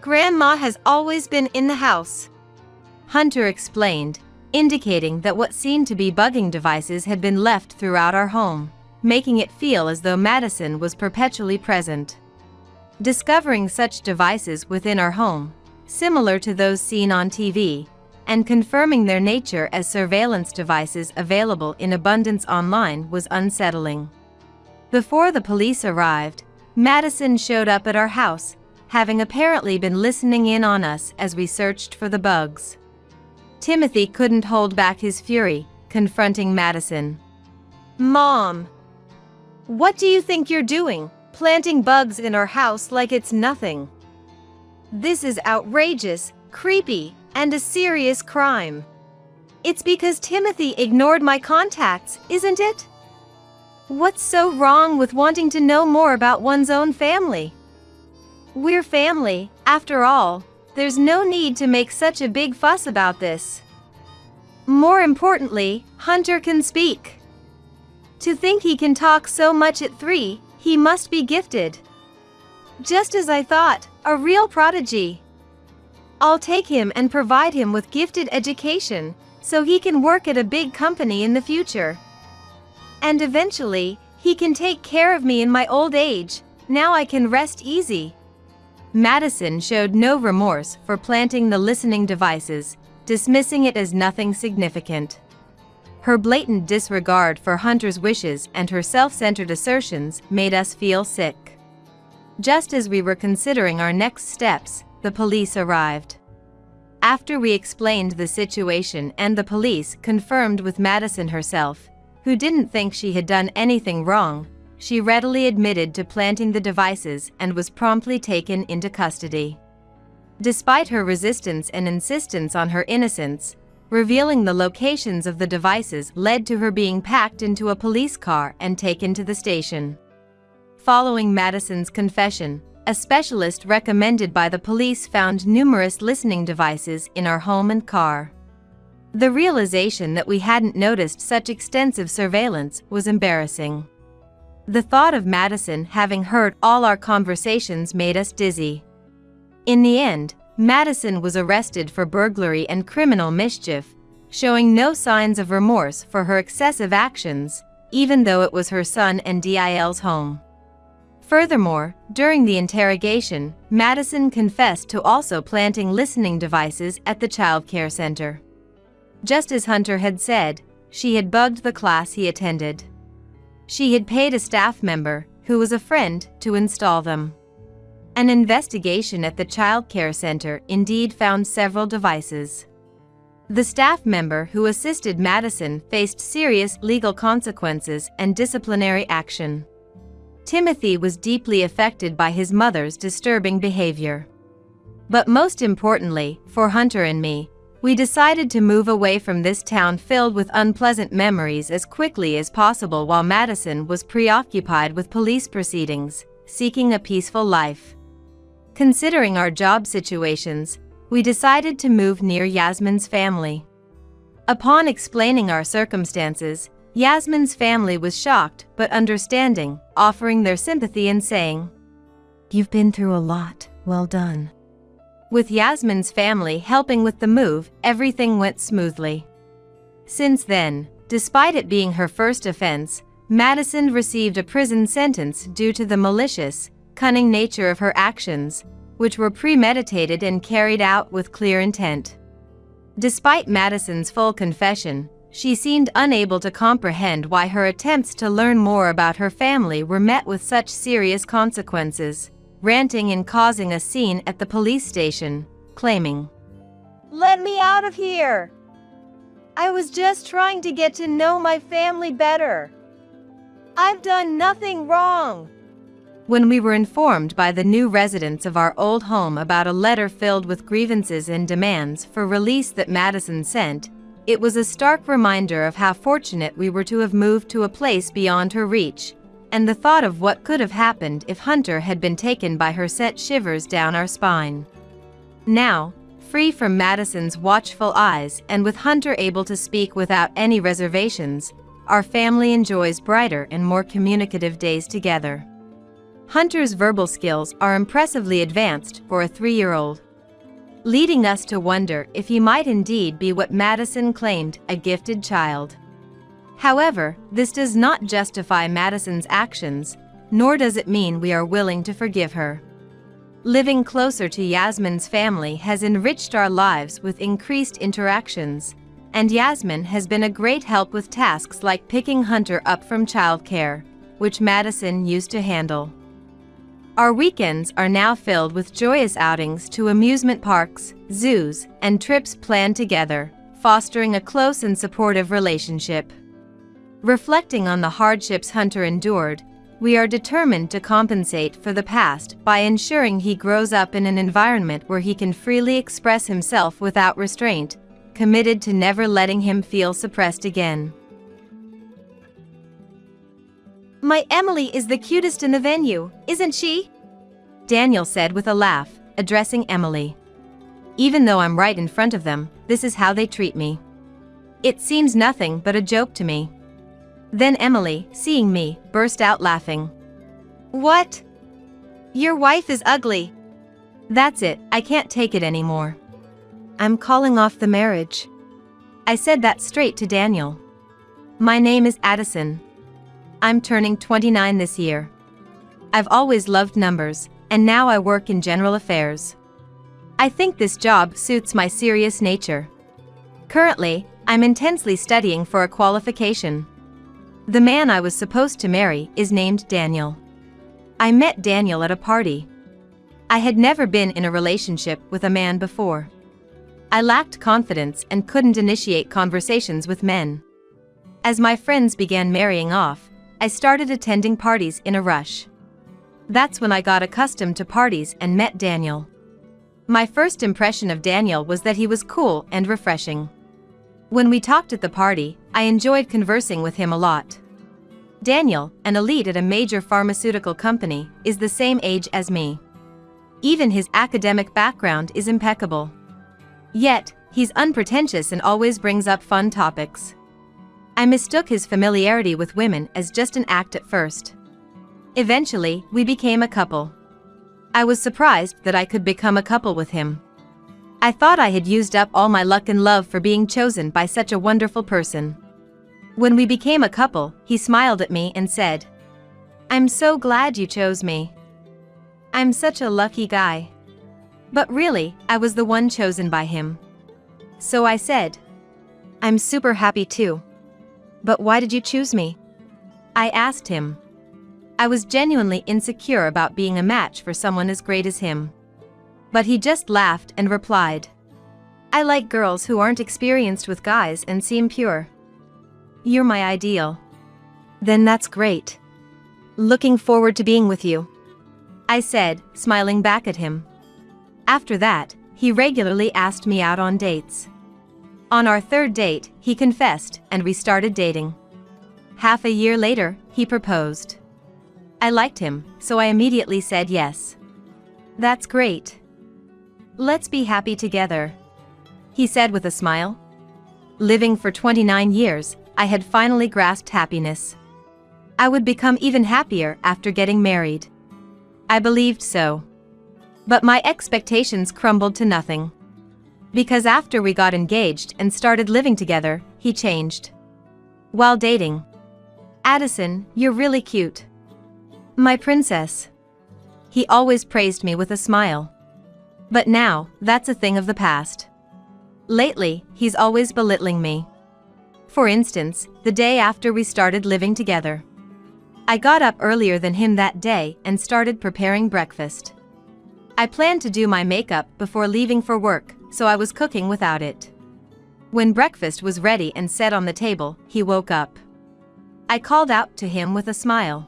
Grandma has always been in the house. Hunter explained, indicating that what seemed to be bugging devices had been left throughout our home, making it feel as though Madison was perpetually present. Discovering such devices within our home, similar to those seen on TV, and confirming their nature as surveillance devices available in abundance online was unsettling. Before the police arrived, Madison showed up at our house, having apparently been listening in on us as we searched for the bugs. Timothy couldn't hold back his fury, confronting Madison. Mom! What do you think you're doing, planting bugs in our house like it's nothing? This is outrageous, creepy, and a serious crime. It's because Timothy ignored my contacts, isn't it? What's so wrong with wanting to know more about one's own family? We're family, after all. There's no need to make such a big fuss about this. More importantly, Hunter can speak. To think he can talk so much at 3, he must be gifted. Just as I thought, a real prodigy. I'll take him and provide him with gifted education, so he can work at a big company in the future. And eventually, he can take care of me in my old age. Now I can rest easy. Madison showed no remorse for planting the listening devices, dismissing it as nothing significant. Her blatant disregard for Hunter's wishes and her self-centered assertions made us feel sick. Just as we were considering our next steps, the police arrived. After we explained the situation and the police confirmed with Madison herself, who didn't think she had done anything wrong, she readily admitted to planting the devices and was promptly taken into custody. Despite her resistance and insistence on her innocence, revealing the locations of the devices led to her being packed into a police car and taken to the station. Following Madison's confession, a specialist recommended by the police found numerous listening devices in our home and car. The realization that we hadn't noticed such extensive surveillance was embarrassing. The thought of Madison having heard all our conversations made us dizzy. In the end, Madison was arrested for burglary and criminal mischief, showing no signs of remorse for her excessive actions, even though it was her son and Dil's home. Furthermore, during the interrogation, Madison confessed to also planting listening devices at the childcare center. Just as Hunter had said, she had bugged the class he attended. She had paid a staff member, who was a friend, to install them. An investigation at the child care center indeed found several devices. The staff member who assisted Madison faced serious legal consequences and disciplinary action. Timothy was deeply affected by his mother's disturbing behavior. But most importantly, for Hunter and me, we decided to move away from this town filled with unpleasant memories as quickly as possible while Madison was preoccupied with police proceedings, seeking a peaceful life. Considering our job situations, we decided to move near Yasmin's family. Upon explaining our circumstances, Yasmin's family was shocked but understanding, offering their sympathy and saying, "You've been through a lot, well done." With Yasmin's family helping with the move, everything went smoothly. Since then, despite it being her first offense, Madison received a prison sentence due to the malicious, cunning nature of her actions, which were premeditated and carried out with clear intent. Despite Madison's full confession, she seemed unable to comprehend why her attempts to learn more about her family were met with such serious consequences, ranting and causing a scene at the police station, claiming, "Let me out of here! I was just trying to get to know my family better. I've done nothing wrong." When we were informed by the new residents of our old home about a letter filled with grievances and demands for release that Madison sent, it was a stark reminder of how fortunate we were to have moved to a place beyond her reach, and the thought of what could have happened if Hunter had been taken by her sent shivers down our spine. Now, free from Madison's watchful eyes and with Hunter able to speak without any reservations, our family enjoys brighter and more communicative days together. Hunter's verbal skills are impressively advanced for a 3-year-old, leading us to wonder if he might indeed be what Madison claimed, a gifted child. However, this does not justify Madison's actions, nor does it mean we are willing to forgive her. Living closer to Yasmin's family has enriched our lives with increased interactions, and Yasmin has been a great help with tasks like picking Hunter up from childcare, which Madison used to handle. Our weekends are now filled with joyous outings to amusement parks, zoos, and trips planned together, fostering a close and supportive relationship. Reflecting on the hardships Hunter endured, we are determined to compensate for the past by ensuring he grows up in an environment where he can freely express himself without restraint, committed to never letting him feel suppressed again. "My Emily is the cutest in the venue, isn't she?" Daniel said with a laugh, addressing Emily. "Even though I'm right in front of them, this is how they treat me. It seems nothing but a joke to me." Then Emily, seeing me, burst out laughing. "What? Your wife is ugly." "That's it, I can't take it anymore. I'm calling off the marriage." I said that straight to Daniel. "My name is Addison. I'm turning 29 this year. I've always loved numbers, and now I work in general affairs. I think this job suits my serious nature. Currently, I'm intensely studying for a qualification. The man I was supposed to marry is named Daniel. I met Daniel at a party. I had never been in a relationship with a man before. I lacked confidence and couldn't initiate conversations with men. As my friends began marrying off, I started attending parties in a rush. That's when I got accustomed to parties and met Daniel. My first impression of Daniel was that he was cool and refreshing. When we talked at the party, I enjoyed conversing with him a lot. Daniel, an elite at a major pharmaceutical company, is the same age as me. Even his academic background is impeccable. Yet, he's unpretentious and always brings up fun topics. I mistook his familiarity with women as just an act at first. Eventually, we became a couple. I was surprised that I could become a couple with him. I thought I had used up all my luck and love for being chosen by such a wonderful person. When we became a couple, he smiled at me and said, "I'm so glad you chose me. I'm such a lucky guy." But really, I was the one chosen by him. So I said, "I'm super happy too. But why did you choose me?" I asked him. I was genuinely insecure about being a match for someone as great as him. But he just laughed and replied, "I like girls who aren't experienced with guys and seem pure. You're my ideal." "Then that's great. Looking forward to being with you," I said, smiling back at him. After that, he regularly asked me out on dates. On our third date, he confessed, and we started dating. Half a year later, he proposed. I liked him, so I immediately said yes. "That's great. Let's be happy together," he said with a smile. Living for 29 years, I had finally grasped happiness. I would become even happier after getting married. I believed so. But my expectations crumbled to nothing. Because after we got engaged and started living together, he changed. While dating, "Addison, you're really cute. My princess." He always praised me with a smile. But now, that's a thing of the past. Lately, he's always belittling me. For instance, the day after we started living together, I got up earlier than him that day and started preparing breakfast. I planned to do my makeup before leaving for work, so I was cooking without it. When breakfast was ready and set on the table, he woke up. I called out to him with a smile,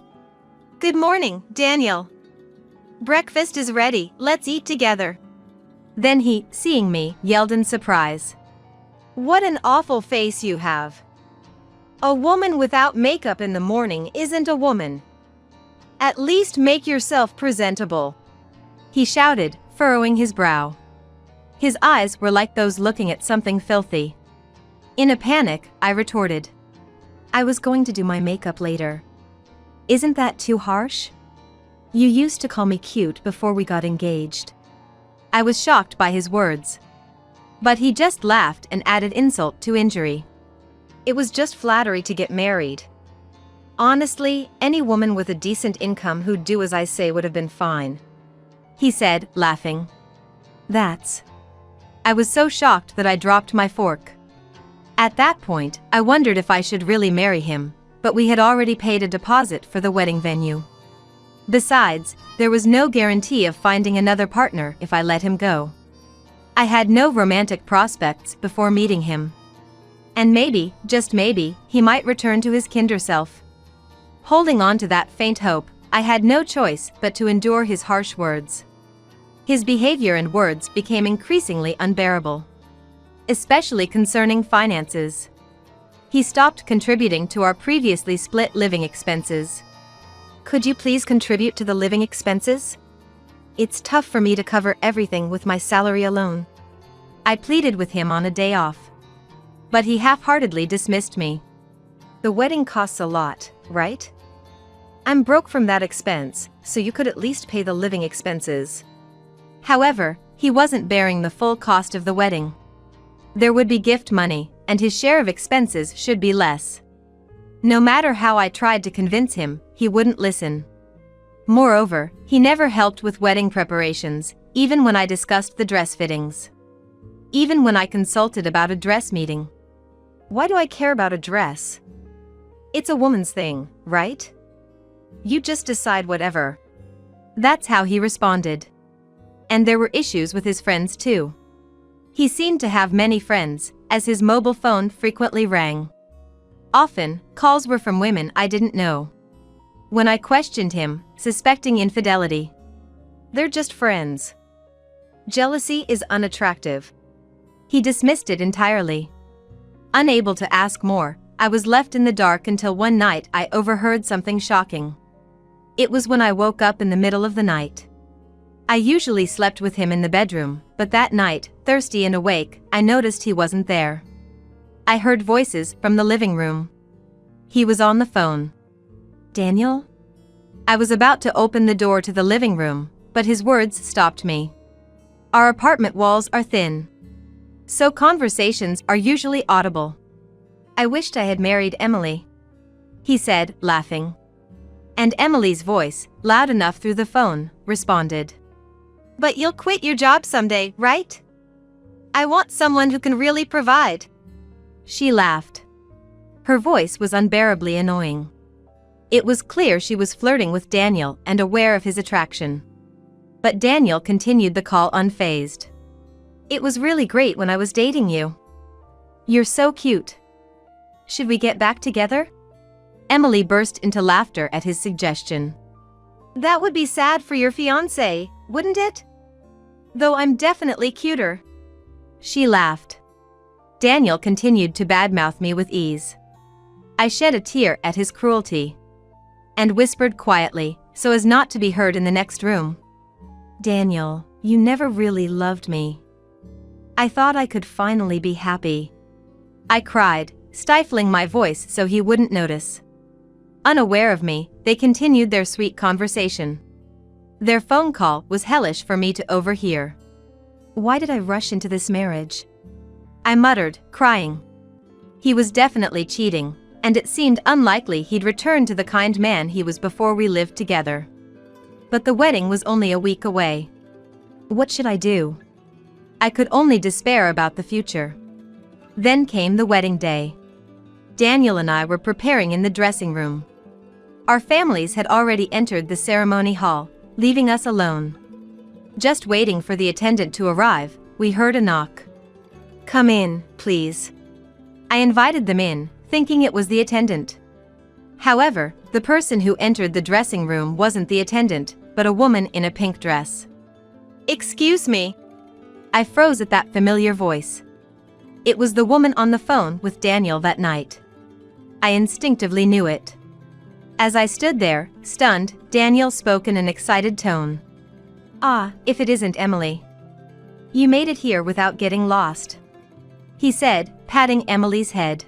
"Good morning, Daniel. Breakfast is ready, let's eat together." Then he, seeing me, yelled in surprise, "What an awful face you have. A woman without makeup in the morning isn't a woman. At least make yourself presentable," he shouted, furrowing his brow. His eyes were like those looking at something filthy. In a panic, I retorted, "I was going to do my makeup later. Isn't that too harsh? You used to call me cute before we got engaged." I was shocked by his words. But he just laughed and added insult to injury. "It was just flattery to get married. Honestly, any woman with a decent income who'd do as I say would have been fine," he said, laughing. "That's..." I was so shocked that I dropped my fork. At that point, I wondered if I should really marry him, but we had already paid a deposit for the wedding venue. Besides, there was no guarantee of finding another partner if I let him go. I had no romantic prospects before meeting him. And maybe, just maybe, he might return to his kinder self. Holding on to that faint hope, I had no choice but to endure his harsh words. His behavior and words became increasingly unbearable, especially concerning finances. He stopped contributing to our previously split living expenses. "Could you please contribute to the living expenses? It's tough for me to cover everything with my salary alone," I pleaded with him on a day off. But he half-heartedly dismissed me. "The wedding costs a lot, right? I'm broke from that expense, so you could at least pay the living expenses." However, he wasn't bearing the full cost of the wedding. There would be gift money, and his share of expenses should be less. No matter how I tried to convince him, he wouldn't listen. Moreover, he never helped with wedding preparations, even when I discussed the dress fittings. Even when I consulted about a dress meeting. "Why do I care about a dress? It's a woman's thing, right? You just decide whatever." That's how he responded. And there were issues with his friends too. He seemed to have many friends, as his mobile phone frequently rang. Often, calls were from women I didn't know. When I questioned him, suspecting infidelity, "They're just friends. Jealousy is unattractive," he dismissed it entirely. Unable to ask more, I was left in the dark until one night I overheard something shocking. It was when I woke up in the middle of the night. I usually slept with him in the bedroom, but that night, thirsty and awake, I noticed he wasn't there. I heard voices from the living room. He was on the phone. "Daniel?" I was about to open the door to the living room, but his words stopped me. Our apartment walls are thin, so conversations are usually audible. "I wished I had married Emily," he said, laughing. And Emily's voice, loud enough through the phone, responded, "But you'll quit your job someday, right? I want someone who can really provide." She laughed. Her voice was unbearably annoying. It was clear she was flirting with Daniel and aware of his attraction. But Daniel continued the call unfazed. "It was really great when I was dating you. You're so cute. Should we get back together?" Emily burst into laughter at his suggestion. That would be sad for your fiancé, wouldn't it? Though I'm definitely cuter. She laughed. Daniel continued to badmouth me with ease. I shed a tear at his cruelty and whispered quietly, so as not to be heard in the next room. "Daniel, you never really loved me. I thought I could finally be happy." I cried, stifling my voice so he wouldn't notice. Unaware of me, they continued their sweet conversation. Their phone call was hellish for me to overhear. Why did I rush into this marriage? I muttered, crying. He was definitely cheating, and it seemed unlikely he'd return to the kind man he was before we lived together. But the wedding was only a week away. What should I do? I could only despair about the future. Then came the wedding day. Daniel and I were preparing in the dressing room. Our families had already entered the ceremony hall, leaving us alone. Just waiting for the attendant to arrive, we heard a knock. "Come in, please." I invited them in, thinking it was the attendant. However, the person who entered the dressing room wasn't the attendant, but a woman in a pink dress. "Excuse me." I froze at that familiar voice. It was the woman on the phone with Daniel that night. I instinctively knew it. As I stood there, stunned, Daniel spoke in an excited tone. "Ah, if it isn't Emily. You made it here without getting lost," he said, patting Emily's head.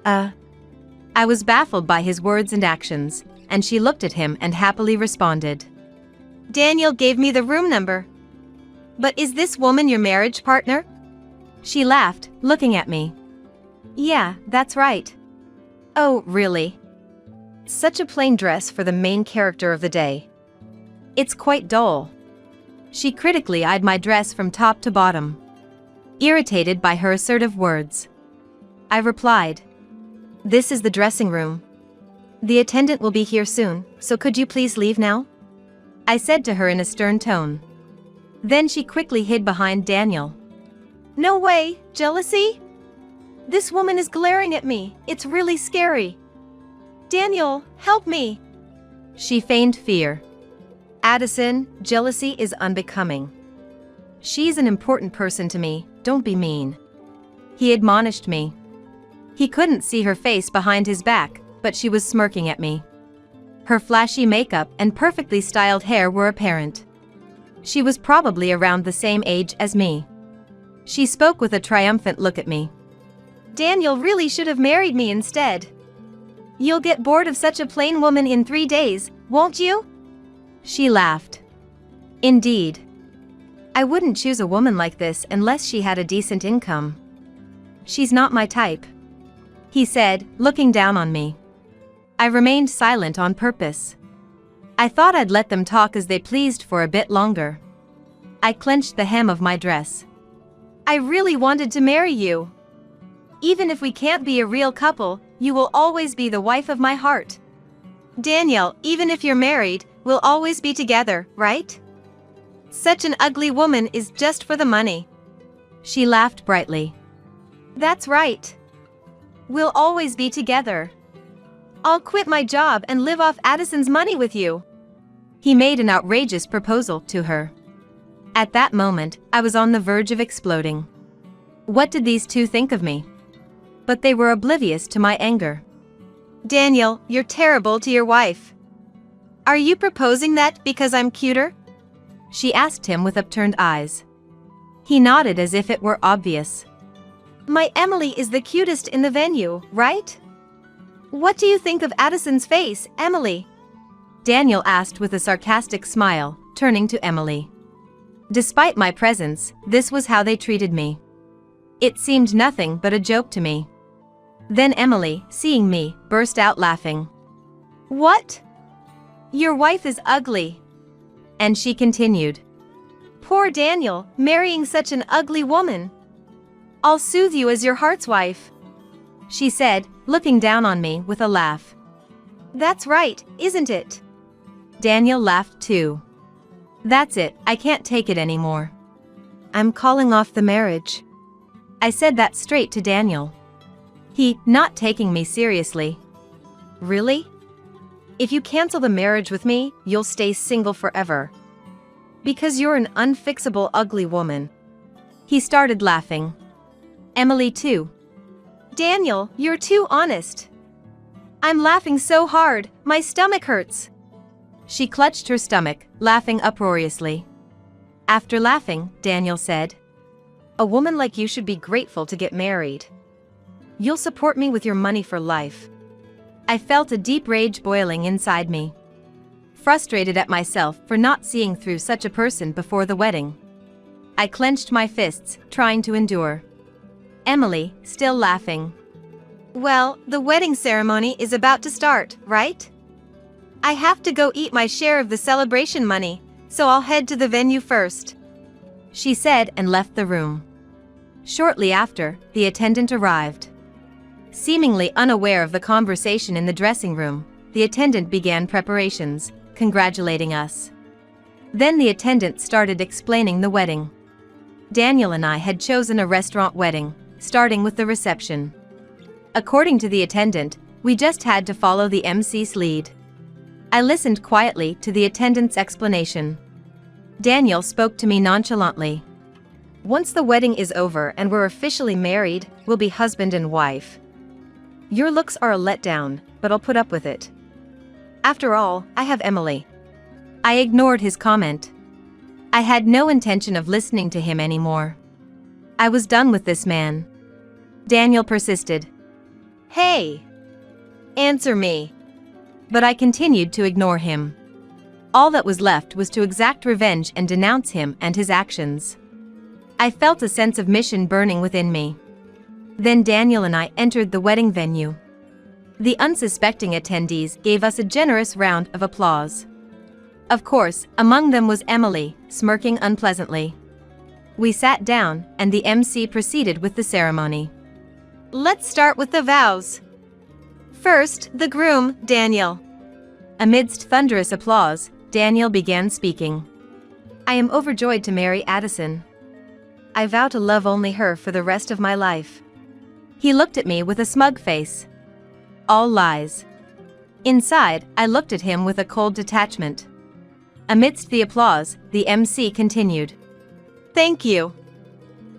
I was baffled by his words and actions, and she looked at him and happily responded. "Daniel gave me the room number. But is this woman your marriage partner?" She laughed, looking at me. "Yeah, that's right." "Oh, really? Such a plain dress for the main character of the day. It's quite dull." She critically eyed my dress from top to bottom, irritated by her assertive words. I replied, "This is the dressing room. The attendant will be here soon, so could you please leave now?" I said to her in a stern tone. Then she quickly hid behind Daniel. "No way, jealousy? This woman is glaring at me, it's really scary. Daniel, help me." She feigned fear. "Addison, jealousy is unbecoming. She's an important person to me, don't be mean," he admonished me. He couldn't see her face behind his back, but she was smirking at me. Her flashy makeup and perfectly styled hair were apparent. She was probably around the same age as me. She spoke with a triumphant look at me. "Daniel really should have married me instead. You'll get bored of such a plain woman in 3 days, won't you?" She laughed. "Indeed. I wouldn't choose a woman like this unless she had a decent income. She's not my type," he said, looking down on me. I remained silent on purpose. I thought I'd let them talk as they pleased for a bit longer. I clenched the hem of my dress. "I really wanted to marry you. Even if we can't be a real couple, you will always be the wife of my heart. Daniel, even if you're married, we'll always be together, right? Such an ugly woman is just for the money." She laughed brightly. "That's right. We'll always be together. I'll quit my job and live off Addison's money with you." He made an outrageous proposal to her. At that moment, I was on the verge of exploding. What did these two think of me? But they were oblivious to my anger. "Daniel, you're terrible to your wife. Are you proposing that because I'm cuter?" She asked him with upturned eyes. He nodded as if it were obvious. "My Emily is the cutest in the venue, right? What do you think of Addison's face, Emily?" Daniel asked with a sarcastic smile, turning to Emily. Despite my presence, this was how they treated me. It seemed nothing but a joke to me. Then Emily, seeing me, burst out laughing. "What? Your wife is ugly." And she continued. "Poor Daniel, marrying such an ugly woman. I'll soothe you as your heart's wife," she said, looking down on me with a laugh. That's right, isn't it? Daniel laughed too. That's it, I can't take it anymore. I'm calling off the marriage. I said that straight to Daniel. He, not taking me seriously. Really? If you cancel the marriage with me, you'll stay single forever. Because you're an unfixable ugly woman. He started laughing. Emily too. Daniel, you're too honest. I'm laughing so hard, my stomach hurts. She clutched her stomach, laughing uproariously. After laughing, Daniel said, A woman like you should be grateful to get married. You'll support me with your money for life. I felt a deep rage boiling inside me. Frustrated at myself for not seeing through such a person before the wedding. I clenched my fists, trying to endure. Emily, still laughing. Well, the wedding ceremony is about to start, right? I have to go eat my share of the celebration money, so I'll head to the venue first. She said and left the room. Shortly after, the attendant arrived. Seemingly unaware of the conversation in the dressing room, the attendant began preparations, congratulating us. Then the attendant started explaining the wedding. Daniel and I had chosen a restaurant wedding, starting with the reception. According to the attendant, we just had to follow the MC's lead. I listened quietly to the attendant's explanation. Daniel spoke to me nonchalantly. Once the wedding is over and we're officially married, we'll be husband and wife. Your looks are a letdown, but I'll put up with it. After all, I have Emily. I ignored his comment. I had no intention of listening to him anymore. I was done with this man. Daniel persisted. Hey! Answer me. But I continued to ignore him. All that was left was to exact revenge and denounce him and his actions. I felt a sense of mission burning within me. Then Daniel and I entered the wedding venue. The unsuspecting attendees gave us a generous round of applause. Of course, among them was Emily, smirking unpleasantly. We sat down, and the MC proceeded with the ceremony. Let's start with the vows. First, the groom, Daniel. Amidst thunderous applause, Daniel began speaking. I am overjoyed to marry Addison. I vow to love only her for the rest of my life. He looked at me with a smug face. All lies. Inside, I looked at him with a cold detachment. Amidst the applause, the MC continued. Thank you.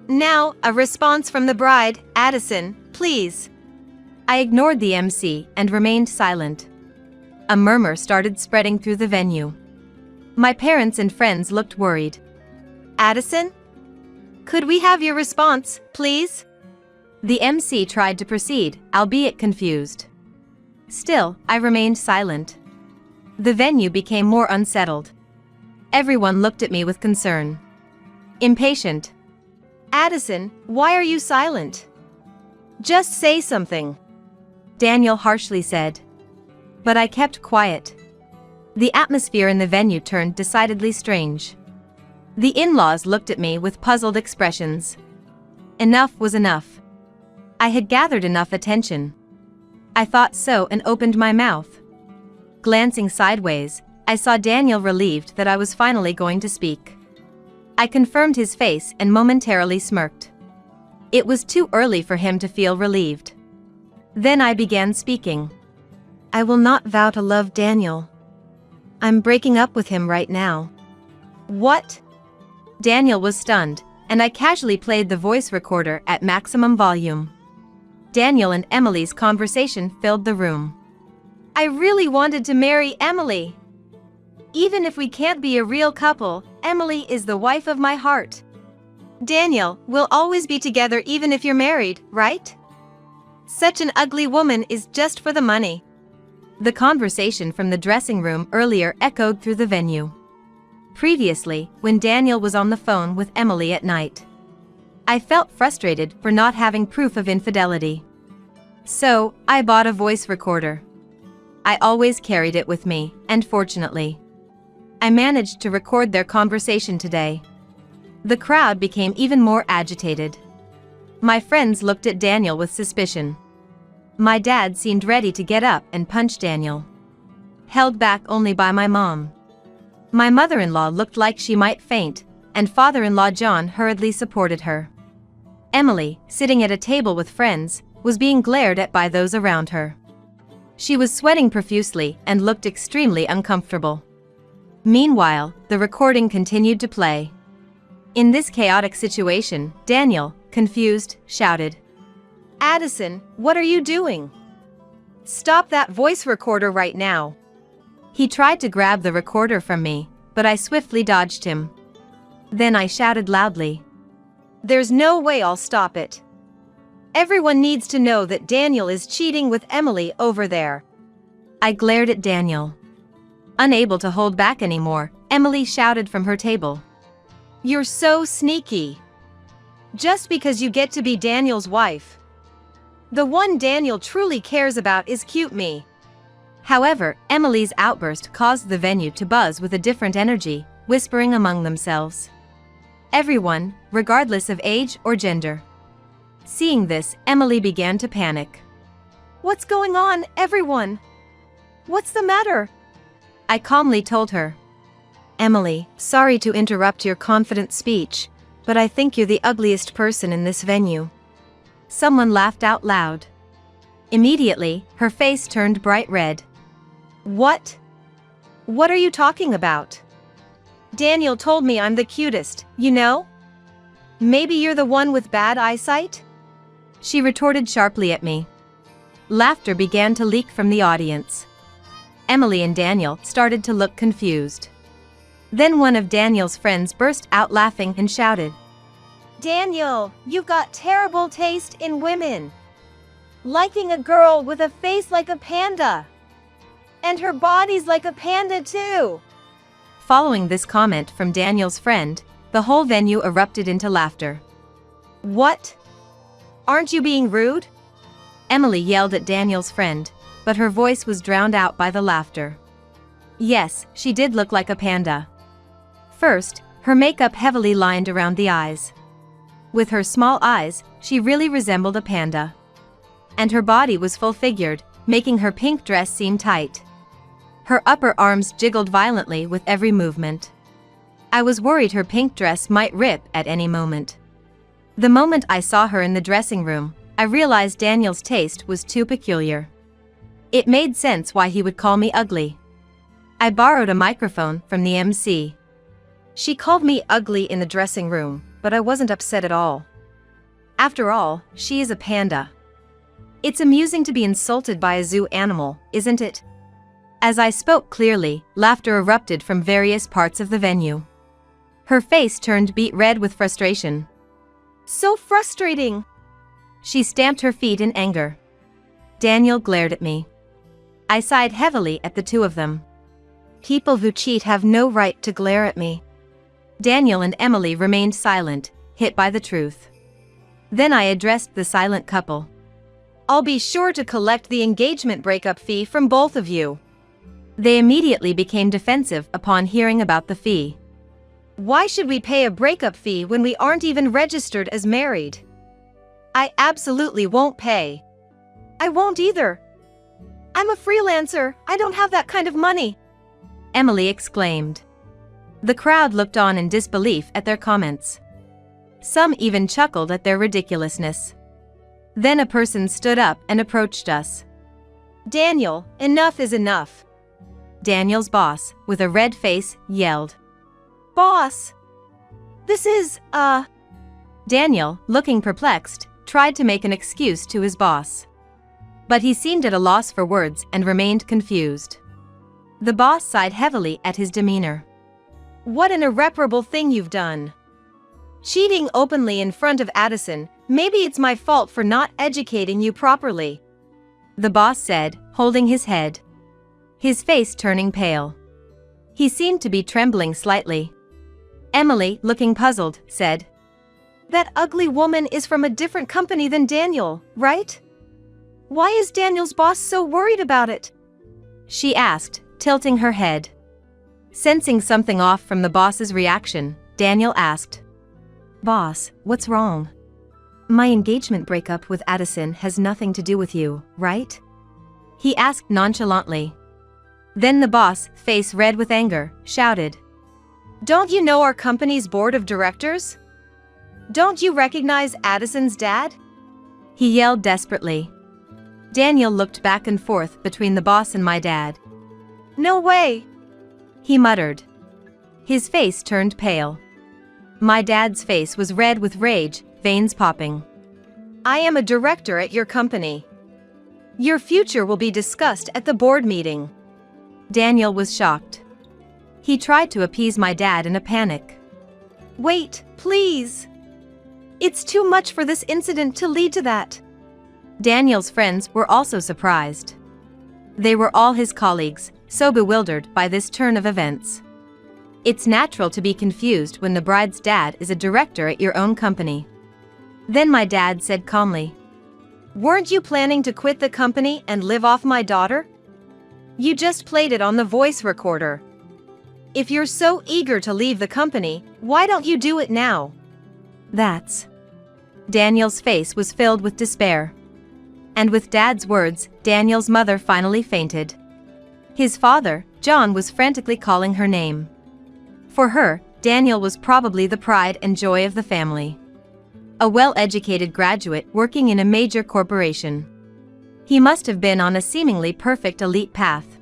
Now, a response from the bride, Addison, please. I ignored the MC and remained silent. A murmur started spreading through the venue. My parents and friends looked worried. Addison? Could we have your response, please? The MC tried to proceed, albeit confused. Still, I remained silent. The venue became more unsettled. Everyone looked at me with concern. Impatient. Addison, why are you silent? Just say something. Daniel harshly said. But I kept quiet. The atmosphere in the venue turned decidedly strange. The in-laws looked at me with puzzled expressions. Enough was enough. I had gathered enough attention. I thought so and opened my mouth. Glancing sideways, I saw Daniel relieved that I was finally going to speak. I confirmed his face and momentarily smirked. It was too early for him to feel relieved. Then I began speaking. I will not vow to love Daniel. I'm breaking up with him right now. What? Daniel was stunned, and I casually played the voice recorder at maximum volume. Daniel and Emily's conversation filled the room. I really wanted to marry Emily. Even if we can't be a real couple, Emily is the wife of my heart. Daniel, we'll always be together even if you're married, right? Such an ugly woman is just for the money. The conversation from the dressing room earlier echoed through the venue. Previously, when Daniel was on the phone with Emily at night, I felt frustrated for not having proof of infidelity. So, I bought a voice recorder. I always carried it with me, and fortunately, I managed to record their conversation today. The crowd became even more agitated. My friends looked at Daniel with suspicion. My dad seemed ready to get up and punch Daniel. held back only by my mom. My mother-in-law looked like she might faint, and father-in-law John hurriedly supported her. Emily, sitting at a table with friends, was being glared at by those around her. She was sweating profusely and looked extremely uncomfortable. Meanwhile, the recording continued to play. In this chaotic situation, Daniel, confused, shouted, Addison, what are you doing? Stop that voice recorder right now. He tried to grab the recorder from me, but I swiftly dodged him. Then I shouted loudly, There's no way I'll stop it. Everyone needs to know that Daniel is cheating with Emily over there. I glared at Daniel. Unable to hold back anymore, Emily shouted from her table, You're so sneaky. Just because you get to be Daniel's wife. The one Daniel truly cares about is cute me. However, Emily's outburst caused the venue to buzz with a different energy, whispering among themselves. Everyone, regardless of age or gender. Seeing this, Emily began to panic. What's going on, everyone? What's the matter? I calmly told her. Emily, sorry to interrupt your confident speech, but I think you're the ugliest person in this venue. Someone laughed out loud. Immediately, her face turned bright red. What? What are you talking about? Daniel told me I'm the cutest, you know? Maybe you're the one with bad eyesight? She retorted sharply at me. Laughter began to leak from the audience. Emily and Daniel started to look confused. Then one of Daniel's friends burst out laughing and shouted, Daniel, you've got terrible taste in women. Liking a girl with a face like a panda. And her body's like a panda too. Following this comment from Daniel's friend, the whole venue erupted into laughter. What? Aren't you being rude? Emily yelled at Daniel's friend, but her voice was drowned out by the laughter. Yes, she did look like a panda. First, her makeup heavily lined around the eyes. With her small eyes, she really resembled a panda. And her body was full-figured, making her pink dress seem tight. Her upper arms jiggled violently with every movement. I was worried her pink dress might rip at any moment. The moment I saw her in the dressing room, I realized Daniel's taste was too peculiar. It made sense why he would call me ugly. I borrowed a microphone from the MC. She called me ugly in the dressing room, but I wasn't upset at all. After all, she is a panda. It's amusing to be insulted by a zoo animal, isn't it? As I spoke clearly, laughter erupted from various parts of the venue. Her face turned beet red with frustration. So frustrating! She stamped her feet in anger. Daniel glared at me. I sighed heavily at the two of them. People who cheat have no right to glare at me. Daniel and Emily remained silent, hit by the truth. Then I addressed the silent couple. I'll be sure to collect the engagement breakup fee from both of you. They immediately became defensive upon hearing about the fee. Why should we pay a breakup fee when we aren't even registered as married? I absolutely won't pay. I won't either. I'm a freelancer, I don't have that kind of money, Emily exclaimed. The crowd looked on in disbelief at their comments. Some even chuckled at their ridiculousness. Then a person stood up and approached us. Daniel, enough is enough. Daniel's boss, with a red face, yelled. Boss! This is, Daniel, looking perplexed, tried to make an excuse to his boss. But he seemed at a loss for words and remained confused. The boss sighed heavily at his demeanor. What an irreparable thing you've done. Cheating openly in front of Addison, maybe it's my fault for not educating you properly, the boss said, holding his head. His face turning pale. He seemed to be trembling slightly. Emily, looking puzzled, said, That ugly woman is from a different company than Daniel, right? Why is Daniel's boss so worried about it? She asked, tilting her head. Sensing something off from the boss's reaction, Daniel asked, Boss, what's wrong? My engagement breakup with Addison has nothing to do with you, right? He asked nonchalantly. Then the boss, face red with anger, shouted, "Don't you know our company's board of directors? Don't you recognize Addison's dad?" he yelled desperately. Daniel looked back and forth between the boss and my dad. "No way," he muttered. His face turned pale. My dad's face was red with rage, veins popping. "I am a director at your company. Your future will be discussed at the board meeting." Daniel was shocked. He tried to appease my dad in a panic. "Wait, please. It's too much for this incident to lead to that." Daniel's friends were also surprised. They were all his colleagues, so bewildered by this turn of events. It's natural to be confused when the bride's dad is a director at your own company. Then my dad said calmly, "Weren't you planning to quit the company and live off my daughter? You just played it on the voice recorder. If you're so eager to leave the company, why don't you do it now?" "That's..." Daniel's face was filled with despair. And with Dad's words, Daniel's mother finally fainted. His father, John, was frantically calling her name. For her, Daniel was probably the pride and joy of the family. A well-educated graduate working in a major corporation. He must have been on a seemingly perfect elite path.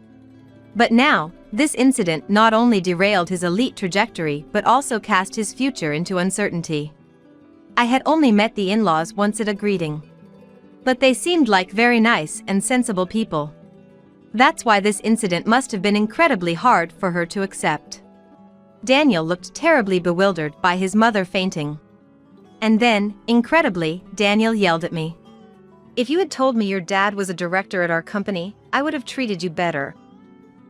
But now, this incident not only derailed his elite trajectory but also cast his future into uncertainty. I had only met the in-laws once at a greeting. But they seemed like very nice and sensible people. That's why this incident must have been incredibly hard for her to accept. Daniel looked terribly bewildered by his mother fainting. And then, incredibly, Daniel yelled at me. "If you had told me your dad was a director at our company, I would have treated you better,"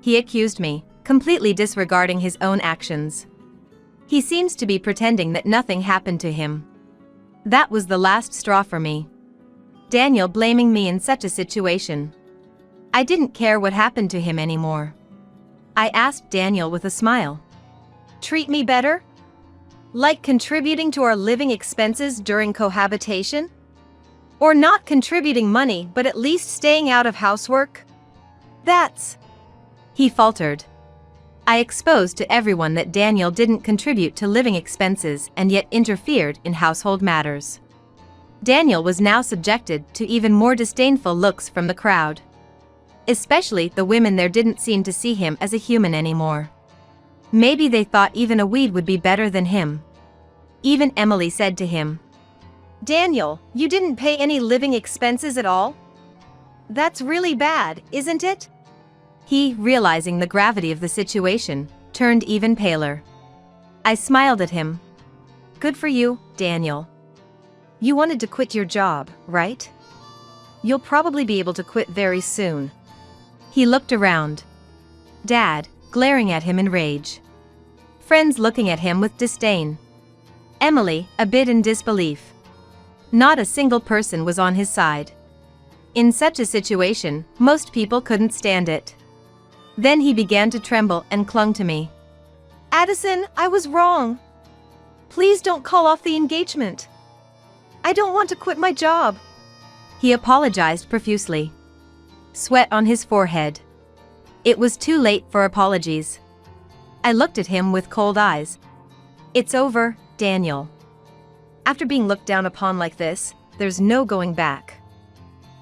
he accused me, completely disregarding his own actions. He seems to be pretending that nothing happened to him. That was the last straw for me. Daniel blaming me in such a situation. I didn't care what happened to him anymore. I asked Daniel with a smile. "Treat me better? Like contributing to our living expenses during cohabitation? Or not contributing money but at least staying out of housework? That's..." he faltered. I exposed to everyone that Daniel didn't contribute to living expenses and yet interfered in household matters. Daniel was now subjected to even more disdainful looks from the crowd. Especially the women there didn't seem to see him as a human anymore. Maybe they thought even a weed would be better than him. Even Emily said to him, "Daniel, you didn't pay any living expenses at all? That's really bad, isn't it?" He, realizing the gravity of the situation, turned even paler. I smiled at him. "Good for you, Daniel. You wanted to quit your job, right? You'll probably be able to quit very soon." He looked around. Dad, glaring at him in rage. Friends looking at him with disdain. Emily, a bit in disbelief. Not a single person was on his side. In such a situation, most people couldn't stand it. Then he began to tremble and clung to me. "Addison, I was wrong. Please don't call off the engagement. I don't want to quit my job." He apologized profusely. Sweat on his forehead. It was too late for apologies. I looked at him with cold eyes. "It's over, Daniel. After being looked down upon like this, there's no going back.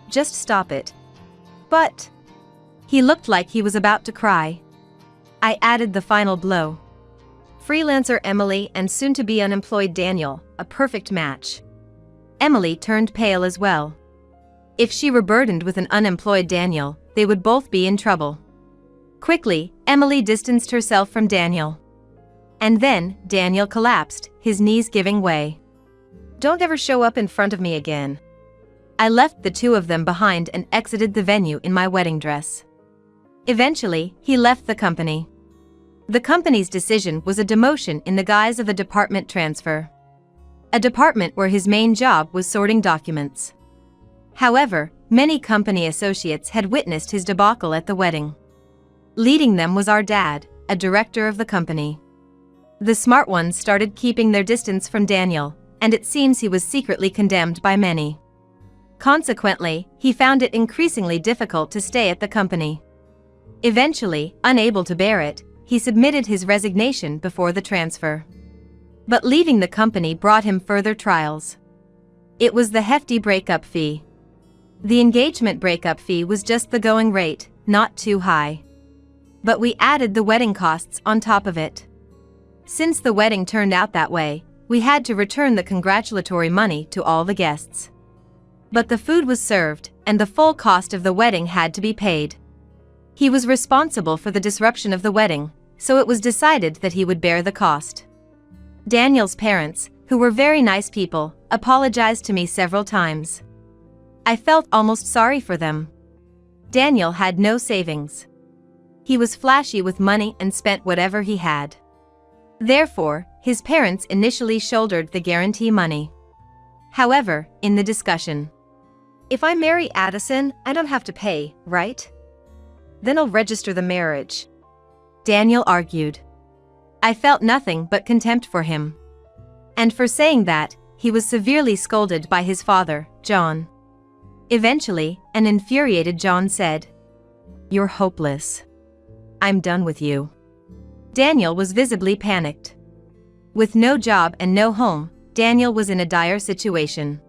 Just stop it." "But..." He looked like he was about to cry. I added the final blow. "Freelancer Emily and soon-to-be unemployed Daniel, a perfect match." Emily turned pale as well. If she were burdened with an unemployed Daniel, they would both be in trouble. Quickly, Emily distanced herself from Daniel. And then, Daniel collapsed, his knees giving way. "Don't ever show up in front of me again." I left the two of them behind and exited the venue in my wedding dress. Eventually, he left the company. The company's decision was a demotion in the guise of a department transfer. A department where his main job was sorting documents. However, many company associates had witnessed his debacle at the wedding. Leading them was our dad, a director of the company. The smart ones started keeping their distance from Daniel, and it seems he was secretly condemned by many. Consequently, he found it increasingly difficult to stay at the company. Eventually, unable to bear it, he submitted his resignation before the transfer. But leaving the company brought him further trials. It was the hefty breakup fee. The engagement breakup fee was just the going rate, not too high. But we added the wedding costs on top of it. Since the wedding turned out that way, we had to return the congratulatory money to all the guests. But the food was served, and the full cost of the wedding had to be paid. He was responsible for the disruption of the wedding, so it was decided that he would bear the cost. Daniel's parents, who were very nice people, apologized to me several times. I felt almost sorry for them. Daniel had no savings. He was flashy with money and spent whatever he had. Therefore, his parents initially shouldered the guarantee money. However, in the discussion, "If I marry Addison, I don't have to pay, right? Then I'll register the marriage," Daniel argued. I felt nothing but contempt for him. And for saying that, he was severely scolded by his father, John. Eventually, an infuriated John said, "You're hopeless. I'm done with you." Daniel was visibly panicked. With no job and no home, Daniel was in a dire situation.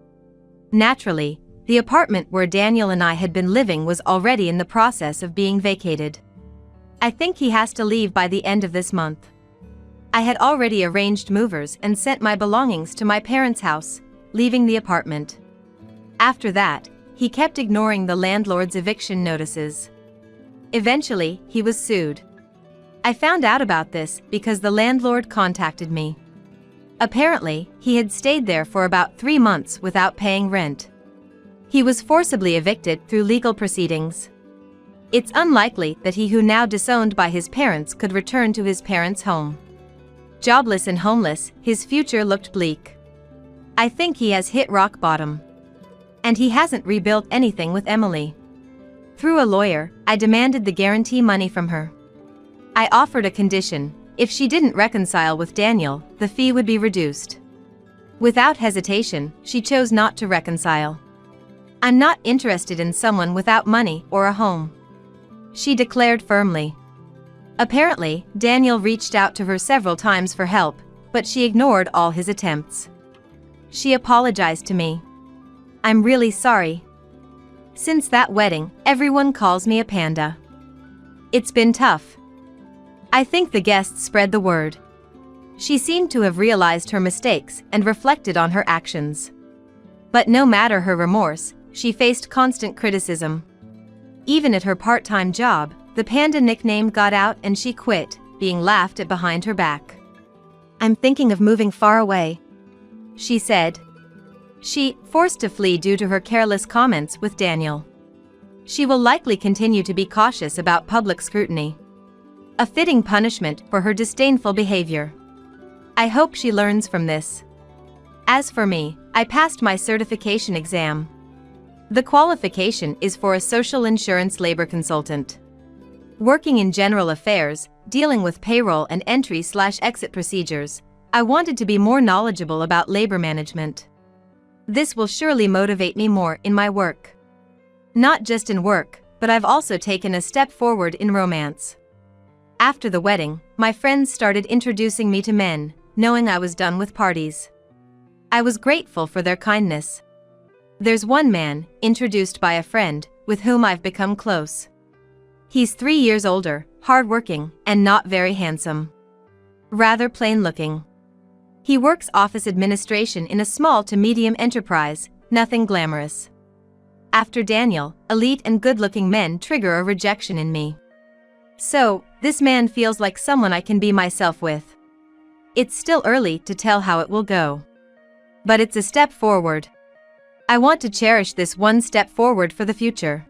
Naturally, the apartment where Daniel and I had been living was already in the process of being vacated. "I think he has to leave by the end of this month." I had already arranged movers and sent my belongings to my parents' house, leaving the apartment. After that, he kept ignoring the landlord's eviction notices. Eventually, he was sued. I found out about this because the landlord contacted me. Apparently, he had stayed there for about 3 months without paying rent. He was forcibly evicted through legal proceedings. It's unlikely that he who now disowned by his parents could return to his parents' home. Jobless and homeless, his future looked bleak. I think he has hit rock bottom. And he hasn't rebuilt anything with Emily. Through a lawyer, I demanded the guarantee money from her. I offered a condition: if she didn't reconcile with Daniel, the fee would be reduced. Without hesitation, she chose not to reconcile. "I'm not interested in someone without money or a home," she declared firmly. Apparently, Daniel reached out to her several times for help, but she ignored all his attempts. She apologized to me. "I'm really sorry. Since that wedding, everyone calls me a panda. It's been tough." I think the guests spread the word. She seemed to have realized her mistakes and reflected on her actions. But no matter her remorse, she faced constant criticism. Even at her part-time job, the panda nickname got out and she quit, being laughed at behind her back. "I'm thinking of moving far away," she said. She, forced to flee due to her careless comments with Daniel. She will likely continue to be cautious about public scrutiny. A fitting punishment for her disdainful behavior. I hope she learns from this. As for me, I passed my certification exam. The qualification is for a social insurance labor consultant. Working in general affairs, dealing with payroll and entry/exit procedures, I wanted to be more knowledgeable about labor management. This will surely motivate me more in my work. Not just in work, but I've also taken a step forward in romance. After the wedding, my friends started introducing me to men, knowing I was done with parties. I was grateful for their kindness. There's one man, introduced by a friend, with whom I've become close. He's 3 years older, hardworking, and not very handsome. Rather plain-looking. He works office administration in a small to medium enterprise, nothing glamorous. After Daniel, elite and good-looking men trigger a rejection in me. So, this man feels like someone I can be myself with. It's still early to tell how it will go. But it's a step forward. I want to cherish this one step forward for the future.